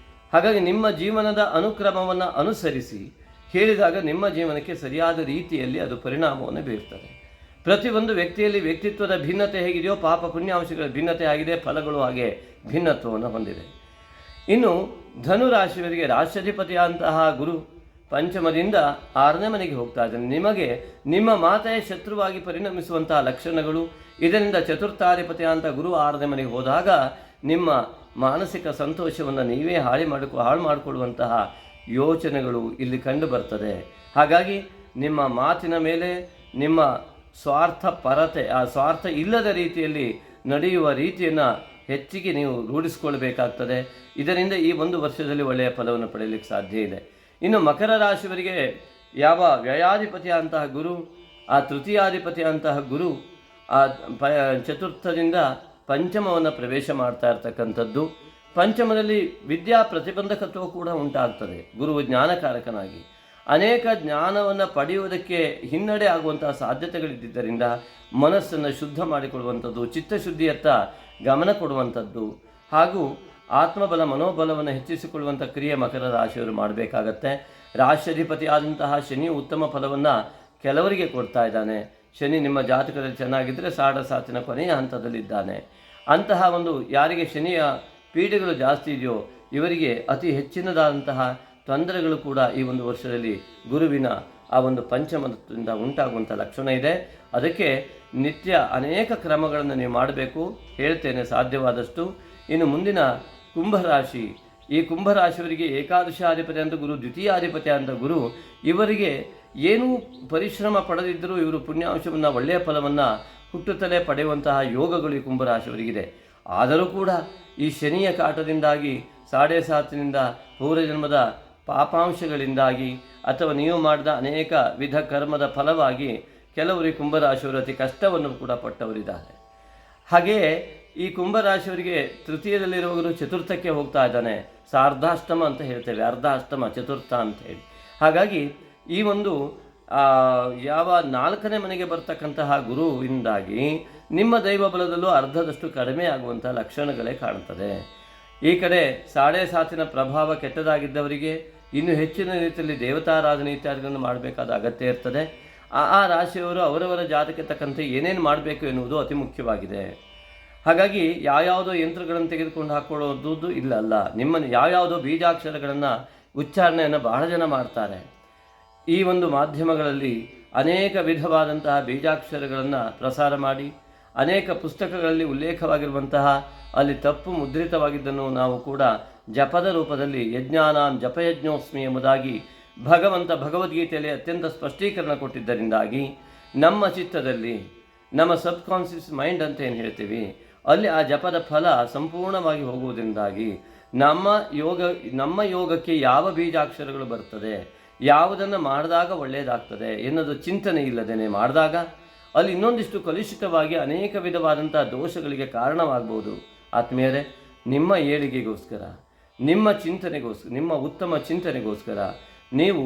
ಹಾಗಾಗಿ ನಿಮ್ಮ ಜೀವನದ ಅನುಕ್ರಮವನ್ನು ಅನುಸರಿಸಿ ಹೇಳಿದಾಗ ನಿಮ್ಮ ಜೀವನಕ್ಕೆ ಸರಿಯಾದ ರೀತಿಯಲ್ಲಿ ಅದು ಪರಿಣಾಮವನ್ನು ಬೀರ್ತದೆ. ಪ್ರತಿಯೊಂದು ವ್ಯಕ್ತಿಯಲ್ಲಿ ವ್ಯಕ್ತಿತ್ವದ ಭಿನ್ನತೆ ಹೇಗಿದೆಯೋ ಪಾಪ ಪುಣ್ಯಾಂಶಗಳ ಭಿನ್ನತೆ ಆಗಿದೆ, ಫಲಗಳು ಹಾಗೆ ಭಿನ್ನತ್ವವನ್ನು ಹೊಂದಿದೆ. ಇನ್ನು ಧನುರಾಶಿಯವರಿಗೆ ರಾಷ್ಟ್ರಾಧಿಪತಿಯಾದಂತಹ ಗುರು ಪಂಚಮದಿಂದ 6ನೇ ಮನೆಗೆ ಹೋಗ್ತಾ ಇದ್ದಾನೆ. ನಿಮಗೆ ನಿಮ್ಮ ಮಾತೆಯ ಶತ್ರುವಾಗಿ ಪರಿಣಮಿಸುವಂತಹ ಲಕ್ಷಣಗಳು, ಇದರಿಂದ ಚತುರ್ಥಾಧಿಪತಿ ಅಂತ ಗುರು 6ನೇ ಮನೆಗೆ ಹೋದಾಗ ನಿಮ್ಮ ಮಾನಸಿಕ ಸಂತೋಷವನ್ನು ನೀವೇ ಹಾಳು ಮಾಡಿಕೊಳ್ಳುವಂತಹ ಯೋಚನೆಗಳು ಇಲ್ಲಿ ಕಂಡು ಬರ್ತದೆ. ಹಾಗಾಗಿ ನಿಮ್ಮ ಮಾತಿನ ಮೇಲೆ ನಿಮ್ಮ ಸ್ವಾರ್ಥ ಪರತೆ, ಆ ಸ್ವಾರ್ಥ ಇಲ್ಲದ ರೀತಿಯಲ್ಲಿ ನಡೆಯುವ ರೀತಿಯನ್ನು ಹೆಚ್ಚಿಗೆ ನೀವು ರೂಢಿಸಿಕೊಳ್ಬೇಕಾಗ್ತದೆ. ಇದರಿಂದ ಈ ಒಂದು ವರ್ಷದಲ್ಲಿ ಒಳ್ಳೆಯ ಫಲವನ್ನು ಪಡೆಯಲಿಕ್ಕೆ ಸಾಧ್ಯ ಇದೆ. ಇನ್ನು ಮಕರ ರಾಶಿಯವರಿಗೆ ಯಾವ ವ್ಯಯಾಧಿಪತಿಯಂತಹ ಗುರು, ಆ ತೃತೀಯಾಧಿಪತಿಯಂತಹ ಗುರು ಆ ಚತುರ್ಥದಿಂದ ಪಂಚಮವನ್ನು ಪ್ರವೇಶ ಮಾಡ್ತಾ ಇರ್ತಕ್ಕಂಥದ್ದು. ಪಂಚಮದಲ್ಲಿ ವಿದ್ಯಾ ಪ್ರತಿಬಂಧಕತ್ವ ಕೂಡ ಉಂಟಾಗ್ತದೆ. ಗುರು ಜ್ಞಾನಕಾರಕನಾಗಿ ಅನೇಕ ಜ್ಞಾನವನ್ನು ಪಡೆಯುವುದಕ್ಕೆ ಹಿನ್ನಡೆ ಆಗುವಂತಹ ಸಾಧ್ಯತೆಗಳಿದ್ದರಿಂದ ಮನಸ್ಸನ್ನು ಶುದ್ಧ ಮಾಡಿಕೊಡುವಂಥದ್ದು, ಚಿತ್ತಶುದ್ಧಿಯತ್ತ ಗಮನ ಕೊಡುವಂಥದ್ದು ಹಾಗೂ ಆತ್ಮಬಲ ಮನೋಬಲವನ್ನು ಹೆಚ್ಚಿಸಿಕೊಳ್ಳುವಂಥ ಕ್ರಿಯೆ ಮಕರ ರಾಶಿಯವರು ಮಾಡಬೇಕಾಗತ್ತೆ. ರಾಷ್ಟ್ರಾಧಿಪತಿ ಆದಂತಹ ಶನಿ ಉತ್ತಮ ಫಲವನ್ನು ಕೆಲವರಿಗೆ ಕೊಡ್ತಾ ಇದ್ದಾನೆ. ಶನಿ ನಿಮ್ಮ ಜಾತಕದಲ್ಲಿ ಚೆನ್ನಾಗಿದ್ದರೆ ಸಾಡಸಾತಿನ ಕೊನೆಯ ಹಂತದಲ್ಲಿದ್ದಾನೆ. ಅಂತಹ ಒಂದು ಯಾರಿಗೆ ಶನಿಯ ಪೀಡೆಗಳು ಜಾಸ್ತಿ ಇದೆಯೋ ಇವರಿಗೆ ಅತಿ ಹೆಚ್ಚಿನದಾದಂತಹ ತೊಂದರೆಗಳು ಕೂಡ ಈ ಒಂದು ವರ್ಷದಲ್ಲಿ ಗುರುವಿನ ಆ ಒಂದು ಪಂಚಮದಿಂದ ಉಂಟಾಗುವಂಥ ಲಕ್ಷಣ ಇದೆ. ಅದಕ್ಕೆ ನಿತ್ಯ ಅನೇಕ ಕ್ರಮಗಳನ್ನು ನೀವು ಮಾಡಬೇಕು, ಹೇಳ್ತೇನೆ ಸಾಧ್ಯವಾದಷ್ಟು. ಇನ್ನು ಮುಂದಿನ ಕುಂಭರಾಶಿ, ಈ ಕುಂಭರಾಶಿಯವರಿಗೆ ಏಕಾದಶಾಧಿಪತಿ ಅಂತ ಗುರು, ದ್ವಿತೀಯಾಧಿಪತಿ ಅಂತ ಗುರು, ಇವರಿಗೆ ಏನೂ ಪರಿಶ್ರಮ ಪಡೆದಿದ್ದರೂ ಇವರು ಪುಣ್ಯಾಂಶವನ್ನು ಒಳ್ಳೆಯ ಫಲವನ್ನು ಹುಟ್ಟುತ್ತಲೇ ಪಡೆಯುವಂತಹ ಯೋಗಗಳು ಈ ಕುಂಭರಾಶಿಯವರಿಗಿದೆ. ಆದರೂ ಕೂಡ ಈ ಶನಿಯ ಕಾಟದಿಂದಾಗಿ 7.5 ಪೂರ್ವಜನ್ಮದ ಪಾಪಾಂಶಗಳಿಂದಾಗಿ ಅಥವಾ ನೀವು ಮಾಡಿದ ಅನೇಕ ವಿಧ ಕರ್ಮದ ಫಲವಾಗಿ ಕೆಲವರು ಈ ಕುಂಭರಾಶಿಯವರು ಅತಿ ಕಷ್ಟವನ್ನು ಕೂಡ ಪಟ್ಟವರಿದ್ದಾರೆ. ಹಾಗೆಯೇ ಈ ಕುಂಭರಾಶಿಯವರಿಗೆ ತೃತೀಯದಲ್ಲಿರುವವರು ಚತುರ್ಥಕ್ಕೆ ಹೋಗ್ತಾ ಇದ್ದಾನೆ. ಸಾರ್ಧಾಷ್ಟಮ ಅಂತ ಹೇಳ್ತೇವೆ, ಅರ್ಧಾಷ್ಟಮ ಚತುರ್ಥ ಅಂತ ಹೇಳಿ. ಹಾಗಾಗಿ ಈ ಒಂದು ಯಾವ 4ನೇ ಮನೆಗೆ ಬರ್ತಕ್ಕಂತಹ ಗುರುವಿಂದಾಗಿ ನಿಮ್ಮ ದೈವ ಬಲದಲ್ಲೂ ಅರ್ಧದಷ್ಟು ಕಡಿಮೆ ಆಗುವಂಥ ಲಕ್ಷಣಗಳೇ ಕಾಣ್ತದೆ. ಈ ಕಡೆ 7.5 ಪ್ರಭಾವ ಕೆಟ್ಟದಾಗಿದ್ದವರಿಗೆ ಇನ್ನೂ ಹೆಚ್ಚಿನ ರೀತಿಯಲ್ಲಿ ದೇವತಾರಾಧನೆ ಇತ್ಯಾದಿಗಳನ್ನು ಮಾಡಬೇಕಾದ ಅಗತ್ಯ ಇರ್ತದೆ. ಆ ರಾಶಿಯವರು ಅವರವರ ಜಾತಕ್ಕೆ ತಕ್ಕಂತೆ ಏನೇನು ಮಾಡಬೇಕು ಎನ್ನುವುದು ಅತಿ ಮುಖ್ಯವಾಗಿದೆ. ಹಾಗಾಗಿ ಯಾವ್ಯಾವುದೋ ಯಂತ್ರಗಳನ್ನು ತೆಗೆದುಕೊಂಡು ಹಾಕ್ಕೊಳ್ಳೋದು ಅಲ್ಲ, ನಿಮ್ಮನ್ನು ಯಾವ್ಯಾವುದೋ ಬೀಜಾಕ್ಷರಗಳನ್ನು ಉಚ್ಚಾರಣೆಯನ್ನು ಬಹಳ ಜನ ಮಾಡ್ತಾರೆ. ಈ ಒಂದು ಮಾಧ್ಯಮಗಳಲ್ಲಿ ಅನೇಕ ವಿಧವಾದಂತಹ ಬೀಜಾಕ್ಷರಗಳನ್ನು ಪ್ರಸಾರ ಮಾಡಿ ಅನೇಕ ಪುಸ್ತಕಗಳಲ್ಲಿ ಉಲ್ಲೇಖವಾಗಿರುವಂತಹ ಅಲ್ಲಿ ತಪ್ಪು ಮುದ್ರಿತವಾಗಿದ್ದನ್ನು ನಾವು ಕೂಡ ಜಪದ ರೂಪದಲ್ಲಿ ಯಜ್ಞಾನಾಂ ಜಪಯಜ್ಞೋಸ್ಮಿ ಎಂಬುದಾಗಿ ಭಗವದ್ಗೀತೆಯಲ್ಲಿ ಅತ್ಯಂತ ಸ್ಪಷ್ಟೀಕರಣ ಕೊಟ್ಟಿದ್ದರಿಂದಾಗಿ ನಮ್ಮ ಚಿತ್ತದಲ್ಲಿ, ನಮ್ಮ ಸಬ್ಕಾನ್ಷಿಯಸ್ ಮೈಂಡ್ ಅಂತ ಏನು ಹೇಳ್ತೀವಿ, ಅಲ್ಲಿ ಆ ಜಪದ ಫಲ ಸಂಪೂರ್ಣವಾಗಿ ಹೋಗುವುದರಿಂದಾಗಿ ನಮ್ಮ ಯೋಗಕ್ಕೆ ಯಾವ ಬೀಜಾಕ್ಷರಗಳು ಬರ್ತದೆ, ಯಾವುದನ್ನು ಮಾಡಿದಾಗ ಒಳ್ಳೆಯದಾಗ್ತದೆ ಎನ್ನೋದು ಚಿಂತನೆ ಇಲ್ಲದೇನೆ ಮಾಡಿದಾಗ ಅಲ್ಲಿ ಇನ್ನೊಂದಿಷ್ಟು ಕಲುಷಿತವಾಗಿ ಅನೇಕ ವಿಧವಾದಂಥ ದೋಷಗಳಿಗೆ ಕಾರಣವಾಗ್ಬೋದು. ಆತ್ಮೀಯರೇ, ನಿಮ್ಮ ಏಳಿಗೆಗೋಸ್ಕರ, ನಿಮ್ಮ ಚಿಂತನೆಗೋಸ್ಕರ, ನಿಮ್ಮ ಉತ್ತಮ ಚಿಂತನೆಗೋಸ್ಕರ ನೀವು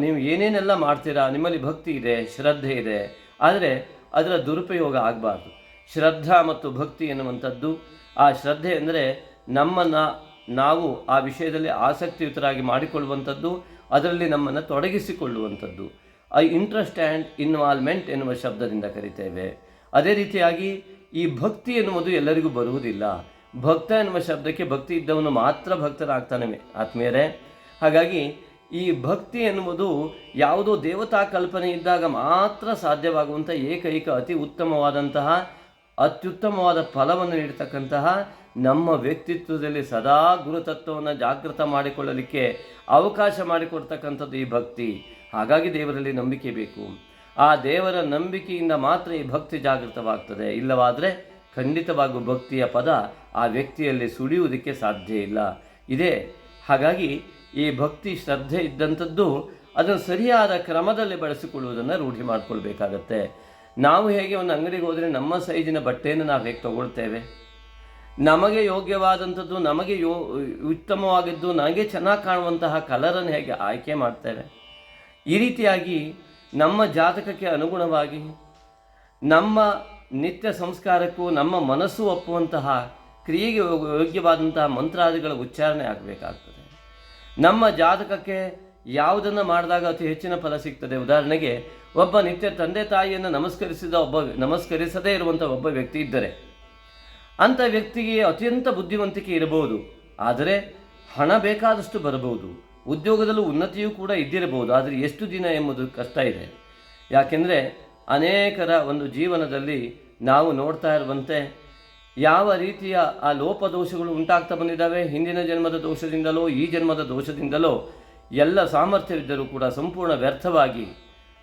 ನೀವು ಏನೇನೆಲ್ಲ ಮಾಡ್ತೀರಾ, ನಿಮ್ಮಲ್ಲಿ ಭಕ್ತಿ ಇದೆ, ಶ್ರದ್ಧೆ ಇದೆ, ಆದರೆ ಅದರ ದುರುಪಯೋಗ ಆಗಬಾರ್ದು. ಶ್ರದ್ಧಾ ಮತ್ತು ಭಕ್ತಿ ಎನ್ನುವಂಥದ್ದು, ಆ ಶ್ರದ್ಧೆ ಅಂದರೆ ನಮ್ಮನ್ನು ನಾವು ಆ ವಿಷಯದಲ್ಲಿ ಆಸಕ್ತಿಯುತರಾಗಿ ಮಾಡಿಕೊಳ್ಳುವಂಥದ್ದು, ಅದರಲ್ಲಿ ನಮ್ಮನ್ನು ತೊಡಗಿಸಿಕೊಳ್ಳುವಂಥದ್ದು. ಇಂಟ್ರೆಸ್ಟ್ ಆ್ಯಂಡ್ ಇನ್ವಾಲ್ವ್ಮೆಂಟ್ ಎನ್ನುವ ಶಬ್ದದಿಂದ ಕರಿತೇವೆ. ಅದೇ ರೀತಿಯಾಗಿ ಈ ಭಕ್ತಿ ಎನ್ನುವುದು ಎಲ್ಲರಿಗೂ ಬರುವುದಿಲ್ಲ. ಭಕ್ತ ಎನ್ನುವ ಶಬ್ದಕ್ಕೆ ಭಕ್ತಿ ಇದ್ದವನು ಮಾತ್ರ ಭಕ್ತರಾಗ್ತಾನೆ ಆತ್ಮೀಯರೇ. ಹಾಗಾಗಿ ಈ ಭಕ್ತಿ ಎನ್ನುವುದು ಯಾವುದೋ ದೇವತಾ ಕಲ್ಪನೆ ಇದ್ದಾಗ ಮಾತ್ರ ಸಾಧ್ಯವಾಗುವಂಥ ಏಕೈಕ ಅತ್ಯುತ್ತಮವಾದ ಫಲವನ್ನು ನೀಡತಕ್ಕಂತಹ, ನಮ್ಮ ವ್ಯಕ್ತಿತ್ವದಲ್ಲಿ ಸದಾ ಗುರುತತ್ವವನ್ನು ಜಾಗೃತ ಮಾಡಿಕೊಳ್ಳಲಿಕ್ಕೆ ಅವಕಾಶ ಮಾಡಿಕೊಡ್ತಕ್ಕಂಥದ್ದು ಈ ಭಕ್ತಿ. ಹಾಗಾಗಿ ದೇವರಲ್ಲಿ ನಂಬಿಕೆ ಬೇಕು. ಆ ದೇವರ ನಂಬಿಕೆಯಿಂದ ಮಾತ್ರ ಈ ಭಕ್ತಿ ಜಾಗೃತವಾಗ್ತದೆ. ಇಲ್ಲವಾದರೆ ಖಂಡಿತವಾಗೂ ಭಕ್ತಿಯ ಪದ ಆ ವ್ಯಕ್ತಿಯಲ್ಲಿ ಸುಳಿಯುವುದಕ್ಕೆ ಸಾಧ್ಯ ಇಲ್ಲ. ಹಾಗಾಗಿ ಈ ಭಕ್ತಿ ಶ್ರದ್ಧೆ ಇದ್ದಂಥದ್ದು ಅದನ್ನು ಸರಿಯಾದ ಕ್ರಮದಲ್ಲಿ ಬಳಸಿಕೊಳ್ಳುವುದನ್ನು ರೂಢಿ ಮಾಡಿಕೊಳ್ಬೇಕಾಗತ್ತೆ. ನಾವು ಹೇಗೆ ಒಂದು ಅಂಗಡಿಗೆ ಹೋದರೆ ನಮ್ಮ ಸೈಜಿನ ಬಟ್ಟೆಯನ್ನು ನಾವು ಹೇಗೆ ತಗೊಳ್ತೇವೆ, ನಮಗೆ ಯೋಗ್ಯವಾದಂಥದ್ದು, ನಮಗೆ ಉತ್ತಮವಾಗಿದ್ದು, ನನಗೆ ಚೆನ್ನಾಗಿ ಕಾಣುವಂತಹ ಕಲರನ್ನು ಹೇಗೆ ಆಯ್ಕೆ ಮಾಡ್ತೇವೆ, ಈ ರೀತಿಯಾಗಿ ನಮ್ಮ ಜಾತಕಕ್ಕೆ ಅನುಗುಣವಾಗಿ ನಮ್ಮ ನಿತ್ಯ ಸಂಸ್ಕಾರಕ್ಕೂ ನಮ್ಮ ಮನಸ್ಸು ಒಪ್ಪುವಂತಹ ಕ್ರಿಯೆಗೆ ಯೋಗ್ಯವಾದಂತಹ ಮಂತ್ರಾದಿಗಳ ಉಚ್ಚಾರಣೆ ಆಗಬೇಕಾಗ್ತದೆ. ನಮ್ಮ ಜಾತಕಕ್ಕೆ ಯಾವುದನ್ನು ಮಾಡಿದಾಗ ಅತಿ ಹೆಚ್ಚಿನ ಫಲ ಸಿಗ್ತದೆ. ಉದಾಹರಣೆಗೆ, ಒಬ್ಬ ನಿತ್ಯ ತಂದೆ ತಾಯಿಯನ್ನು ನಮಸ್ಕರಿಸದೇ ಇರುವಂಥ ಒಬ್ಬ ವ್ಯಕ್ತಿ ಇದ್ದರೆ ಅಂಥ ವ್ಯಕ್ತಿಗೆ ಅತ್ಯಂತ ಬುದ್ಧಿವಂತಿಕೆ ಇರಬಹುದು, ಆದರೆ ಹಣ ಬೇಕಾದಷ್ಟು ಬರಬಹುದು, ಉದ್ಯೋಗದಲ್ಲೂ ಉನ್ನತಿಯೂ ಕೂಡ ಇದ್ದಿರಬಹುದು. ಆದರೆ ಎಷ್ಟು ದಿನ ಎಂಬುದು ಕಷ್ಟ ಇದೆ. ಯಾಕೆಂದರೆ ಅನೇಕರ ಒಂದು ಜೀವನದಲ್ಲಿ ನಾವು ನೋಡ್ತಾ ಇರುವಂತೆ ಯಾವ ರೀತಿಯ ಆ ಲೋಪದೋಷಗಳು ಉಂಟಾಗ್ತಾ ಬಂದಿದ್ದಾವೆ. ಹಿಂದಿನ ಜನ್ಮದ ದೋಷದಿಂದಲೋ ಈ ಜನ್ಮದ ದೋಷದಿಂದಲೋ ಎಲ್ಲ ಸಾಮರ್ಥ್ಯವಿದ್ದರೂ ಕೂಡ ಸಂಪೂರ್ಣ ವ್ಯರ್ಥವಾಗಿ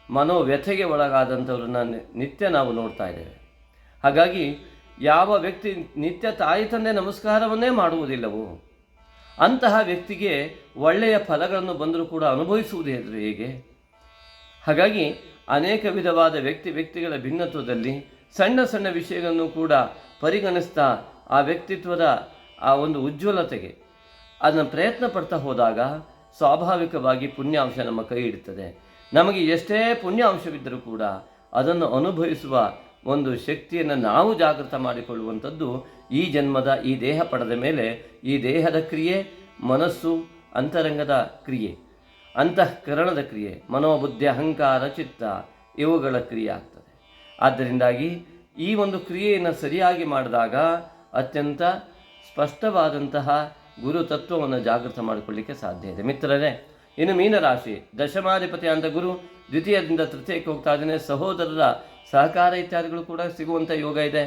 ಮನೋವ್ಯಥೆಗೆ ಒಳಗಾದಂಥವ್ರನ್ನ ನಿತ್ಯ ನಾವು ನೋಡ್ತಾ ಇದ್ದೇವೆ. ಹಾಗಾಗಿ ಯಾವ ವ್ಯಕ್ತಿ ನಿತ್ಯ ತಾಯಿ ತಂದೆ ನಮಸ್ಕಾರವನ್ನೇ ಮಾಡುವುದಿಲ್ಲವೋ ಅಂತಹ ವ್ಯಕ್ತಿಗೆ ಒಳ್ಳೆಯ ಫಲಗಳನ್ನು ಬಂದರೂ ಕೂಡ ಅನುಭವಿಸುವುದು ಹೇಗೆ? ಹಾಗಾಗಿ ಅನೇಕ ವಿಧವಾದ ವ್ಯಕ್ತಿಗಳ ಭಿನ್ನತ್ವದಲ್ಲಿ ಸಣ್ಣ ಸಣ್ಣ ವಿಷಯಗಳನ್ನು ಕೂಡ ಪರಿಗಣಿಸ್ತಾ ಆ ವ್ಯಕ್ತಿತ್ವದ ಆ ಒಂದು ಉಜ್ವಲತೆಗೆ ಅದನ್ನು ಪ್ರಯತ್ನ ಪಡ್ತಾ ಹೋದಾಗ ಸ್ವಾಭಾವಿಕವಾಗಿ ಪುಣ್ಯಾಂಶ ನಮ್ಮ ಕೈ ಹಿಡಿತದೆ. ನಮಗೆ ಎಷ್ಟೇ ಪುಣ್ಯಾಂಶವಿದ್ದರೂ ಕೂಡ ಅದನ್ನು ಅನುಭವಿಸುವ ಒಂದು ಶಕ್ತಿಯನ್ನು ನಾವು ಜಾಗೃತ ಮಾಡಿಕೊಳ್ಳುವಂಥದ್ದು ಈ ಜನ್ಮದ ಈ ದೇಹ ಪಡೆದ ಮೇಲೆ ಈ ದೇಹದ ಕ್ರಿಯೆ, ಮನಸ್ಸು, ಅಂತರಂಗದ ಕ್ರಿಯೆ, ಅಂತಃಕರಣದ ಕ್ರಿಯೆ, ಮನೋಬುದ್ಧಿ, ಅಹಂಕಾರ, ಚಿತ್ತ ಇವುಗಳ ಕ್ರಿಯೆ ಆಗ್ತದೆ. ಆದ್ದರಿಂದಾಗಿ ಈ ಒಂದು ಕ್ರಿಯೆಯನ್ನು ಸರಿಯಾಗಿ ಮಾಡಿದಾಗ ಅತ್ಯಂತ ಸ್ಪಷ್ಟವಾದಂತಹ ಗುರು ತತ್ವವನ್ನು ಜಾಗೃತ ಮಾಡಿಕೊಳ್ಳಲಿಕ್ಕೆ ಸಾಧ್ಯ ಇದೆ. ಮಿತ್ರರೇ, ಇನ್ನು ಮೀನರಾಶಿ ದಶಮಾಧಿಪತಿ ಅಂತ ಗುರು ದ್ವಿತೀಯದಿಂದ ತೃತೀಯಕ್ಕೆ ಹೋಗ್ತಾ ಇದ್ದಾನೆ. ಸಹೋದರರ ಸಹಕಾರ ಇತ್ಯಾದಿಗಳು ಕೂಡ ಸಿಗುವಂಥ ಯೋಗ ಇದೆ.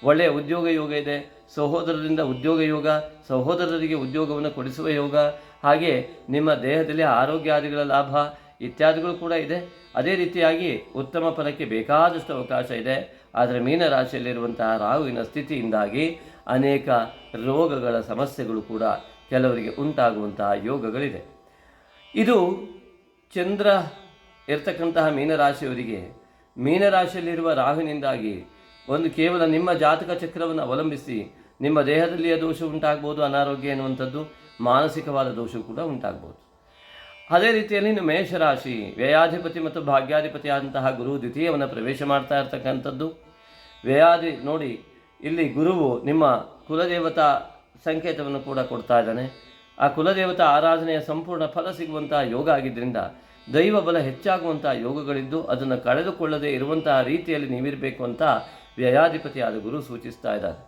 ಒಳ್ಳೆಯ ಉದ್ಯೋಗ ಯೋಗ ಇದೆ. ಸಹೋದರರಿಂದ ಉದ್ಯೋಗ ಯೋಗ, ಸಹೋದರರಿಗೆ ಉದ್ಯೋಗವನ್ನು ಕೊಡಿಸುವ ಯೋಗ, ಹಾಗೆ ನಿಮ್ಮ ದೇಹದಲ್ಲಿ ಆರೋಗ್ಯಾದಿಗಳ ಲಾಭ ಇತ್ಯಾದಿಗಳು ಕೂಡ ಇದೆ. ಅದೇ ರೀತಿಯಾಗಿ ಉತ್ತಮ ಫಲಕ್ಕೆ ಬೇಕಾದಷ್ಟು ಅವಕಾಶ ಇದೆ. ಆದರೆ ಮೀನರಾಶಿಯಲ್ಲಿರುವಂತಹ ರಾಹುವಿನ ಸ್ಥಿತಿಯಿಂದಾಗಿ ಅನೇಕ ರೋಗಗಳ ಸಮಸ್ಯೆಗಳು ಕೂಡ ಕೆಲವರಿಗೆ ಉಂಟಾಗುವಂತಹ ಯೋಗಗಳಿದೆ. ಇದು ಚಂದ್ರ ಇರ್ತಕ್ಕಂತಹ ಮೀನರಾಶಿಯವರಿಗೆ ಮೀನರಾಶಿಯಲ್ಲಿರುವ ರಾಹುವಿನಿಂದಾಗಿ ಒಂದು ಕೇವಲ ನಿಮ್ಮ ಜಾತಕ ಚಕ್ರವನ್ನು ಅವಲಂಬಿಸಿ ನಿಮ್ಮ ದೇಹದಲ್ಲಿಯ ದೋಷ ಉಂಟಾಗ್ಬೋದು, ಅನಾರೋಗ್ಯ ಎನ್ನುವಂಥದ್ದು, ಮಾನಸಿಕವಾದ ದೋಷ ಕೂಡ ಉಂಟಾಗ್ಬೋದು. ಅದೇ ರೀತಿಯಲ್ಲಿ ಇನ್ನು ಮೇಷರಾಶಿ ವ್ಯಯಾಧಿಪತಿ ಮತ್ತು ಭಾಗ್ಯಾಧಿಪತಿ ಆದಂತಹ ಗುರು ದ್ವಿತೀಯವನ್ನು ಪ್ರವೇಶ ಮಾಡ್ತಾ ಇರ್ತಕ್ಕಂಥದ್ದು. ವ್ಯಯಾಧಿ ನೋಡಿ, ಇಲ್ಲಿ ಗುರುವು ನಿಮ್ಮ ಕುಲದೇವತಾ ಸಂಕೇತವನ್ನು ಕೂಡ ಕೊಡ್ತಾ ಇದ್ದಾನೆ. ಆ ಕುಲದೇವತಾ ಆರಾಧನೆಯ ಸಂಪೂರ್ಣ ಫಲ ಸಿಗುವಂತಹ ಯೋಗ ಆಗಿದ್ದರಿಂದ ದೈವ ಬಲ ಹೆಚ್ಚಾಗುವಂತಹ ಯೋಗಗಳಿದ್ದು ಅದನ್ನು ಕಳೆದುಕೊಳ್ಳದೆ ಇರುವಂತಹ ರೀತಿಯಲ್ಲಿ ನೀವಿರಬೇಕು ಅಂತ ವ್ಯಯಾಧಿಪತಿಯಾದ ಗುರು ಸೂಚಿಸ್ತಾ ಇದ್ದಾರೆ.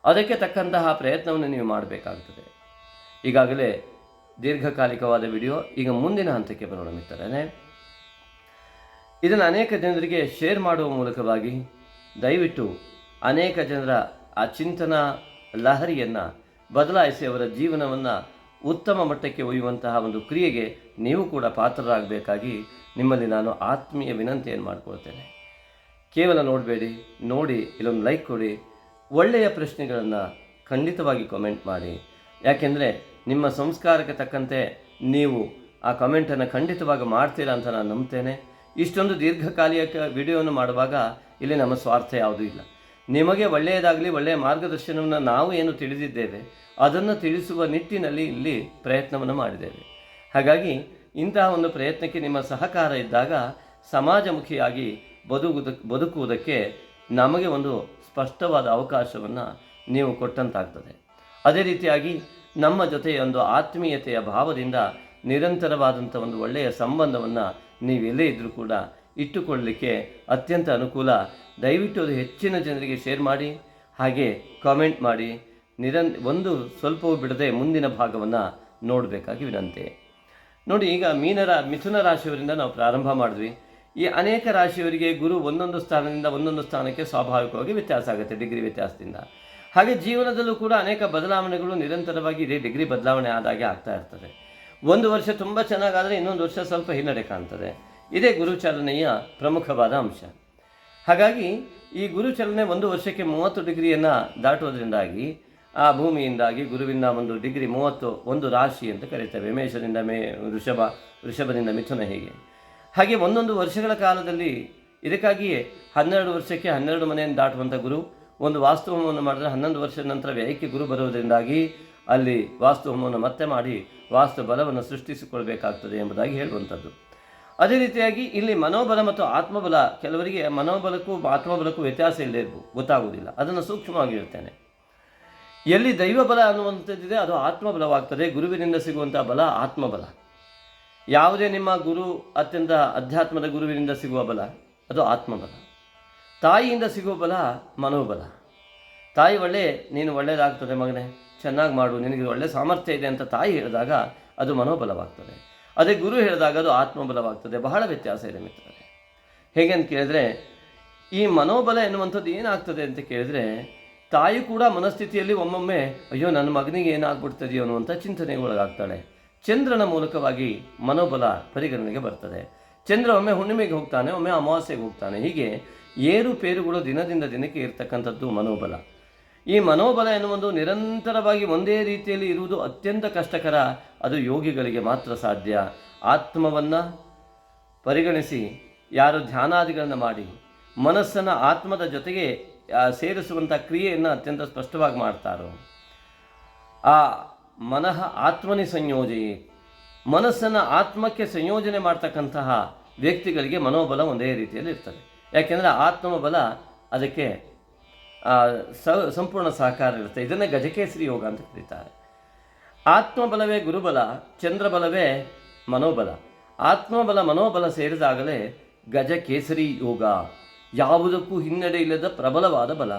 ಅದಕ್ಕೆ ತಕ್ಕಂತಹ ಪ್ರಯತ್ನವನ್ನು ನೀವು ಮಾಡಬೇಕಾಗ್ತದೆ. ಈಗಾಗಲೇ ದೀರ್ಘಕಾಲಿಕವಾದ ವಿಡಿಯೋ. ಈಗ ಮುಂದಿನ ಹಂತಕ್ಕೆ ಬರೋಣ ಮಿತ್ರರೇ. ಇದನ್ನು ಅನೇಕ ಜನರಿಗೆ ಶೇರ್ ಮಾಡುವ ಮೂಲಕವಾಗಿ ದಯವಿಟ್ಟು ಅನೇಕ ಜನರ ಆ ಚಿಂತನ ಲಹರಿಯನ್ನು ಬದಲಾಯಿಸಿ ಅವರ ಜೀವನವನ್ನು ಉತ್ತಮ ಮಟ್ಟಕ್ಕೆ ಒಯ್ಯುವಂತಹ ಒಂದು ಕ್ರಿಯೆಗೆ ನೀವು ಕೂಡ ಪಾತ್ರರಾಗಬೇಕಾಗಿ ನಿಮ್ಮಲ್ಲಿ ನಾನು ಆತ್ಮೀಯ ವಿನಂತಿಯನ್ನು ಮಾಡಿಕೊಳ್ತೇನೆ. ಕೇವಲ ನೋಡಬೇಡಿ, ನೋಡಿ ಇಲ್ಲೊಂದು ಲೈಕ್ ಕೊಡಿ, ಒಳ್ಳೆಯ ಪ್ರಶ್ನೆಗಳನ್ನು ಖಂಡಿತವಾಗಿ ಕಮೆಂಟ್ ಮಾಡಿ. ಯಾಕೆಂದರೆ ನಿಮ್ಮ ಸಂಸ್ಕಾರಕ್ಕೆ ತಕ್ಕಂತೆ ನೀವು ಆ ಕಮೆಂಟನ್ನು ಖಂಡಿತವಾಗಿ ಮಾಡ್ತೀರಾ ಅಂತ ನಾನು ನಂಬ್ತೇನೆ. ಇಷ್ಟೊಂದು ದೀರ್ಘಕಾಲಿಕ ವಿಡಿಯೋವನ್ನು ಮಾಡುವಾಗ ಇಲ್ಲಿ ನಮ್ಮ ಸ್ವಾರ್ಥ ಯಾವುದೂ ಇಲ್ಲ. ನಿಮಗೆ ಒಳ್ಳೆಯದಾಗಲಿ, ಒಳ್ಳೆಯ ಮಾರ್ಗದರ್ಶನವನ್ನು ನಾವು ಏನು ತಿಳಿದಿದ್ದೇವೆ ಅದನ್ನು ತಿಳಿಸುವ ನಿಟ್ಟಿನಲ್ಲಿ ಇಲ್ಲಿ ಪ್ರಯತ್ನವನ್ನು ಮಾಡಿದ್ದೇವೆ. ಹಾಗಾಗಿ ಇಂತಹ ಒಂದು ಪ್ರಯತ್ನಕ್ಕೆ ನಿಮ್ಮ ಸಹಕಾರ ಇದ್ದಾಗ ಸಮಾಜಮುಖಿಯಾಗಿ ಬದುಕುವುದಕ್ಕೆ ನಮಗೆ ಒಂದು ಸ್ಪಷ್ಟವಾದ ಅವಕಾಶವನ್ನು ನೀವು ಕೊಟ್ಟಂತಾಗ್ತದೆ. ಅದೇ ರೀತಿಯಾಗಿ ನಮ್ಮ ಜೊತೆ ಒಂದು ಆತ್ಮೀಯತೆಯ ಭಾವದಿಂದ ನಿರಂತರವಾದಂಥ ಒಂದು ಒಳ್ಳೆಯ ಸಂಬಂಧವನ್ನು ನೀವೆಲ್ಲೇ ಇದ್ದರೂ ಕೂಡ ಇಟ್ಟುಕೊಳ್ಳಲಿಕ್ಕೆ ಅತ್ಯಂತ ಅನುಕೂಲ. ದಯವಿಟ್ಟು ಅದು ಹೆಚ್ಚಿನ ಜನರಿಗೆ ಶೇರ್ ಮಾಡಿ, ಹಾಗೆ ಕಾಮೆಂಟ್ ಮಾಡಿ. ಒಂದು ಸ್ವಲ್ಪವೂ ಬಿಡದೆ ಮುಂದಿನ ಭಾಗವನ್ನು ನೋಡಬೇಕಾಗಿ ವಿನಂತಿ. ನೋಡಿ, ಈಗ ಮಿಥುನ ರಾಶಿಯವರಿಂದ ನಾವು ಪ್ರಾರಂಭ ಮಾಡಿದ್ವಿ. ಈ ಅನೇಕ ರಾಶಿಯವರಿಗೆ ಗುರು ಒಂದೊಂದು ಸ್ಥಾನದಿಂದ ಒಂದೊಂದು ಸ್ಥಾನಕ್ಕೆ ಸ್ವಾಭಾವಿಕವಾಗಿ ವ್ಯತ್ಯಾಸ ಆಗುತ್ತೆ, ಡಿಗ್ರಿ ವ್ಯತ್ಯಾಸದಿಂದ. ಹಾಗೆ ಜೀವನದಲ್ಲೂ ಕೂಡ ಅನೇಕ ಬದಲಾವಣೆಗಳು ನಿರಂತರವಾಗಿ ಇದೇ ಡಿಗ್ರಿ ಬದಲಾವಣೆ ಆದಾಗೆ ಆಗ್ತಾ ಇರ್ತದೆ. ಒಂದು ವರ್ಷ ತುಂಬ ಚೆನ್ನಾಗಾದರೆ ಇನ್ನೊಂದು ವರ್ಷ ಸ್ವಲ್ಪ ಹಿನ್ನಡೆ ಕಾಣ್ತದೆ. ಇದೇ ಗುರುಚಾಲನೆಯ ಪ್ರಮುಖವಾದ ಅಂಶ. ಹಾಗಾಗಿ ಈ ಗುರುಚಲನೆ ಒಂದು ವರ್ಷಕ್ಕೆ 30 ಡಿಗ್ರಿಯನ್ನು ದಾಟುವುದರಿಂದಾಗಿ ಆ ಭೂಮಿಯಿಂದಾಗಿ ಗುರುವಿನ ಒಂದು ಡಿಗ್ರಿ 30 ಒಂದು ರಾಶಿ ಅಂತ ಕರೀತೇವೆ. ಮೇಷದಿಂದ ವೃಷಭದಿಂದ ಮಿಥುನ, ಹಾಗೆ ಒಂದೊಂದು ವರ್ಷಗಳ ಕಾಲದಲ್ಲಿ ಇದಕ್ಕಾಗಿಯೇ 12 ವರ್ಷಕ್ಕೆ 12 ಮನೆಯನ್ನು ದಾಟುವಂಥ ಗುರು ಒಂದು ವಾಸ್ತುಹೋಮವನ್ನು ಮಾಡಿದ್ರೆ 11 ವರ್ಷದ ನಂತರ ವ್ಯಯಕ್ಕೆ ಗುರು ಬರುವುದರಿಂದಾಗಿ ಅಲ್ಲಿ ವಾಸ್ತುಹೋಮವನ್ನು ಮತ್ತೆ ಮಾಡಿ ವಾಸ್ತು ಬಲವನ್ನು ಸೃಷ್ಟಿಸಿಕೊಳ್ಬೇಕಾಗ್ತದೆ ಎಂಬುದಾಗಿ ಹೇಳುವಂಥದ್ದು. ಅದೇ ರೀತಿಯಾಗಿ ಇಲ್ಲಿ ಮನೋಬಲ ಮತ್ತು ಆತ್ಮಬಲ, ಕೆಲವರಿಗೆ ಮನೋಬಲಕ್ಕೂ ಆತ್ಮಬಲಕ್ಕೂ ವ್ಯತ್ಯಾಸ ಇಲ್ಲದೆ ಗೊತ್ತಾಗುವುದಿಲ್ಲ. ಅದನ್ನು ಸೂಕ್ಷ್ಮವಾಗಿ ಹೇಳ್ತೇನೆ. ಎಲ್ಲಿ ದೈವಬಲ ಅನ್ನುವಂಥದ್ದಿದೆ ಅದು ಆತ್ಮಬಲವಾಗ್ತದೆ. ಗುರುವಿನಿಂದ ಸಿಗುವಂಥ ಬಲ ಆತ್ಮಬಲ. ಯಾವುದೇ ನಿಮ್ಮ ಗುರು ಅತ್ಯಂತ ಅಧ್ಯಾತ್ಮದ ಗುರುವಿನಿಂದ ಸಿಗುವ ಬಲ ಅದು ಆತ್ಮಬಲ. ತಾಯಿಯಿಂದ ಸಿಗುವ ಬಲ ಮನೋಬಲ. ತಾಯಿ ನೀನು ಒಳ್ಳೆಯದಾಗ್ತದೆ ಮಗನೇ, ಚೆನ್ನಾಗಿ ಮಾಡು, ನಿನಗೆ ಒಳ್ಳೆಯ ಸಾಮರ್ಥ್ಯ ಇದೆ ಅಂತ ತಾಯಿ ಹೇಳಿದಾಗ ಅದು ಮನೋಬಲವಾಗ್ತದೆ. ಅದೇ ಗುರು ಹೇಳಿದಾಗ ಅದು ಆತ್ಮಬಲವಾಗ್ತದೆ. ಬಹಳ ವ್ಯತ್ಯಾಸ ಇದೆ ಮಿತ್ರರೇ. ಹೇಗೆ ಅಂತ ಕೇಳಿದ್ರೆ, ಈ ಮನೋಬಲ ಎನ್ನುವಂಥದ್ದು ಏನಾಗ್ತದೆ ಅಂತ ಕೇಳಿದ್ರೆ, ತಾಯಿ ಕೂಡ ಮನಸ್ಥಿತಿಯಲ್ಲಿ ಒಮ್ಮೊಮ್ಮೆ ಅಯ್ಯೋ ನನ್ನ ಮಗನಿಗೆ ಏನಾಗ್ಬಿಡ್ತದೆಯೋ ಅನ್ನುವಂಥ ಚಿಂತನೆಗೆ ಒಳಗಾಗ್ತಾಳೆ. ಚಂದ್ರನ ಮೂಲಕವಾಗಿ ಮನೋಬಲ ಪರಿಗಣನೆಗೆ ಬರ್ತದೆ. ಚಂದ್ರ ಒಮ್ಮೆ ಹುಣ್ಣಿಮೆಗೆ ಹೋಗ್ತಾನೆ, ಒಮ್ಮೆ ಅಮಾವಾಸ್ಯೆಗೆ ಹೋಗ್ತಾನೆ. ಹೀಗೆ ಏರುಪೇರುಗಳು ದಿನದಿಂದ ದಿನಕ್ಕೆ ಇರ್ತಕ್ಕಂಥದ್ದು ಮನೋಬಲ. ಈ ಮನೋಬಲ ಎನ್ನುವುದು ನಿರಂತರವಾಗಿ ಒಂದೇ ರೀತಿಯಲ್ಲಿ ಇರುವುದು ಅತ್ಯಂತ ಕಷ್ಟಕರ. ಅದು ಯೋಗಿಗಳಿಗೆ ಮಾತ್ರ ಸಾಧ್ಯ. ಆತ್ಮವನ್ನು ಪರಿಗಣಿಸಿ ಯಾರು ಧ್ಯಾನಾದಿಗಳನ್ನು ಮಾಡಿ ಮನಸ್ಸನ್ನು ಆತ್ಮದ ಜೊತೆಗೆ ಸೇರಿಸುವಂಥ ಕ್ರಿಯೆಯನ್ನು ಅತ್ಯಂತ ಸ್ಪಷ್ಟವಾಗಿ ಮಾಡ್ತಾರೋ, ಆ ಮನಃ ಆತ್ಮನಿ ಸಂಯೋಜನೆ, ಮನಸ್ಸನ್ನು ಆತ್ಮಕ್ಕೆ ಸಂಯೋಜನೆ ಮಾಡ್ತಕ್ಕಂತಹ ವ್ಯಕ್ತಿಗಳಿಗೆ ಮನೋಬಲ ಒಂದೇ ರೀತಿಯಲ್ಲಿ ಇರ್ತದೆ. ಯಾಕೆಂದರೆ ಆತ್ಮಬಲ ಅದಕ್ಕೆ ಸಂಪೂರ್ಣ ಸಹಕಾರ ಇರುತ್ತೆ. ಇದನ್ನೇ ಗಜಕೇಸರಿ ಯೋಗ ಅಂತ ಕರೀತಾರೆ. ಆತ್ಮಬಲವೇ ಗುರುಬಲ, ಚಂದ್ರಬಲವೇ ಮನೋಬಲ. ಆತ್ಮಬಲ ಮನೋಬಲ ಸೇರಿದಾಗಲೇ ಗಜಕೇಸರಿ ಯೋಗ, ಯಾವುದಕ್ಕೂ ಹಿನ್ನಡೆ ಇಲ್ಲದ ಪ್ರಬಲವಾದ ಬಲ.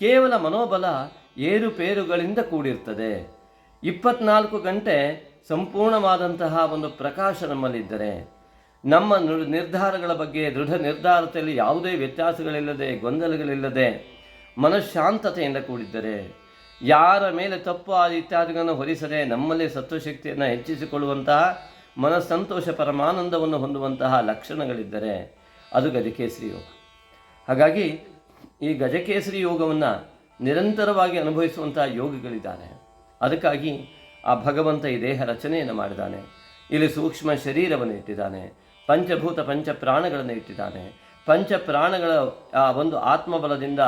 ಕೇವಲ ಮನೋಬಲ ಏರುಪೇರುಗಳಿಂದ ಕೂಡಿರ್ತದೆ. 24 ಗಂಟೆ ಸಂಪೂರ್ಣವಾದಂತಹ ಒಂದು ಪ್ರಕಾಶ ನಮ್ಮಲ್ಲಿದ್ದರೆ, ನಮ್ಮ ನಿರ್ಧಾರಗಳ ಬಗ್ಗೆ ದೃಢ ನಿರ್ಧಾರತೆಯಲ್ಲಿ ಯಾವುದೇ ವ್ಯತ್ಯಾಸಗಳಿಲ್ಲದೆ, ಗೊಂದಲಗಳಿಲ್ಲದೆ, ಮನಃಶಾಂತತೆಯಿಂದ ಕೂಡಿದ್ದರೆ, ಯಾರ ಮೇಲೆ ತಪ್ಪು ಇತ್ಯಾದಿಗಳನ್ನು ಹೊರಿಸದೆ ನಮ್ಮಲ್ಲಿ ಸತ್ವಶಕ್ತಿಯನ್ನು ಹೆಚ್ಚಿಸಿಕೊಳ್ಳುವಂತಹ ಮನಸ್ಸಂತೋಷ ಪರಮಾನಂದವನ್ನು ಹೊಂದುವಂತಹ ಲಕ್ಷಣಗಳಿದ್ದರೆ ಅದು ಗಜಕೇಸರಿ ಯೋಗ. ಹಾಗಾಗಿ ಈ ಗಜಕೇಸರಿ ಯೋಗವನ್ನು ನಿರಂತರವಾಗಿ ಅನುಭವಿಸುವಂತಹ ಯೋಗಿಗಳಿದ್ದಾರೆ. ಅದಕ್ಕಾಗಿ ಆ ಭಗವಂತ ಈ ದೇಹ ರಚನೆಯನ್ನು ಮಾಡಿದ್ದಾನೆ. ಇಲ್ಲಿ ಸೂಕ್ಷ್ಮ ಶರೀರವನ್ನು ಇಟ್ಟಿದ್ದಾನೆ, ಪಂಚಭೂತ ಪಂಚ ಪ್ರಾಣಗಳನ್ನು ಇಟ್ಟಿದ್ದಾನೆ. ಪಂಚ ಪ್ರಾಣಗಳ ಆ ಒಂದು ಆತ್ಮಬಲದಿಂದ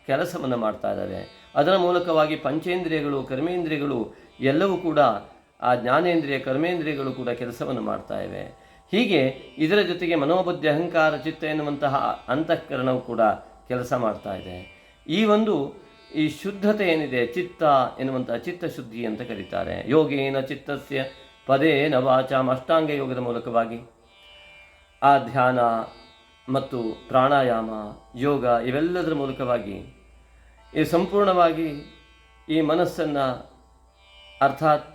ಕೆಲಸವನ್ನು ಮಾಡ್ತಾ ಇದ್ದಾವೆ. ಅದರ ಮೂಲಕವಾಗಿ ಪಂಚೇಂದ್ರಿಯಗಳು, ಕರ್ಮೇಂದ್ರಿಯಗಳು ಎಲ್ಲವೂ ಕೂಡ, ಆ ಜ್ಞಾನೇಂದ್ರಿಯ ಕರ್ಮೇಂದ್ರಿಯಗಳು ಕೂಡ ಕೆಲಸವನ್ನು ಮಾಡ್ತಾ ಇವೆ. ಹೀಗೆ ಇದರ ಜೊತೆಗೆ ಮನೋಬುದ್ಧಿ ಅಹಂಕಾರ ಚಿತ್ತ ಎನ್ನುವಂತಹ ಅಂತಃಕರಣವು ಕೂಡ ಕೆಲಸ ಮಾಡ್ತಾ ಇದೆ. ಈ ಶುದ್ಧತೆ ಏನಿದೆ, ಚಿತ್ತ ಎನ್ನುವಂತಹ ಚಿತ್ತಶುದ್ಧಿ ಅಂತ ಕರೀತಾರೆ. ಯೋಗೇನ ಚಿತ್ತಸ್ಯ ಪದೇನ ವಾಚಾಂ, ಅಷ್ಟಾಂಗ ಯೋಗದ ಮೂಲಕವಾಗಿ ಆ ಧ್ಯಾನ ಮತ್ತು ಪ್ರಾಣಾಯಾಮ, ಯೋಗ ಇವೆಲ್ಲದರ ಮೂಲಕವಾಗಿ ಈ ಸಂಪೂರ್ಣವಾಗಿ ಈ ಮನಸ್ಸನ್ನು, ಅರ್ಥಾತ್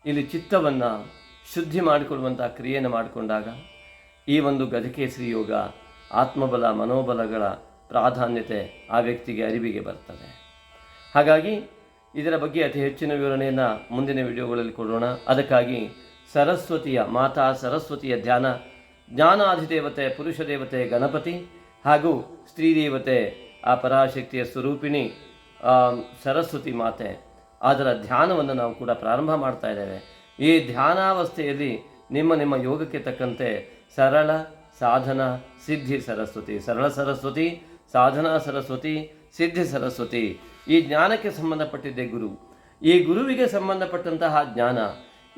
ಇಲ್ಲಿ ಚಿತ್ತವನ್ನು ಶುದ್ಧಿ ಮಾಡಿಕೊಳ್ಳುವಂಥ ಕ್ರಿಯೆಯನ್ನು ಮಾಡಿಕೊಂಡಾಗ ಈ ಒಂದು ಗಜಕೇಸರಿ ಯೋಗ ಆತ್ಮಬಲ ಮನೋಬಲಗಳ ಪ್ರಾಧಾನ್ಯತೆ ಆ ವ್ಯಕ್ತಿಗೆ ಅರಿವಿಗೆ ಬರ್ತದೆ. ಹಾಗಾಗಿ ಇದರ ಬಗ್ಗೆ ಅತಿ ಹೆಚ್ಚಿನ ವಿವರಣೆಯನ್ನು ಮುಂದಿನ ವಿಡಿಯೋಗಳಲ್ಲಿ ಕೊಡೋಣ. ಅದಕ್ಕಾಗಿ ಮಾತಾ ಸರಸ್ವತಿಯ ಧ್ಯಾನ, ಜ್ಞಾನಾಧಿದೇವತೆ ಪುರುಷ ದೇವತೆ ಗಣಪತಿ ಹಾಗೂ ಸ್ತ್ರೀ ದೇವತೆ ಆ ಪರಾಶಕ್ತಿಯ ಸ್ವರೂಪಿಣಿ ಸರಸ್ವತಿ ಮಾತೆ, ಅದರ ಧ್ಯಾನವನ್ನು ನಾವು ಕೂಡ ಪ್ರಾರಂಭ ಮಾಡ್ತಾ ಇದ್ದೇವೆ. ಈ ಧ್ಯಾನಾವಸ್ಥೆಯಲ್ಲಿ ನಿಮ್ಮ ಯೋಗಕ್ಕೆ ತಕ್ಕಂತೆ ಸರಳ ಸಾಧನ ಸಿದ್ಧಿ ಸರಸ್ವತಿ, ಸರಳ ಸರಸ್ವತಿ, ಸಾಧನಾ ಸರಸ್ವತಿ, ಸಿದ್ಧಿ ಸರಸ್ವತಿ, ಈ ಜ್ಞಾನಕ್ಕೆ ಸಂಬಂಧಪಟ್ಟಿದ್ದೆ ಗುರು. ಈ ಗುರುವಿಗೆ ಸಂಬಂಧಪಟ್ಟಂತಹ ಜ್ಞಾನ,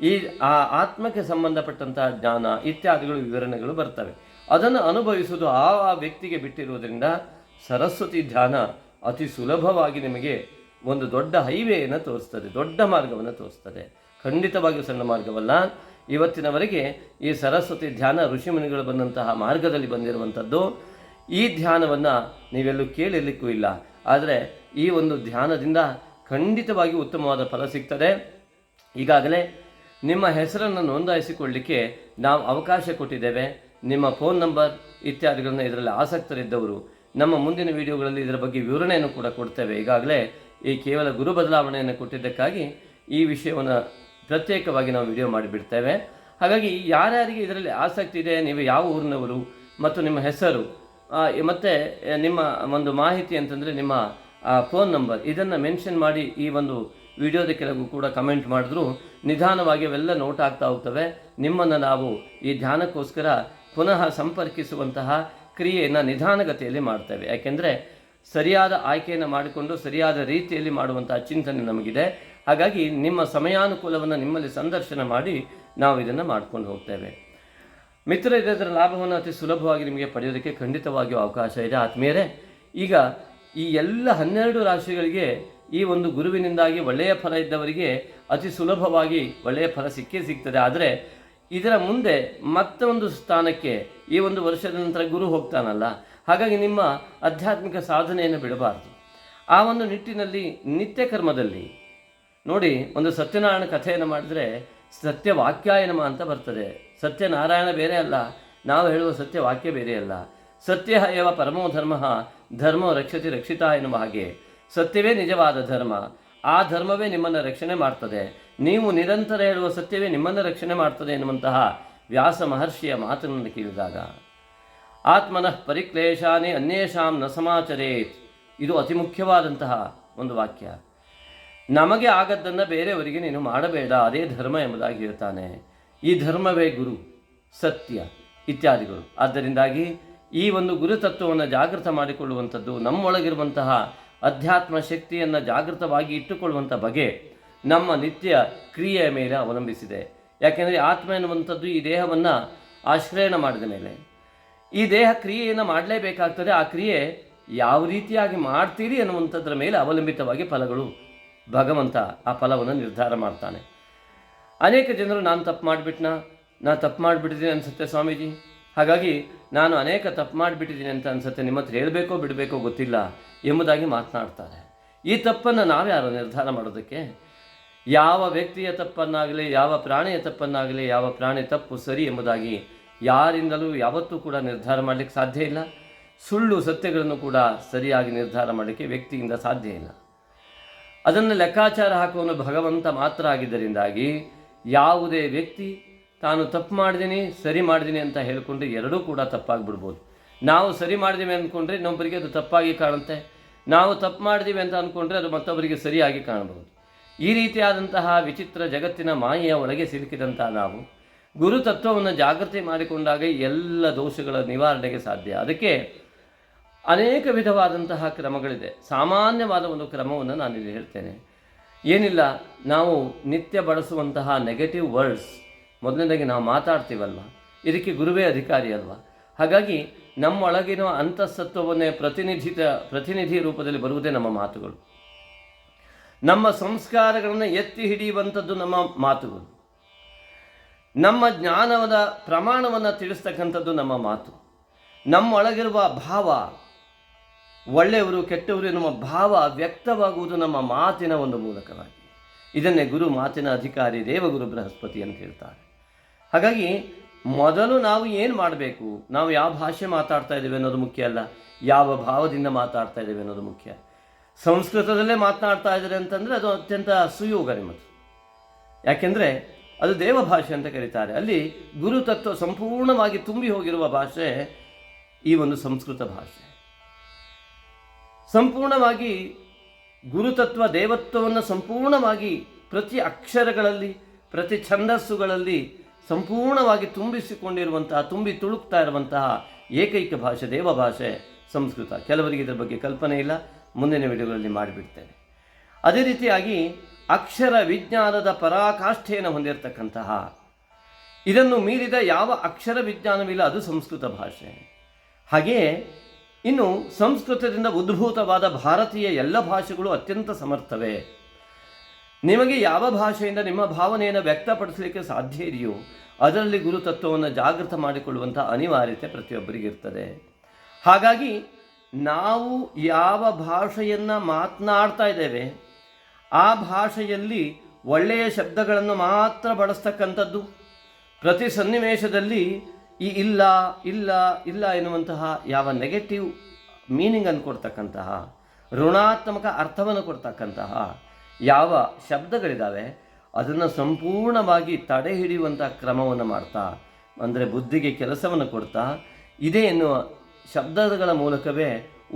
ಈ ಆ ಆತ್ಮಕ್ಕೆ ಸಂಬಂಧಪಟ್ಟಂತಹ ಜ್ಞಾನ ಇತ್ಯಾದಿಗಳು ವಿವರಣೆಗಳು ಬರ್ತವೆ. ಅದನ್ನು ಅನುಭವಿಸುವುದು ಆ ವ್ಯಕ್ತಿಗೆ ಬಿಟ್ಟಿರುವುದರಿಂದ ಸರಸ್ವತಿ ಧ್ಯಾನ ಅತಿ ಸುಲಭವಾಗಿ ನಿಮಗೆ ಒಂದು ದೊಡ್ಡ ಹೈವೇಯನ್ನು ತೋರಿಸ್ತದೆ, ದೊಡ್ಡ ಮಾರ್ಗವನ್ನು ತೋರಿಸ್ತದೆ. ಖಂಡಿತವಾಗಿಯೂ ಸಣ್ಣ ಮಾರ್ಗವಲ್ಲ. ಇವತ್ತಿನವರೆಗೆ ಈ ಸರಸ್ವತಿ ಧ್ಯಾನ ಋಷಿಮುನಿಗಳು ಬಂದಂತಹ ಮಾರ್ಗದಲ್ಲಿ ಬಂದಿರುವಂಥದ್ದು. ಈ ಧ್ಯಾನವನ್ನು ನೀವೆಲ್ಲೂ ಕೇಳಿರಲಿಕ್ಕೂ ಇಲ್ಲ. ಆದರೆ ಈ ಒಂದು ಧ್ಯಾನದಿಂದ ಖಂಡಿತವಾಗಿ ಉತ್ತಮವಾದ ಫಲ ಸಿಗ್ತದೆ. ಈಗಾಗಲೇ ನಿಮ್ಮ ಹೆಸರನ್ನು ನೋಂದಾಯಿಸಿಕೊಳ್ಳಲಿಕ್ಕೆ ನಾವು ಅವಕಾಶ ಕೊಟ್ಟಿದ್ದೇವೆ. ನಿಮ್ಮ ಫೋನ್ ನಂಬರ್ ಇತ್ಯಾದಿಗಳನ್ನು ಇದರಲ್ಲಿ ಆಸಕ್ತರಿದ್ದವರು ನಮ್ಮ ಮುಂದಿನ ವಿಡಿಯೋಗಳಲ್ಲಿ ಇದರ ಬಗ್ಗೆ ವಿವರಣೆಯನ್ನು ಕೂಡ ಕೊಡ್ತೇವೆ. ಈಗಾಗಲೇ ಈ ಕೇವಲ ಗುರು ಬದಲಾವಣೆಯನ್ನು ಕೊಟ್ಟಿದ್ದಕ್ಕಾಗಿ ಈ ವಿಷಯವನ್ನು ಪ್ರತ್ಯೇಕವಾಗಿ ನಾವು ವಿಡಿಯೋ ಮಾಡಿಬಿಡ್ತೇವೆ. ಹಾಗಾಗಿ ಯಾರ್ಯಾರಿಗೆ ಇದರಲ್ಲಿ ಆಸಕ್ತಿ ಇದೆ, ನೀವು ಯಾವ ಊರಿನವರು ಮತ್ತು ನಿಮ್ಮ ಹೆಸರು ಮತ್ತು ನಿಮ್ಮ ಒಂದು ಮಾಹಿತಿ ಅಂತಂದರೆ ನಿಮ್ಮ ಫೋನ್ ನಂಬರ್, ಇದನ್ನು ಮೆನ್ಷನ್ ಮಾಡಿ ಈ ಒಂದು ವಿಡಿಯೋದ ಕೆಳಗೂ ಕೂಡ ಕಮೆಂಟ್ ಮಾಡಿದ್ರು ನಿಧಾನವಾಗಿ ಅವೆಲ್ಲ ನೋಟ್ ಆಗ್ತಾ ಹೋಗ್ತವೆ. ನಿಮ್ಮನ್ನು ನಾವು ಈ ಧ್ಯಾನಕ್ಕೋಸ್ಕರ ಪುನಃ ಸಂಪರ್ಕಿಸುವಂತಹ ಕ್ರಿಯೆಯನ್ನು ನಿಧಾನಗತಿಯಲ್ಲಿ ಮಾಡ್ತೇವೆ. ಯಾಕೆಂದರೆ ಸರಿಯಾದ ಆಯ್ಕೆಯನ್ನು ಮಾಡಿಕೊಂಡು ಸರಿಯಾದ ರೀತಿಯಲ್ಲಿ ಮಾಡುವಂತಹ ಚಿಂತನೆ ನಮಗಿದೆ. ಹಾಗಾಗಿ ನಿಮ್ಮ ಸಮಯಾನುಕೂಲವನ್ನು ನಿಮ್ಮಲ್ಲಿ ಸಂದರ್ಶನ ಮಾಡಿ ನಾವು ಇದನ್ನು ಮಾಡ್ಕೊಂಡು ಹೋಗ್ತೇವೆ. ಮಿತ್ರ, ಇದರ ಲಾಭವನ್ನು ಅತಿ ಸುಲಭವಾಗಿ ನಿಮಗೆ ಪಡೆಯೋದಕ್ಕೆ ಖಂಡಿತವಾಗಿಯೂ ಅವಕಾಶ ಇದೆ. ಆತ್ಮೀಯರೇ, ಈಗ ಈ ಎಲ್ಲ 12 ರಾಶಿಗಳಿಗೆ ಈ ಒಂದು ಗುರುವಿನಿಂದಾಗಿ ಒಳ್ಳೆಯ ಫಲ ಇದ್ದವರಿಗೆ ಅತಿ ಸುಲಭವಾಗಿ ಒಳ್ಳೆಯ ಫಲ ಸಿಗ್ತದೆ. ಆದರೆ ಇದರ ಮುಂದೆ ಮತ್ತೊಂದು ಸ್ಥಾನಕ್ಕೆ ಈ ಒಂದು ವರ್ಷದ ನಂತರ ಗುರು ಹೋಗ್ತಾನಲ್ಲ, ಹಾಗಾಗಿ ನಿಮ್ಮ ಆಧ್ಯಾತ್ಮಿಕ ಸಾಧನೆಯನ್ನು ಬಿಡಬಾರ್ದು. ಆ ಒಂದು ನಿಟ್ಟಿನಲ್ಲಿ ನಿತ್ಯ ಕರ್ಮದಲ್ಲಿ ನೋಡಿ, ಒಂದು ಸತ್ಯನಾರಾಯಣ ಕಥೆಯನ್ನು ಮಾಡಿದರೆ ಸತ್ಯವಾಕ್ಯಾಯನಮ ಅಂತ ಬರ್ತದೆ. ಸತ್ಯನಾರಾಯಣ ಬೇರೆ ಅಲ್ಲ, ನಾವು ಹೇಳುವ ಸತ್ಯವಾಕ್ಯ ಬೇರೆ ಅಲ್ಲ. ಸತ್ಯ ಏವ ಪರಮೋ ಧರ್ಮ, ಧರ್ಮೋ ರಕ್ಷತಿ ರಕ್ಷಿತ ಎನ್ನುವ ಹಾಗೆ ಸತ್ಯವೇ ನಿಜವಾದ ಧರ್ಮ. ಆ ಧರ್ಮವೇ ನಿಮ್ಮನ್ನು ರಕ್ಷಣೆ ಮಾಡ್ತದೆ. ನೀವು ನಿರಂತರ ಹೇಳುವ ಸತ್ಯವೇ ನಿಮ್ಮನ್ನು ರಕ್ಷಣೆ ಮಾಡ್ತದೆ ಎನ್ನುವಂತಹ ವ್ಯಾಸ ಮಹರ್ಷಿಯ ಮಾತನ್ನು ಕೇಳಿದಾಗ ಆತ್ಮನಃ ಪರಿಕ್ಲೇಶಾನಿ ಅನ್ಯೇಷಾಂ ನ ಸಮಾಚರೇತ್, ಇದು ಅತಿ ಮುಖ್ಯವಾದಂತಹ ಒಂದು ವಾಕ್ಯ. ನಮಗೆ ಆಗದ್ದನ್ನು ಬೇರೆಯವರಿಗೆ ನೀನು ಮಾಡಬೇಡ, ಅದೇ ಧರ್ಮ ಎಂಬುದಾಗಿ ಹೇಳ್ತಾನೆ. ಈ ಧರ್ಮವೇ ಗುರು, ಸತ್ಯ ಇತ್ಯಾದಿಗಳು. ಆದ್ದರಿಂದಾಗಿ ಈ ಒಂದು ಗುರುತತ್ವವನ್ನು ಜಾಗೃತ ಮಾಡಿಕೊಳ್ಳುವಂಥದ್ದು, ನಮ್ಮೊಳಗಿರುವಂತಹ ಅಧ್ಯಾತ್ಮ ಶಕ್ತಿಯನ್ನು ಜಾಗೃತವಾಗಿ ಇಟ್ಟುಕೊಳ್ಳುವಂಥ ಬಗೆ ನಮ್ಮ ನಿತ್ಯ ಕ್ರಿಯೆಯ ಮೇಲೆ ಅವಲಂಬಿಸಿದೆ. ಯಾಕೆಂದರೆ ಆತ್ಮ ಎನ್ನುವಂಥದ್ದು ಈ ದೇಹವನ್ನು ಆಶ್ರಯಣ ಮಾಡಿದ ಮೇಲೆ ಈ ದೇಹ ಕ್ರಿಯೆಯನ್ನು ಮಾಡಲೇಬೇಕಾಗ್ತದೆ. ಆ ಕ್ರಿಯೆ ಯಾವ ರೀತಿಯಾಗಿ ಮಾಡ್ತೀರಿ ಅನ್ನುವಂಥದ್ರ ಮೇಲೆ ಅವಲಂಬಿತವಾಗಿ ಫಲಗಳು, ಭಗವಂತ ಆ ಫಲವನ್ನು ನಿರ್ಧಾರ ಮಾಡ್ತಾನೆ. ಅನೇಕ ಜನರು ನಾನು ತಪ್ಪು ಮಾಡಿಬಿಟ್ಟಿದ್ದೀನಿ ಅನಿಸುತ್ತೆ ಸ್ವಾಮೀಜಿ, ಹಾಗಾಗಿ ನಾನು ಅನೇಕ ತಪ್ಪು ಮಾಡಿಬಿಟ್ಟಿದ್ದೀನಿ ಅಂತ ಅನಿಸುತ್ತೆ, ನಿಮ್ಮ ಹತ್ರ ಹೇಳಬೇಕೋ ಬಿಡಬೇಕೋ ಗೊತ್ತಿಲ್ಲ ಎಂಬುದಾಗಿ ಮಾತನಾಡ್ತಾರೆ. ಈ ತಪ್ಪನ್ನು ನಾವ್ಯಾರು ನಿರ್ಧಾರ ಮಾಡೋದಕ್ಕೆ? ಯಾವ ವ್ಯಕ್ತಿಯ ತಪ್ಪನ್ನಾಗಲಿ, ಯಾವ ಪ್ರಾಣಿಯ ತಪ್ಪನ್ನಾಗಲಿ, ಯಾವ ಪ್ರಾಣಿ ತಪ್ಪು ಸರಿ ಎಂಬುದಾಗಿ ಯಾರಿಂದಲೂ ಯಾವತ್ತೂ ಕೂಡ ನಿರ್ಧಾರ ಮಾಡಲಿಕ್ಕೆ ಸಾಧ್ಯ ಇಲ್ಲ. ಸುಳ್ಳು ಸತ್ಯಗಳನ್ನು ಕೂಡ ಸರಿಯಾಗಿ ನಿರ್ಧಾರ ಮಾಡಲಿಕ್ಕೆ ವ್ಯಕ್ತಿಯಿಂದ ಸಾಧ್ಯ ಇಲ್ಲ. ಅದನ್ನು ಲೆಕ್ಕಾಚಾರ ಹಾಕುವನು ಭಗವಂತ ಮಾತ್ರ ಆಗಿದ್ದರಿಂದಾಗಿ ಯಾವುದೇ ವ್ಯಕ್ತಿ ತಾನು ತಪ್ಪು ಮಾಡಿದ್ದೀನಿ ಸರಿ ಮಾಡಿದ್ದೀನಿ ಅಂತ ಹೇಳಿಕೊಂಡು ಎರಡೂ ಕೂಡ ತಪ್ಪಾಗಿಬಿಡ್ಬೋದು. ನಾವು ಸರಿ ಮಾಡಿದ್ದೀವಿ ಅಂದ್ಕೊಂಡ್ರೆ ಇನ್ನೊಬ್ಬರಿಗೆ ಅದು ತಪ್ಪಾಗಿ ಕಾಣುತ್ತೆ, ನಾವು ತಪ್ಪು ಮಾಡಿದ್ದೀವಿ ಅಂತ ಅಂದ್ಕೊಂಡ್ರೆ ಅದು ಮತ್ತೊಬ್ಬರಿಗೆ ಸರಿಯಾಗಿ ಕಾಣಬಹುದು. ಈ ರೀತಿಯಾದಂತಹ ವಿಚಿತ್ರ ಜಗತ್ತಿನ ಮಾಯೆಯ ಒಳಗೆ ಸಿಲುಕಿದಂಥ ನಾವು ಗುರುತತ್ವವನ್ನು ಜಾಗೃತಿ ಮಾಡಿಕೊಂಡಾಗ ಎಲ್ಲ ದೋಷಗಳ ನಿವಾರಣೆಗೆ ಸಾಧ್ಯ. ಅದಕ್ಕೆ ಅನೇಕ ವಿಧವಾದಂತಹ ಕ್ರಮಗಳಿದೆ. ಸಾಮಾನ್ಯವಾದ ಒಂದು ಕ್ರಮವನ್ನು ನಾನಿಲ್ಲಿ ಹೇಳ್ತೇನೆ. ಏನಿಲ್ಲ, ನಾವು ನಿತ್ಯ ಬಳಸುವಂತಹ ನೆಗೆಟಿವ್ ವರ್ಡ್ಸ್, ಮೊದಲನೇದಾಗಿ ನಾವು ಮಾತಾಡ್ತೀವಲ್ವ, ಇದಕ್ಕೆ ಗುರುವೇ ಅಧಿಕಾರಿ ಅಲ್ವ. ಹಾಗಾಗಿ ನಮ್ಮೊಳಗಿನ ಅಂತಃಸತ್ವವನ್ನೇ ಪ್ರತಿನಿಧಿ ರೂಪದಲ್ಲಿ ಬರುವುದೇ ನಮ್ಮ ಮಾತುಗಳು. ನಮ್ಮ ಸಂಸ್ಕಾರಗಳನ್ನು ಎತ್ತಿ ಹಿಡಿಯುವಂಥದ್ದು ನಮ್ಮ ಮಾತುಗಳು. ನಮ್ಮ ಜ್ಞಾನದ ಪ್ರಮಾಣವನ್ನು ತಿಳಿಸ್ತಕ್ಕಂಥದ್ದು ನಮ್ಮ ಮಾತು. ನಮ್ಮೊಳಗಿರುವ ಭಾವ, ಒಳ್ಳೆಯವರು ಕೆಟ್ಟವರು ಎನ್ನುವ ಭಾವ ವ್ಯಕ್ತವಾಗುವುದು ನಮ್ಮ ಮಾತಿನ ಒಂದು ಮೂಲಕವಾಗಿ. ಇದನ್ನೇ ಗುರು ಮಾತಿನ ಅಧಿಕಾರಿ ದೇವಗುರು ಬೃಹಸ್ಪತಿ ಅಂತ ಹೇಳ್ತಾರೆ. ಹಾಗಾಗಿ ಮೊದಲು ನಾವು ಏನು ಮಾಡಬೇಕು, ನಾವು ಯಾವ ಭಾಷೆ ಮಾತಾಡ್ತಾ ಇದ್ದೇವೆ ಅನ್ನೋದು ಮುಖ್ಯ ಅಲ್ಲ, ಯಾವ ಭಾವದಿಂದ ಮಾತಾಡ್ತಾ ಇದ್ದೇವೆ ಅನ್ನೋದು ಮುಖ್ಯ. ಸಂಸ್ಕೃತದಲ್ಲೇ ಮಾತನಾಡ್ತಾ ಇದ್ದಾರೆ ಅಂತಂದರೆ ಅದು ಅತ್ಯಂತ ಸುಯೋಗ ನಿಮ್ಮದು. ಯಾಕೆಂದರೆ ಅದು ದೇವ ಭಾಷೆ ಅಂತ ಕರೀತಾರೆ. ಅಲ್ಲಿ ಗುರುತತ್ವ ಸಂಪೂರ್ಣವಾಗಿ ತುಂಬಿ ಹೋಗಿರುವ ಭಾಷೆ ಈ ಒಂದು ಸಂಸ್ಕೃತ ಭಾಷೆ. ಸಂಪೂರ್ಣವಾಗಿ ಗುರುತತ್ವ ದೇವತ್ವವನ್ನು ಸಂಪೂರ್ಣವಾಗಿ ಪ್ರತಿ ಅಕ್ಷರಗಳಲ್ಲಿ ಪ್ರತಿ ಛಂದಸ್ಸುಗಳಲ್ಲಿ ಸಂಪೂರ್ಣವಾಗಿ ತುಂಬಿಸಿಕೊಂಡಿರುವಂತಹ, ತುಂಬಿ ತುಳುಕ್ತಾ ಇರುವಂತಹ ಏಕೈಕ ಭಾಷೆ ದೇವ ಭಾಷೆ ಸಂಸ್ಕೃತ. ಕೆಲವರಿಗೆ ಇದರ ಬಗ್ಗೆ ಕಲ್ಪನೆ ಇಲ್ಲ, ಮುಂದಿನ ವಿಡಿಯೋಗಳಲ್ಲಿ ಮಾಡಿಬಿಡ್ತೇನೆ. ಅದೇ ರೀತಿಯಾಗಿ ಅಕ್ಷರ ವಿಜ್ಞಾನದ ಪರಾಕಾಷ್ಠೆಯನ್ನು ಹೊಂದಿರತಕ್ಕಂತಹ, ಇದನ್ನು ಮೀರಿದ ಯಾವ ಅಕ್ಷರ ವಿಜ್ಞಾನವಿಲ್ಲ, ಅದು ಸಂಸ್ಕೃತ ಭಾಷೆ. ಹಾಗೆಯೇ ಇನ್ನು ಸಂಸ್ಕೃತದಿಂದ ಉದ್ಭೂತವಾದ ಭಾರತೀಯ ಎಲ್ಲ ಭಾಷೆಗಳು ಅತ್ಯಂತ ಸಮರ್ಥವೇ. ನಿಮಗೆ ಯಾವ ಭಾಷೆಯಿಂದ ನಿಮ್ಮ ಭಾವನೆಯನ್ನು ವ್ಯಕ್ತಪಡಿಸಲಿಕ್ಕೆ ಸಾಧ್ಯ ಇದೆಯೋ ಅದರಲ್ಲಿ ಗುರುತತ್ವವನ್ನು ಜಾಗೃತ ಮಾಡಿಕೊಳ್ಳುವಂಥ ಅನಿವಾರ್ಯತೆ ಪ್ರತಿಯೊಬ್ಬರಿಗಿರ್ತದೆ. ಹಾಗಾಗಿ ನಾವು ಯಾವ ಭಾಷೆಯನ್ನು ಮಾತನಾಡ್ತಾ ಇದ್ದೇವೆ ಆ ಭಾಷೆಯಲ್ಲಿ ಒಳ್ಳೆಯ ಶಬ್ದಗಳನ್ನು ಮಾತ್ರ ಬಳಸ್ತಕ್ಕಂಥದ್ದು. ಪ್ರತಿ ಸನ್ನಿವೇಶದಲ್ಲಿ ಈ ಇಲ್ಲ ಇಲ್ಲ ಇಲ್ಲ ಎನ್ನುವಂತಹ ಯಾವ ನೆಗೆಟಿವ್ ಮೀನಿಂಗನ್ನು ಕೊಡ್ತಕ್ಕಂತಹ, ಋಣಾತ್ಮಕ ಅರ್ಥವನ್ನು ಕೊಡ್ತಕ್ಕಂತಹ ಯಾವ ಶಬ್ದಗಳಿದ್ದಾವೆ ಅದನ್ನು ಸಂಪೂರ್ಣವಾಗಿ ತಡೆ ಹಿಡಿಯುವಂಥ ಕ್ರಮವನ್ನು ಮಾಡ್ತಾ, ಅಂದರೆ ಬುದ್ಧಿಗೆ ಕೆಲಸವನ್ನು ಕೊಡ್ತಾ, ಇದೇ ಎನ್ನುವ ಶಬ್ದಗಳ ಮೂಲಕವೇ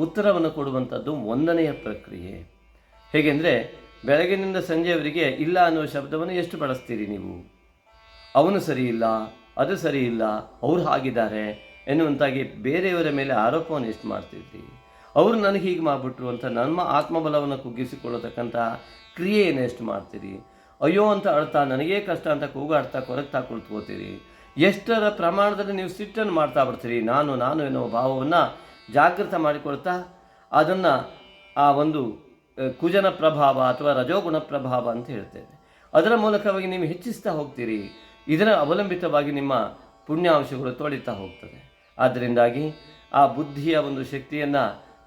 ಉತ್ತರವನ್ನು ಕೊಡುವಂಥದ್ದು ಒಂದನೆಯ ಪ್ರಕ್ರಿಯೆ. ಹೇಗೆಂದರೆ ಬೆಳಗಿನಿಂದ ಸಂಜೆಯವರೆಗೆ ಇಲ್ಲ ಅನ್ನುವ ಶಬ್ದವನ್ನು ಎಷ್ಟು ಬಳಸ್ತೀರಿ ನೀವು? ಅವನು ಸರಿ ಇಲ್ಲ, ಅದು ಸರಿ ಇಲ್ಲ, ಅವ್ರು ಹಾಗಿದ್ದಾರೆ ಎನ್ನುವಂತಾಗಿ ಬೇರೆಯವರ ಮೇಲೆ ಆರೋಪವನ್ನು ಎಷ್ಟು ಮಾಡ್ತಿದ್ರಿ? ಅವರು ನನಗೆ ಹೀಗೆ ಮಾಡಿಬಿಟ್ರು ಅಂತ ನಮ್ಮ ಆತ್ಮಬಲವನ್ನು ಕುಗ್ಗಿಸಿಕೊಳ್ಳತಕ್ಕಂಥ ಕ್ರಿಯೆಯನ್ನು ಎಷ್ಟು ಮಾಡ್ತೀರಿ? ಅಯ್ಯೋ ಅಂತ ಅಳ್ತಾ, ನನಗೇ ಕಷ್ಟ ಅಂತ ಕೂಗಾಡ್ತಾ ಕೊರಗ್ತಾ ಕುಳಿತುಕೋತೀರಿ. ಎಷ್ಟರ ಪ್ರಮಾಣದಲ್ಲಿ ನೀವು ಸಿಟ್ಟನ್ನು ಮಾಡ್ತಾ ಬರ್ತೀರಿ. ನಾನು ನಾನು ಎನ್ನುವ ಭಾವವನ್ನು ಜಾಗೃತ ಮಾಡಿಕೊಳ್ತಾ ಅದನ್ನು ಆ ಒಂದು ಕುಜನ ಪ್ರಭಾವ ಅಥವಾ ರಜೋಗುಣ ಪ್ರಭಾವ ಅಂತ ಹೇಳ್ತೇವೆ, ಅದರ ಮೂಲಕವಾಗಿ ನೀವು ಹೆಚ್ಚಿಸ್ತಾ ಹೋಗ್ತೀರಿ. ಇದರ ಅವಲಂಬಿತವಾಗಿ ನಿಮ್ಮ ಪುಣ್ಯಾಂಶಗಳು ತೊಳಿತಾ ಹೋಗ್ತದೆ. ಆದ್ದರಿಂದಾಗಿ ಆ ಬುದ್ಧಿಯ ಒಂದು ಶಕ್ತಿಯನ್ನು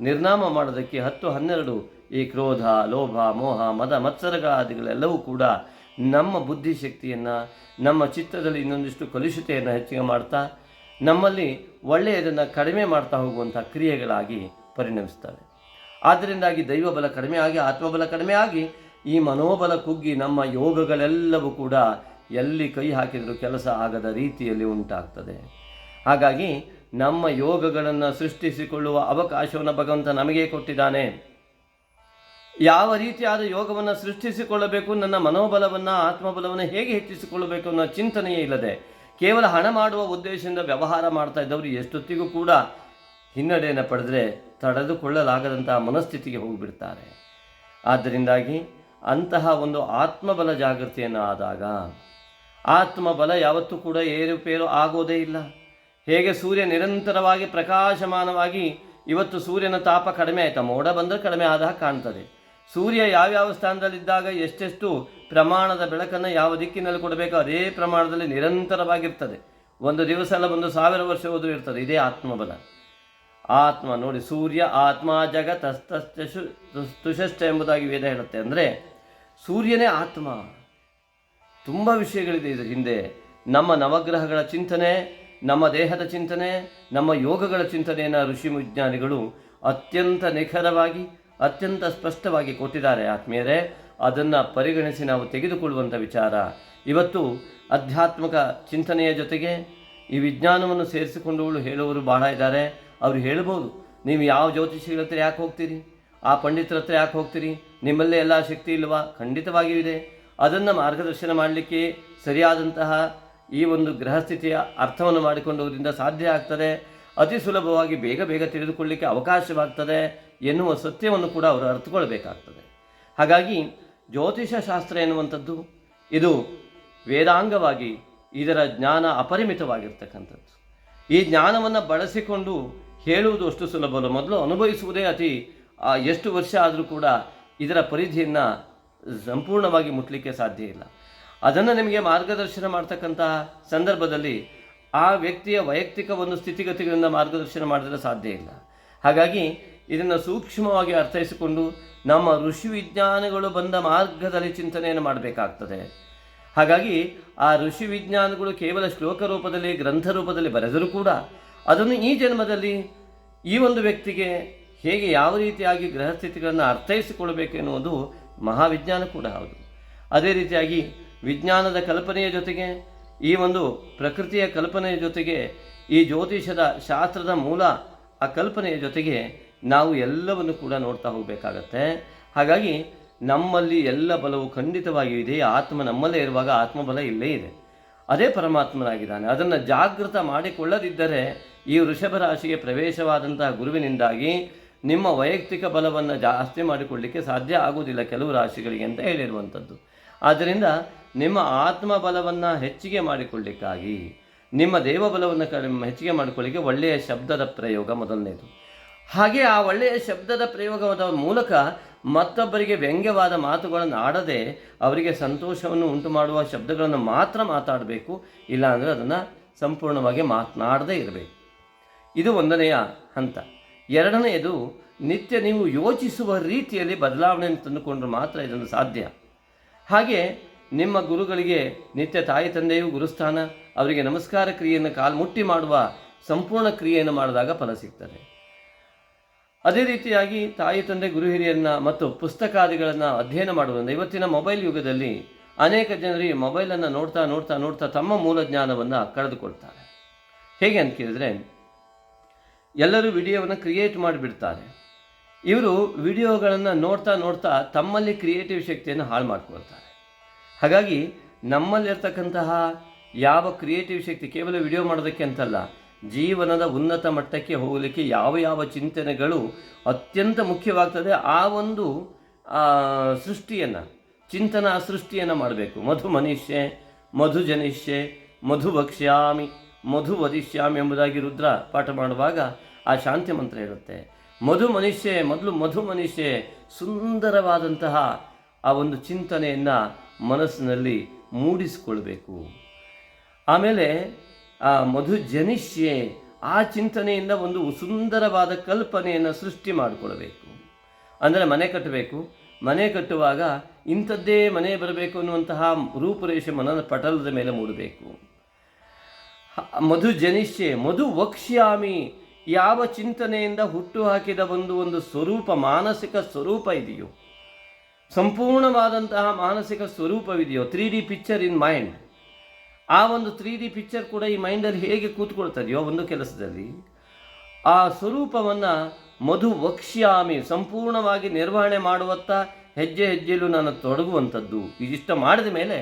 ನಿರ್ನಾಮ ಮಾಡೋದಕ್ಕೆ 10-12 ಈ ಕ್ರೋಧ, ಲೋಭ, ಮೋಹ, ಮದ, ಮತ್ಸರಗಳಾದಿಗಳೆಲ್ಲವೂ ಕೂಡ ನಮ್ಮ ಬುದ್ಧಿಶಕ್ತಿಯನ್ನು, ನಮ್ಮ ಚಿತ್ತದಲ್ಲಿ ಇನ್ನೊಂದಿಷ್ಟು ಕಲುಷತೆಯನ್ನು ಹೆಚ್ಚಿಗೆ ಮಾಡ್ತಾ ನಮ್ಮಲ್ಲಿ ಒಳ್ಳೆಯದನ್ನು ಕಡಿಮೆ ಮಾಡ್ತಾ ಹೋಗುವಂಥ ಕ್ರಿಯೆಗಳಾಗಿ ಪರಿಣಮಿಸ್ತವೆ. ಆದ್ದರಿಂದಾಗಿ ದೈವಬಲ ಕಡಿಮೆ ಆಗಿ, ಆತ್ಮಬಲ ಕಡಿಮೆ ಆಗಿ, ಈ ಮನೋಬಲ ಕುಗ್ಗಿ ನಮ್ಮ ಯೋಗಗಳೆಲ್ಲವೂ ಕೂಡ ಎಲ್ಲಿ ಕೈ ಹಾಕಿದರೂ ಕೆಲಸ ಆಗದ ರೀತಿಯಲ್ಲಿ ಉಂಟಾಗ್ತದೆ. ಹಾಗಾಗಿ ನಮ್ಮ ಯೋಗಗಳನ್ನು ಸೃಷ್ಟಿಸಿಕೊಳ್ಳುವ ಅವಕಾಶವನ್ನು ಭಗವಂತ ನಮಗೆ ಕೊಟ್ಟಿದ್ದಾನೆ. ಯಾವ ರೀತಿಯಾದ ಯೋಗವನ್ನು ಸೃಷ್ಟಿಸಿಕೊಳ್ಳಬೇಕು, ನನ್ನ ಮನೋಬಲವನ್ನು, ಆತ್ಮಬಲವನ್ನು ಹೇಗೆ ಹೆಚ್ಚಿಸಿಕೊಳ್ಳಬೇಕು ಅನ್ನೋ ಚಿಂತನೆಯೇ ಇಲ್ಲದೆ ಕೇವಲ ಹಣ ಮಾಡುವ ಉದ್ದೇಶದಿಂದ ವ್ಯವಹಾರ ಮಾಡ್ತಾ ಇದ್ದವರು ಎಷ್ಟೊತ್ತಿಗೂ ಕೂಡ ಹಿನ್ನಡೆಯನ್ನು ಪಡೆದರೆ ತಡೆದುಕೊಳ್ಳಲಾಗದಂತಹ ಮನಸ್ಥಿತಿಗೆ ಹೋಗಿಬಿಡ್ತಾರೆ. ಆದ್ದರಿಂದಾಗಿ ಅಂತಹ ಒಂದು ಆತ್ಮಬಲ ಜಾಗೃತಿಯನ್ನು ಆದಾಗ, ಆತ್ಮಬಲ ಯಾವತ್ತೂ ಕೂಡ ಏರುಪೇರು ಆಗೋದೇ ಇಲ್ಲ. ಹೇಗೆ ಸೂರ್ಯ ನಿರಂತರವಾಗಿ ಪ್ರಕಾಶಮಾನವಾಗಿ, ಇವತ್ತು ಸೂರ್ಯನ ತಾಪ ಕಡಿಮೆ ಆಯಿತಾ, ಮೋಡ ಬಂದರೆ ಕಡಿಮೆ ಆದಾಗ ಕಾಣ್ತದೆ. ಸೂರ್ಯ ಯಾವ್ಯಾವ ಸ್ಥಾನದಲ್ಲಿದ್ದಾಗ ಎಷ್ಟೆಷ್ಟು ಪ್ರಮಾಣದ ಬೆಳಕನ್ನು ಯಾವ ದಿಕ್ಕಿನಲ್ಲಿ ಕೊಡಬೇಕು ಅದೇ ಪ್ರಮಾಣದಲ್ಲಿ ನಿರಂತರವಾಗಿರ್ತದೆ. ಒಂದು ದಿವಸ ಅಲ್ಲ, 1000 ವರ್ಷ ಹೋದರೂ ಇರ್ತದೆ. ಇದೇ ಆತ್ಮಬಲ. ಆತ್ಮ ನೋಡಿ, ಸೂರ್ಯ ಆತ್ಮ ಜಗತ್ತಸ್ತುಷಶ್ಚ ಎಂಬುದಾಗಿ ವೇದ ಹೇಳುತ್ತೆ. ಅಂದರೆ ಸೂರ್ಯನೇ ಆತ್ಮ. ತುಂಬ ವಿಷಯಗಳಿದೆ ಇದರ ಹಿಂದೆ. ನಮ್ಮ ನವಗ್ರಹಗಳ ಚಿಂತನೆ, ನಮ್ಮ ದೇಹದ ಚಿಂತನೆ, ನಮ್ಮ ಯೋಗಗಳ ಚಿಂತನೆಯನ್ನು ಋಷಿ ವಿಜ್ಞಾನಿಗಳು ಅತ್ಯಂತ ನಿಖರವಾಗಿ, ಅತ್ಯಂತ ಸ್ಪಷ್ಟವಾಗಿ ಕೊಟ್ಟಿದ್ದಾರೆ. ಆತ್ಮೀಯರೇ, ಅದನ್ನು ಪರಿಗಣಿಸಿ ನಾವು ತೆಗೆದುಕೊಳ್ಳುವಂಥ ವಿಚಾರ. ಇವತ್ತು ಆಧ್ಯಾತ್ಮಿಕ ಚಿಂತನೆಯ ಜೊತೆಗೆ ಈ ವಿಜ್ಞಾನವನ್ನು ಸೇರಿಸಿಕೊಂಡವಳು ಹೇಳುವವರು ಬಹಳ ಇದ್ದಾರೆ. ಅವರು ಹೇಳ್ಬೋದು, ನೀವು ಯಾವ ಜ್ಯೋತಿಷಿಗಳ ಹತ್ರ ಯಾಕೆ ಹೋಗ್ತೀರಿ, ಆ ಪಂಡಿತರ ಹತ್ರ ಯಾಕೆ ಹೋಗ್ತೀರಿ, ನಿಮ್ಮಲ್ಲೇ ಎಲ್ಲ ಶಕ್ತಿ ಇಲ್ವಾ? ಖಂಡಿತವಾಗಿಯೂ ಇದೆ. ಅದನ್ನು ಮಾರ್ಗದರ್ಶನ ಮಾಡಲಿಕ್ಕೆ ಸರಿಯಾದಂತಹ ಈ ಒಂದು ಗ್ರಹಸ್ಥಿತಿಯ ಅರ್ಥವನ್ನು ಮಾಡಿಕೊಂಡವರಿಂದ ಸಾಧ್ಯ ಆಗ್ತದೆ. ಅತಿ ಸುಲಭವಾಗಿ ಬೇಗ ಬೇಗ ತಿಳಿದುಕೊಳ್ಳಲಿಕ್ಕೆ ಅವಕಾಶವಾಗ್ತದೆ ಎನ್ನುವ ಸತ್ಯವನ್ನು ಕೂಡ ಅವರು ಅರ್ಥಕೊಳ್ಬೇಕಾಗ್ತದೆ. ಹಾಗಾಗಿ ಜ್ಯೋತಿಷ ಶಾಸ್ತ್ರ ಎನ್ನುವಂಥದ್ದು ಇದು ವೇದಾಂಗವಾಗಿ ಇದರ ಜ್ಞಾನ ಅಪರಿಮಿತವಾಗಿರ್ತಕ್ಕಂಥದ್ದು. ಈ ಜ್ಞಾನವನ್ನು ಬಳಸಿಕೊಂಡು ಹೇಳುವುದು ಅಷ್ಟು ಸುಲಭವಲ್ಲ, ಮೊದಲು ಅನುಭವಿಸುವುದೇ ಎಷ್ಟು ವರ್ಷ ಆದರೂ ಕೂಡ ಇದರ ಪರಿಧಿಯನ್ನು ಸಂಪೂರ್ಣವಾಗಿ ಮುಟ್ಟಲಿಕ್ಕೆ ಸಾಧ್ಯ ಇಲ್ಲ. ಅದನ್ನು ನಿಮಗೆ ಮಾರ್ಗದರ್ಶನ ಮಾಡ್ತಕ್ಕಂತಹ ಸಂದರ್ಭದಲ್ಲಿ ಆ ವ್ಯಕ್ತಿಯ ವೈಯಕ್ತಿಕ ಒಂದು ಸ್ಥಿತಿಗತಿಗಳಿಂದ ಮಾರ್ಗದರ್ಶನ ಮಾಡಿದರೆ ಸಾಧ್ಯ ಇಲ್ಲ. ಹಾಗಾಗಿ ಇದನ್ನು ಸೂಕ್ಷ್ಮವಾಗಿ ಅರ್ಥೈಸಿಕೊಂಡು ನಮ್ಮ ಋಷಿ ವಿಜ್ಞಾನಗಳು ಬಂದ ಮಾರ್ಗದಲ್ಲಿ ಚಿಂತನೆಯನ್ನು ಮಾಡಬೇಕಾಗ್ತದೆ. ಹಾಗಾಗಿ ಆ ಋಷಿ ವಿಜ್ಞಾನಗಳು ಕೇವಲ ಶ್ಲೋಕ ರೂಪದಲ್ಲಿ, ಗ್ರಂಥ ರೂಪದಲ್ಲಿ ಬರೆದರೂ ಕೂಡ ಅದನ್ನು ಈ ಜನ್ಮದಲ್ಲಿ ಈ ಒಂದು ವ್ಯಕ್ತಿಗೆ ಹೇಗೆ ಯಾವ ರೀತಿಯಾಗಿ ಗ್ರಹಸ್ಥಿತಿಗಳನ್ನು ಅರ್ಥೈಸಿಕೊಳ್ಬೇಕು ಎನ್ನುವುದು ಮಹಾವಿಜ್ಞಾನ ಕೂಡ ಹೌದು. ಅದೇ ರೀತಿಯಾಗಿ ವಿಜ್ಞಾನದ ಕಲ್ಪನೆಯ ಜೊತೆಗೆ ಈ ಒಂದು ಪ್ರಕೃತಿಯ ಕಲ್ಪನೆಯ ಜೊತೆಗೆ ಈ ಜ್ಯೋತಿಷದ ಶಾಸ್ತ್ರದ ಮೂಲ ಆ ಕಲ್ಪನೆಯ ಜೊತೆಗೆ ನಾವು ಎಲ್ಲವನ್ನು ಕೂಡ ನೋಡ್ತಾ ಹೋಗಬೇಕಾಗತ್ತೆ. ಹಾಗಾಗಿ ನಮ್ಮಲ್ಲಿ ಎಲ್ಲ ಬಲವು ಖಂಡಿತವಾಗಿ ಇದೆ. ಆತ್ಮ ನಮ್ಮಲ್ಲೇ ಇರುವಾಗ ಆತ್ಮಬಲ ಇಲ್ಲೇ ಇದೆ, ಅದೇ ಪರಮಾತ್ಮನಾಗಿದ್ದಾನೆ. ಅದನ್ನು ಜಾಗೃತ ಮಾಡಿಕೊಳ್ಳದಿದ್ದರೆ ಈ ವೃಷಭ ರಾಶಿಗೆ ಪ್ರವೇಶವಾದಂತಹ ಗುರುವಿನಿಂದಾಗಿ ನಿಮ್ಮ ವೈಯಕ್ತಿಕ ಬಲವನ್ನು ಜಾಸ್ತಿ ಮಾಡಿಕೊಳ್ಳಲಿಕ್ಕೆ ಸಾಧ್ಯ ಆಗುವುದಿಲ್ಲ ಕೆಲವು ರಾಶಿಗಳಿಗೆ ಅಂತ ಹೇಳಿರುವಂಥದ್ದು. ಆದ್ದರಿಂದ ನಿಮ್ಮ ಆತ್ಮಬಲವನ್ನು ಹೆಚ್ಚಿಗೆ ಮಾಡಿಕೊಳ್ಳಿಕ್ಕಾಗಿ, ನಿಮ್ಮ ದೇವಬಲವನ್ನು ಹೆಚ್ಚಿಗೆ ಮಾಡಿಕೊಳ್ಳಿಕ್ಕೆ ಒಳ್ಳೆಯ ಶಬ್ದದ ಪ್ರಯೋಗ ಮೊದಲನೇದು. ಹಾಗೆ ಆ ಒಳ್ಳೆಯ ಶಬ್ದದ ಪ್ರಯೋಗದ ಮೂಲಕ ಮತ್ತೊಬ್ಬರಿಗೆ ವ್ಯಂಗ್ಯವಾದ ಮಾತುಗಳನ್ನು ಆಡದೆ ಅವರಿಗೆ ಸಂತೋಷವನ್ನು ಉಂಟು ಮಾಡುವ ಶಬ್ದಗಳನ್ನು ಮಾತ್ರ ಮಾತಾಡಬೇಕು. ಇಲ್ಲಾಂದರೆ ಅದನ್ನು ಸಂಪೂರ್ಣವಾಗಿ ಮಾತನಾಡದೇ ಇರಬೇಕು. ಇದು ಒಂದನೆಯ ಹಂತ. ಎರಡನೆಯದು, ನಿತ್ಯ ನೀವು ಯೋಚಿಸುವ ರೀತಿಯಲ್ಲಿ ಬದಲಾವಣೆಯನ್ನು ತಂದುಕೊಂಡ್ರೆ ಮಾತ್ರ ಇದನ್ನು ಸಾಧ್ಯ. ಹಾಗೆ ನಿಮ್ಮ ಗುರುಗಳಿಗೆ ನಿತ್ಯ ತಾಯಿ ತಂದೆಯು ಗುರುಸ್ಥಾನ, ಅವರಿಗೆ ನಮಸ್ಕಾರ ಕ್ರಿಯೆಯನ್ನು ಕಾಲ್ಮುಟ್ಟಿ ಮಾಡುವ ಸಂಪೂರ್ಣ ಕ್ರಿಯೆಯನ್ನು ಮಾಡಿದಾಗ ಫಲ ಸಿಗ್ತದೆ. ಅದೇ ರೀತಿಯಾಗಿ ತಾಯಿ ತಂದೆ ಗುರು ಹಿರಿಯರನ್ನ ಮತ್ತು ಪುಸ್ತಕಾದಿಗಳನ್ನು ಅಧ್ಯಯನ ಮಾಡುವುದರಿಂದ ಇವತ್ತಿನ ಮೊಬೈಲ್ ಯುಗದಲ್ಲಿ ಅನೇಕ ಜನರು ಈ ಮೊಬೈಲನ್ನು ನೋಡ್ತಾ ನೋಡ್ತಾ ನೋಡ್ತಾ ತಮ್ಮ ಮೂಲ ಜ್ಞಾನವನ್ನು ಕಳೆದುಕೊಳ್ತಾರೆ. ಹೇಗೆ ಅಂತ ಕೇಳಿದರೆ, ಎಲ್ಲರೂ ವಿಡಿಯೋವನ್ನು ಕ್ರಿಯೇಟ್ ಮಾಡಿಬಿಡ್ತಾರೆ. ಇವರು ವಿಡಿಯೋಗಳನ್ನು ನೋಡ್ತಾ ನೋಡ್ತಾ ತಮ್ಮಲ್ಲಿ ಕ್ರಿಯೇಟಿವ್ ಶಕ್ತಿಯನ್ನು ಹಾಳು ಮಾಡ್ಕೊಳ್ತಾರೆ. ಹಾಗಾಗಿ ನಮ್ಮಲ್ಲಿರ್ತಕ್ಕಂತಹ ಯಾವ ಕ್ರಿಯೇಟಿವ್ ಶಕ್ತಿ ಕೇವಲ ವಿಡಿಯೋ ಮಾಡೋದಕ್ಕೆ ಅಂತಲ್ಲ, ಜೀವನದ ಉನ್ನತ ಮಟ್ಟಕ್ಕೆ ಹೋಗಲಿಕ್ಕೆ ಯಾವ ಯಾವ ಚಿಂತನೆಗಳು ಅತ್ಯಂತ ಮುಖ್ಯವಾಗ್ತದೆ ಆ ಒಂದು ಚಿಂತನಾ ಸೃಷ್ಟಿಯನ್ನು ಮಾಡಬೇಕು. ಮಧು ಮನಿಷ್ಯೆ, ಮಧು ಜನಿಷ್ಯೆ, ಮಧು ಭಕ್ಷ್ಯಾಮಿ, ಮಧು ವದಿಷ್ಯಾಮಿ ಎಂಬುದಾಗಿ ರುದ್ರ ಪಾಠ ಮಾಡುವಾಗ ಆ ಶಾಂತಿ ಮಂತ್ರ ಇರುತ್ತೆ. ಮಧು ಮನುಷ್ಯೆ ಸುಂದರವಾದಂತಹ ಆ ಒಂದು ಚಿಂತನೆಯನ್ನು ಮನಸ್ಸಿನಲ್ಲಿ ಮೂಡಿಸಿಕೊಳ್ಬೇಕು. ಆಮೇಲೆ ಆ ಮಧು ಜನಿಷ್ಯೆ, ಆ ಚಿಂತನೆಯಿಂದ ಒಂದು ಸುಂದರವಾದ ಕಲ್ಪನೆಯನ್ನು ಸೃಷ್ಟಿ ಮಾಡಿಕೊಳ್ಬೇಕು. ಅಂದರೆ ಮನೆ ಕಟ್ಟಬೇಕು, ಮನೆ ಕಟ್ಟುವಾಗ ಇಂಥದ್ದೇ ಮನೆ ಬರಬೇಕು ಅನ್ನುವಂತಹ ರೂಪುರೇಷೆ ಮನದ ಪಟಲದ ಮೇಲೆ ಮೂಡಬೇಕು. ಮಧು ಜನಿಷ್ಯೆ, ಮಧು ವಕ್ಷ್ಯಾಮಿ, ಯಾವ ಚಿಂತನೆಯಿಂದ ಹುಟ್ಟು ಹಾಕಿದ ಒಂದು ಸ್ವರೂಪ, ಮಾನಸಿಕ ಸ್ವರೂಪ ಇದೆಯೋ, ಸಂಪೂರ್ಣವಾದಂತಹ ಮಾನಸಿಕ ಸ್ವರೂಪವಿದೆಯೋ, 3D ಪಿಕ್ಚರ್ ಇನ್ ಮೈಂಡ್, ಆ ಒಂದು 3D ಪಿಕ್ಚರ್ ಕೂಡ ಈ ಮೈಂಡಲ್ಲಿ ಹೇಗೆ ಕೂತ್ಕೊಳ್ತದೆಯೋ ಒಂದು ಕೆಲಸದಲ್ಲಿ, ಆ ಸ್ವರೂಪವನ್ನು ಮಧು ವಕ್ಷ್ಯಾಮಿ ಸಂಪೂರ್ಣವಾಗಿ ನಿರ್ವಹಣೆ ಮಾಡುವತ್ತ ಹೆಜ್ಜೆ ಹೆಜ್ಜೆಯಲ್ಲೂ ನಾನು ತೊಡಗುವಂಥದ್ದು. ಇದಿಷ್ಟ ಮಾಡಿದ ಮೇಲೆ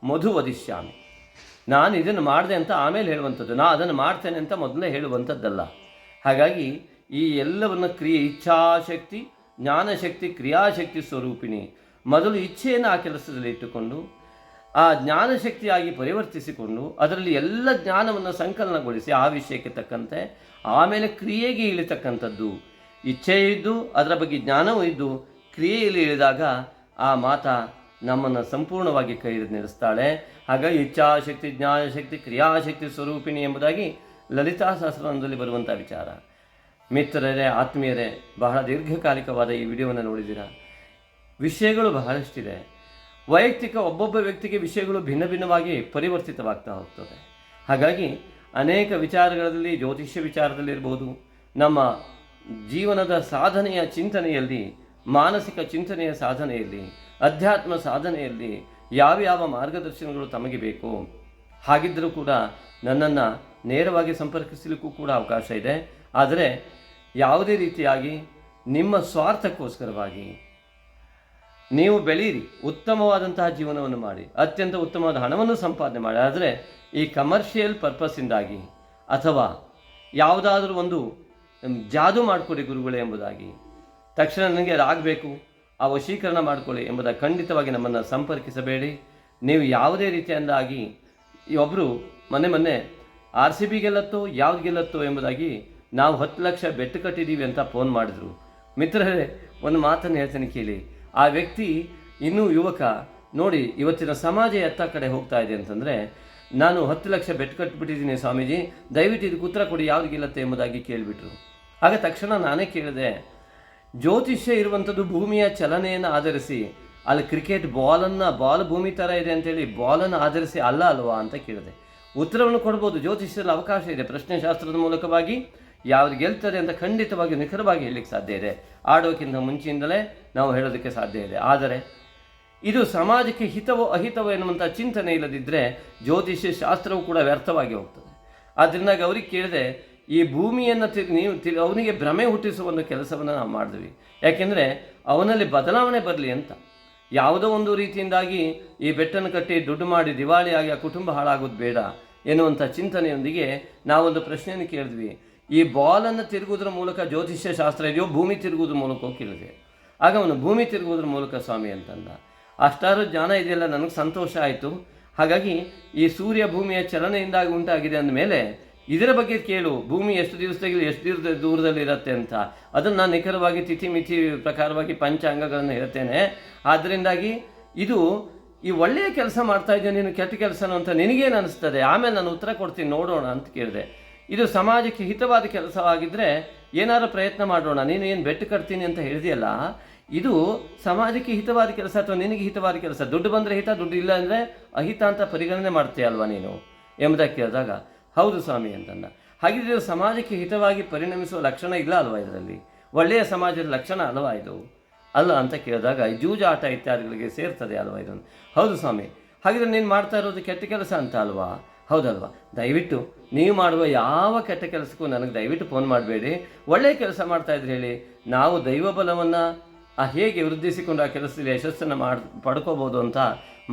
ಮಧು ವದಿಷ್ಯಾಮಿ, ನಾನು ಇದನ್ನು ಮಾಡಿದೆ ಅಂತ ಆಮೇಲೆ ಹೇಳುವಂಥದ್ದು, ನಾನು ಅದನ್ನು ಮಾಡ್ತೇನೆ ಅಂತ ಮೊದಲೇ ಹೇಳುವಂಥದ್ದಲ್ಲ. ಹಾಗಾಗಿ ಈ ಎಲ್ಲವನ್ನು ಇಚ್ಛಾಶಕ್ತಿ, ಜ್ಞಾನಶಕ್ತಿ, ಕ್ರಿಯಾಶಕ್ತಿ ಸ್ವರೂಪಿಣಿ. ಮೊದಲು ಇಚ್ಛೆಯನ್ನು ಆ ಕೆಲಸದಲ್ಲಿ ಇಟ್ಟುಕೊಂಡು ಆ ಜ್ಞಾನಶಕ್ತಿಯಾಗಿ ಪರಿವರ್ತಿಸಿಕೊಂಡು ಅದರಲ್ಲಿ ಎಲ್ಲ ಜ್ಞಾನವನ್ನು ಸಂಕಲನಗೊಳಿಸಿ ಆ ವಿಷಯಕ್ಕೆ ತಕ್ಕಂತೆ ಆಮೇಲೆ ಕ್ರಿಯೆಗೆ ಇಳಿತಕ್ಕಂಥದ್ದು. ಇಚ್ಛೆ ಇದ್ದು ಅದರ ಬಗ್ಗೆ ಜ್ಞಾನವೂ ಇದ್ದು ಕ್ರಿಯೆಯಲ್ಲಿ ಇಳಿದಾಗ ಆ ಮಾತಾ ನಮ್ಮನ್ನು ಸಂಪೂರ್ಣವಾಗಿ ಕೈ ಹಿಡಿದು ನಿಲ್ಲಿಸ್ತಾಳೆ. ಹಾಗಾಗಿ ಇಚ್ಛಾಶಕ್ತಿ, ಜ್ಞಾನಶಕ್ತಿ, ಕ್ರಿಯಾಶಕ್ತಿ ಸ್ವರೂಪಿಣಿ ಎಂಬುದಾಗಿ ಲಲಿತಾ ಸಹಸ್ರನಾಮದಲ್ಲಿ ಬರುವಂಥ ವಿಚಾರ. ಮಿತ್ರರೇ, ಆತ್ಮೀಯರೇ, ಬಹಳ ದೀರ್ಘಕಾಲಿಕವಾದ ಈ ವಿಡಿಯೋವನ್ನು ನೋಡಿದ್ದೀರಾ. ವಿಷಯಗಳು ಬಹಳಷ್ಟಿದೆ. ವೈಯಕ್ತಿಕ ಒಬ್ಬೊಬ್ಬ ವ್ಯಕ್ತಿಗೆ ವಿಷಯಗಳು ಭಿನ್ನ ಭಿನ್ನವಾಗಿ ಪರಿವರ್ತಿತವಾಗ್ತಾ ಹೋಗ್ತದೆ. ಹಾಗಾಗಿ ಅನೇಕ ವಿಚಾರಗಳಲ್ಲಿ, ಜ್ಯೋತಿಷ್ಯ ವಿಚಾರದಲ್ಲಿರ್ಬೋದು, ನಮ್ಮ ಜೀವನದ ಸಾಧನೆಯ ಚಿಂತನೆಯಲ್ಲಿ, ಮಾನಸಿಕ ಚಿಂತನೆಯ ಸಾಧನೆಯಲ್ಲಿ, ಅಧ್ಯಾತ್ಮ ಸಾಧನೆಯಲ್ಲಿ ಯಾವ್ಯಾವ ಮಾರ್ಗದರ್ಶನಗಳು ತಮಗೆ ಬೇಕು, ಹಾಗಿದ್ದರೂ ಕೂಡ ನನ್ನನ್ನು ನೇರವಾಗಿ ಸಂಪರ್ಕಿಸಲಿಕ್ಕೂ ಕೂಡ ಅವಕಾಶ ಇದೆ. ಆದರೆ ಯಾವುದೇ ರೀತಿಯಾಗಿ ನಿಮ್ಮ ಸ್ವಾರ್ಥಕ್ಕೋಸ್ಕರವಾಗಿ ನೀವು ಬೆಳೀರಿ, ಉತ್ತಮವಾದಂತಹ ಜೀವನವನ್ನು ಮಾಡಿ, ಅತ್ಯಂತ ಉತ್ತಮವಾದ ಹಣವನ್ನು ಸಂಪಾದನೆ ಮಾಡಿ. ಆದರೆ ಈ ಕಮರ್ಷಿಯಲ್ ಪರ್ಪಸ್ಸಿಂದಾಗಿ ಅಥವಾ ಯಾವುದಾದ್ರೂ ಒಂದು ಜಾದು ಮಾಡಿಕೊಡಿ ಗುರುಗಳೇ ಎಂಬುದಾಗಿ, ತಕ್ಷಣ ನನಗೆ ಆಗಬೇಕು, ಆ ವಶೀಕರಣ ಮಾಡಿಕೊಳ್ಳಿ ಎಂಬುದಾಗಿ ಖಂಡಿತವಾಗಿ ನಮ್ಮನ್ನು ಸಂಪರ್ಕಿಸಬೇಡಿ. ನೀವು ಯಾವುದೇ ರೀತಿಯಿಂದಾಗಿ ಒಬ್ಬರು ಮೊನ್ನೆ RCB ಗೆಲ್ಲತ್ತೋ ಯಾವ್ದು ಗೆಲ್ಲತ್ತೋ ಎಂಬುದಾಗಿ ನಾವು 10 ಲಕ್ಷ ಬೆಟ್ಟು ಕಟ್ಟಿದ್ದೀವಿ ಅಂತ ಫೋನ್ ಮಾಡಿದ್ರು. ಮಿತ್ರರೇ, ಒಂದು ಮಾತನ್ನು ಹೇಳ್ತೇನೆ ಕೇಳಿ. ಆ ವ್ಯಕ್ತಿ ಇನ್ನೂ ಯುವಕ. ನೋಡಿ, ಇವತ್ತಿನ ಸಮಾಜ ಎತ್ತ ಕಡೆ ಹೋಗ್ತಾ ಇದೆ ಅಂತಂದರೆ, ನಾನು 10 ಲಕ್ಷ ಬೆಟ್ಟು ಕಟ್ಟಿಬಿಟ್ಟಿದ್ದೀನಿ ಸ್ವಾಮೀಜಿ, ದಯವಿಟ್ಟು ಇದಕ್ಕೆ ಉತ್ತರ ಕೊಡಿ, ಯಾವ್ದು ಗೆಲ್ಲತ್ತೆ ಎಂಬುದಾಗಿ ಕೇಳಿಬಿಟ್ರು. ಆಗ ತಕ್ಷಣ ನಾನೇ ಕೇಳಿದೆ, ಜ್ಯೋತಿಷ್ಯ ಇರುವಂಥದ್ದು ಭೂಮಿಯ ಚಲನೆಯನ್ನು ಆಧರಿಸಿ. ಅಲ್ಲಿ ಕ್ರಿಕೆಟ್ ಬಾಲ್ ಭೂಮಿ ಥರ ಇದೆ ಅಂತೇಳಿ ಬಾಲನ್ನು ಆಧರಿಸಿ ಅಲ್ವಾ ಅಂತ ಕೇಳಿದೆ. ಉತ್ತರವನ್ನು ಕೊಡ್ಬೋದು. ಜ್ಯೋತಿಷ್ಯದಲ್ಲಿ ಅವಕಾಶ ಇದೆ. ಪ್ರಶ್ನೆಶಾಸ್ತ್ರದ ಮೂಲಕವಾಗಿ ಯಾವ್ದು ಗೆಲ್ತದೆ ಅಂತ ಖಂಡಿತವಾಗಿ ನಿಖರವಾಗಿ ಹೇಳಲಿಕ್ಕೆ ಸಾಧ್ಯ ಇದೆ. ಆಡೋಕ್ಕಿಂತ ಮುಂಚೆಯಿಂದಲೇ ನಾವು ಹೇಳೋದಕ್ಕೆ ಸಾಧ್ಯ ಇದೆ. ಆದರೆ ಇದು ಸಮಾಜಕ್ಕೆ ಹಿತವೋ ಅಹಿತವೋ ಎನ್ನುವಂಥ ಚಿಂತನೆ ಇಲ್ಲದಿದ್ದರೆ ಜ್ಯೋತಿಷ್ಯ ಶಾಸ್ತ್ರವೂ ಕೂಡ ವ್ಯರ್ಥವಾಗಿ ಹೋಗ್ತದೆ. ಆದ್ದರಿಂದ ಅವ್ರಿಗೆ ಕೇಳಿದೆ, ಈ ಭೂಮಿಯನ್ನು ಅವನಿಗೆ ಭ್ರಮೆ ಹುಟ್ಟಿಸುವ ಒಂದು ಕೆಲಸವನ್ನು ನಾವು ಮಾಡಿದ್ವಿ. ಯಾಕೆಂದರೆ ಅವನಲ್ಲಿ ಬದಲಾವಣೆ ಬರಲಿ ಅಂತ. ಯಾವುದೋ ಒಂದು ರೀತಿಯಿಂದಾಗಿ ಈ ಬೆಟ್ಟನ್ನು ಕಟ್ಟಿ ದುಡ್ಡು ಮಾಡಿ ದಿವಾಳಿಯಾಗಿ ಆ ಕುಟುಂಬ ಹಾಳಾಗೋದು ಬೇಡ ಎನ್ನುವಂಥ ಚಿಂತನೆಯೊಂದಿಗೆ ನಾವೊಂದು ಪ್ರಶ್ನೆಯನ್ನು ಕೇಳಿದ್ವಿ. ಈ ಬಾಲನ್ನು ತಿರುಗುವುದರ ಮೂಲಕ ಜ್ಯೋತಿಷ್ಯ ಶಾಸ್ತ್ರ ಇದೆಯೋ ಭೂಮಿ ತಿರುಗುವುದ್ರ ಮೂಲಕ ಕೇಳಿದೆ. ಆಗ ಅವನು ಭೂಮಿ ತಿರುಗುವುದ್ರ ಮೂಲಕ ಸ್ವಾಮಿ ಅಂತಂದ. ಅಷ್ಟಾರು ಜ್ಞಾನ ಇದೆಯಲ್ಲ, ನನಗೆ ಸಂತೋಷ ಆಯಿತು. ಹಾಗಾಗಿ ಈ ಸೂರ್ಯ ಭೂಮಿಯ ಚಲನೆಯಿಂದಾಗಿ ಉಂಟಾಗಿದೆ ಅಂದಮೇಲೆ ಇದರ ಬಗ್ಗೆ ಕೇಳು, ಭೂಮಿ ಎಷ್ಟು ದಿವಸದಲ್ಲಿ ಎಷ್ಟು ದೂರದಲ್ಲಿ ಇರುತ್ತೆ ಅಂತ. ಅದನ್ನು ನಾನು ನಿಖರವಾಗಿ ತಿಥಿ ಮಿಥಿ ಪ್ರಕಾರವಾಗಿ ಪಂಚಾಂಗಗಳನ್ನು ಹೇಳ್ತೇನೆ. ಆದ್ದರಿಂದಾಗಿ ಇದು ಈ ಒಳ್ಳೆಯ ಕೆಲಸ ಮಾಡ್ತಾ ಇದ್ದೀಯ ನೀನು, ಕೆಟ್ಟ ಕೆಲಸನೋ ಅಂತ ನಿನಗೇನು ಅನಿಸ್ತದೆ, ಆಮೇಲೆ ನಾನು ಉತ್ತರ ಕೊಡ್ತೀನಿ ನೋಡೋಣ ಅಂತ ಕೇಳಿದೆ. ಇದು ಸಮಾಜಕ್ಕೆ ಹಿತವಾದ ಕೆಲಸವಾಗಿದ್ದರೆ ಏನಾದರೂ ಪ್ರಯತ್ನ ಮಾಡೋಣ. ನೀನು ಏನು ಬೆಟ್ಟು ಕಟ್ತೀನಿ ಅಂತ ಹೇಳಿದೆಯಲ್ಲ, ಇದು ಸಮಾಜಕ್ಕೆ ಹಿತವಾದ ಕೆಲಸ ಅಥವಾ ನಿನಗೆ ಹಿತವಾದ ಕೆಲಸ. ದುಡ್ಡು ಬಂದರೆ ಹಿತ, ದುಡ್ಡು ಇಲ್ಲ ಅಂದರೆ ಅಹಿತ ಅಂತ ಪರಿಗಣನೆ ಮಾಡ್ತೀಯಲ್ವಾ ನೀನು ಎಂಬುದಾಗಿ ಕೇಳಿದಾಗ ಹೌದು ಸ್ವಾಮಿ ಅಂತಂದ. ಹಾಗಿದ್ರೆ ಸಮಾಜಕ್ಕೆ ಹಿತವಾಗಿ ಪರಿಣಮಿಸುವ ಲಕ್ಷಣ ಇಲ್ಲ ಅಲ್ವಾ ಇದರಲ್ಲಿ? ಒಳ್ಳೆಯ ಸಮಾಜದ ಲಕ್ಷಣ ಅಲ್ವಾ ಇದು? ಅಲ್ಲ ಅಂತ ಕೇಳಿದಾಗ ಜೂಜಾಟ ಇತ್ಯಾದಿಗಳಿಗೆ ಸೇರ್ತದೆ ಅಲ್ವಾ ಇದನ್ನು? ಹೌದು ಸ್ವಾಮಿ. ಹಾಗಿದ್ರೆ ನೀನು ಮಾಡ್ತಾ ಇರೋದು ಕೆಟ್ಟ ಕೆಲಸ ಅಂತ ಅಲ್ವಾ? ಹೌದಲ್ವಾ? ದಯವಿಟ್ಟು ನೀವು ಮಾಡುವ ಯಾವ ಕೆಟ್ಟ ಕೆಲಸಕ್ಕೂ ನನಗೆ ದಯವಿಟ್ಟು ಫೋನ್ ಮಾಡಬೇಡಿ. ಒಳ್ಳೆಯ ಕೆಲಸ ಮಾಡ್ತಾಯಿದ್ರೆ ಹೇಳಿ. ನಾವು ದೈವ ಬಲವನ್ನು ಹೇಗೆ ವೃದ್ಧಿಸಿಕೊಂಡು ಆ ಕೆಲಸದಲ್ಲಿ ಯಶಸ್ಸನ್ನು ಪಡ್ಕೋಬೋದು ಅಂತ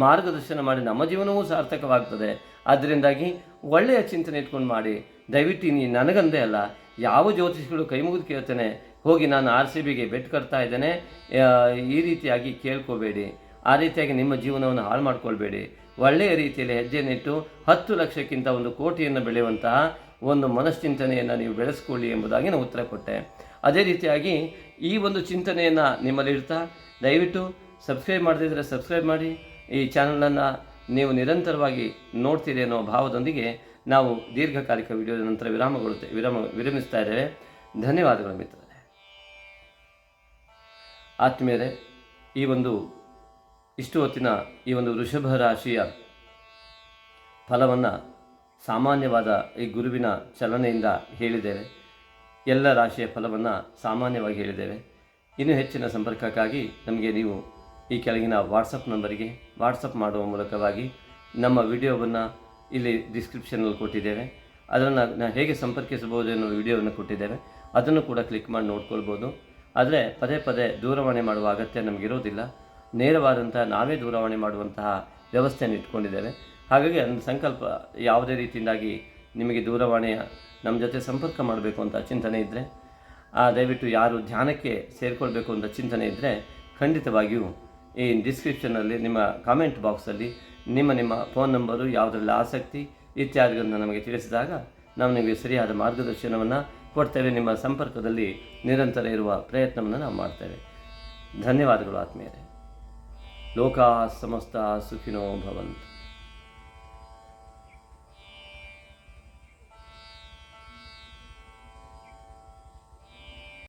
ಮಾರ್ಗದರ್ಶನ ಮಾಡಿ ನಮ್ಮ ಜೀವನವೂ ಸಾರ್ಥಕವಾಗ್ತದೆ. ಅದರಿಂದಾಗಿ ಒಳ್ಳೆಯ ಚಿಂತನೆ ಇಟ್ಕೊಂಡು ಮಾಡಿ. ದಯವಿಟ್ಟು ನೀನು ನನಗಂದೇ ಅಲ್ಲ, ಯಾವ ಜ್ಯೋತಿಷಿಗಳು ಕೈ ಮುಗಿದು ಕೇಳ್ತೇನೆ, ಹೋಗಿ ನಾನು RCBಗೆ ಬೆಟ್ ಕಟ್ತಾ ಇದ್ದೇನೆ, ಈ ರೀತಿಯಾಗಿ ಕೇಳ್ಕೋಬೇಡಿ. ಆ ರೀತಿಯಾಗಿ ನಿಮ್ಮ ಜೀವನವನ್ನು ಹಾಳು ಮಾಡ್ಕೊಳ್ಬೇಡಿ. ಒಳ್ಳೆಯ ರೀತಿಯಲ್ಲಿ ಹೆಜ್ಜೆನಿಟ್ಟು 10 ಲಕ್ಷಕ್ಕಿಂತ 1 ಕೋಟಿಯನ್ನು ಬೆಳೆಯುವಂತಹ ಒಂದು ಮನಶ್ಚಿಂತನೆಯನ್ನು ನೀವು ಬೆಳೆಸ್ಕೊಳ್ಳಿ ಎಂಬುದಾಗಿ ನಾನು ಉತ್ತರ ಕೊಟ್ಟೆ. ಅದೇ ರೀತಿಯಾಗಿ ಈ ಒಂದು ಚಿಂತನೆಯನ್ನು ನಿಮ್ಮಲ್ಲಿರ್ತಾ ದಯವಿಟ್ಟು ಸಬ್ಸ್ಕ್ರೈಬ್ ಮಾಡದಿದ್ದರೆ ಸಬ್ಸ್ಕ್ರೈಬ್ ಮಾಡಿ. ಈ ಚಾನಲನ್ನು ನೀವು ನಿರಂತರವಾಗಿ ನೋಡ್ತೀರಿ ಅನ್ನೋ ಭಾವದೊಂದಿಗೆ ನಾವು ದೀರ್ಘಕಾಲಿಕ ವಿಡಿಯೋದ ನಂತರ ವಿರಮಿಸ್ತಾ ಇದ್ದೇವೆ. ಧನ್ಯವಾದಗಳು ಮಿತ್ರರೇ. ಆತ್ಮೀಯರೇ, ಇಷ್ಟು ಹೊತ್ತಿನ ಈ ಒಂದು ವೃಷಭ ರಾಶಿಯ ಫಲವನ್ನು ಸಾಮಾನ್ಯವಾದ ಈ ಗುರುವಿನ ಚಲನೆಯಿಂದ ಹೇಳಿದ್ದೇವೆ. ಎಲ್ಲ ರಾಶಿಯ ಫಲವನ್ನು ಸಾಮಾನ್ಯವಾಗಿ ಹೇಳಿದ್ದೇವೆ. ಇನ್ನೂ ಹೆಚ್ಚಿನ ಸಂಪರ್ಕಕ್ಕಾಗಿ ನಮಗೆ ನೀವು ಈ ಕೆಳಗಿನ ವಾಟ್ಸಪ್ ನಂಬರಿಗೆ ವಾಟ್ಸಪ್ ಮಾಡುವ ಮೂಲಕವಾಗಿ ನಮ್ಮ ವಿಡಿಯೋವನ್ನು ಇಲ್ಲಿ ಡಿಸ್ಕ್ರಿಪ್ಷನಲ್ಲಿ ಕೊಟ್ಟಿದ್ದೇವೆ. ಅದನ್ನು ಹೇಗೆ ಸಂಪರ್ಕಿಸಬಹುದು ಎನ್ನುವ ವಿಡಿಯೋವನ್ನು ಕೊಟ್ಟಿದ್ದೇವೆ. ಅದನ್ನು ಕೂಡ ಕ್ಲಿಕ್ ಮಾಡಿ ನೋಡ್ಕೊಳ್ಬೋದು. ಆದರೆ ಪದೇ ದೂರವಾಣಿ ಮಾಡುವ ಅಗತ್ಯ ನಮಗಿರೋದಿಲ್ಲ. ನೇರವಾದಂಥ ನಾವೇ ದೂರವಾಣಿ ಮಾಡುವಂತಹ ವ್ಯವಸ್ಥೆಯನ್ನು ಇಟ್ಕೊಂಡಿದ್ದೇವೆ. ಹಾಗಾಗಿ ಅದೊಂದು ಸಂಕಲ್ಪ, ಯಾವುದೇ ರೀತಿಯಿಂದಾಗಿ ನಿಮಗೆ ದೂರವಾಣಿಯ ನಮ್ಮ ಜೊತೆ ಸಂಪರ್ಕ ಮಾಡಬೇಕು ಅಂತ ಚಿಂತನೆ ಇದ್ದರೆ, ದಯವಿಟ್ಟು ಯಾರು ಧ್ಯಾನಕ್ಕೆ ಸೇರಿಕೊಳ್ಬೇಕು ಅಂತ ಚಿಂತನೆ ಇದ್ದರೆ ಖಂಡಿತವಾಗಿಯೂ ಈ ಡಿಸ್ಕ್ರಿಪ್ಷನಲ್ಲಿ ನಿಮ್ಮ ಕಾಮೆಂಟ್ ಬಾಕ್ಸಲ್ಲಿ ನಿಮ್ಮ ಫೋನ್ ನಂಬರು, ಯಾವುದರಲ್ಲಿ ಆಸಕ್ತಿ ಇತ್ಯಾದಿಗಳನ್ನು ನಮಗೆ ತಿಳಿಸಿದಾಗ ನಾವು ನಿಮಗೆ ಸರಿಯಾದ ಮಾರ್ಗದರ್ಶನವನ್ನು ಕೊಡ್ತೇವೆ. ನಿಮ್ಮ ಸಂಪರ್ಕದಲ್ಲಿ ನಿರಂತರ ಇರುವ ಪ್ರಯತ್ನವನ್ನು ನಾವು ಮಾಡ್ತೇವೆ. ಧನ್ಯವಾದಗಳು ಆತ್ಮೀಯರೇ. ಲೋಕಾ ಸಮಸ್ತ ಸುಖಿನೋ ಭವಂತು.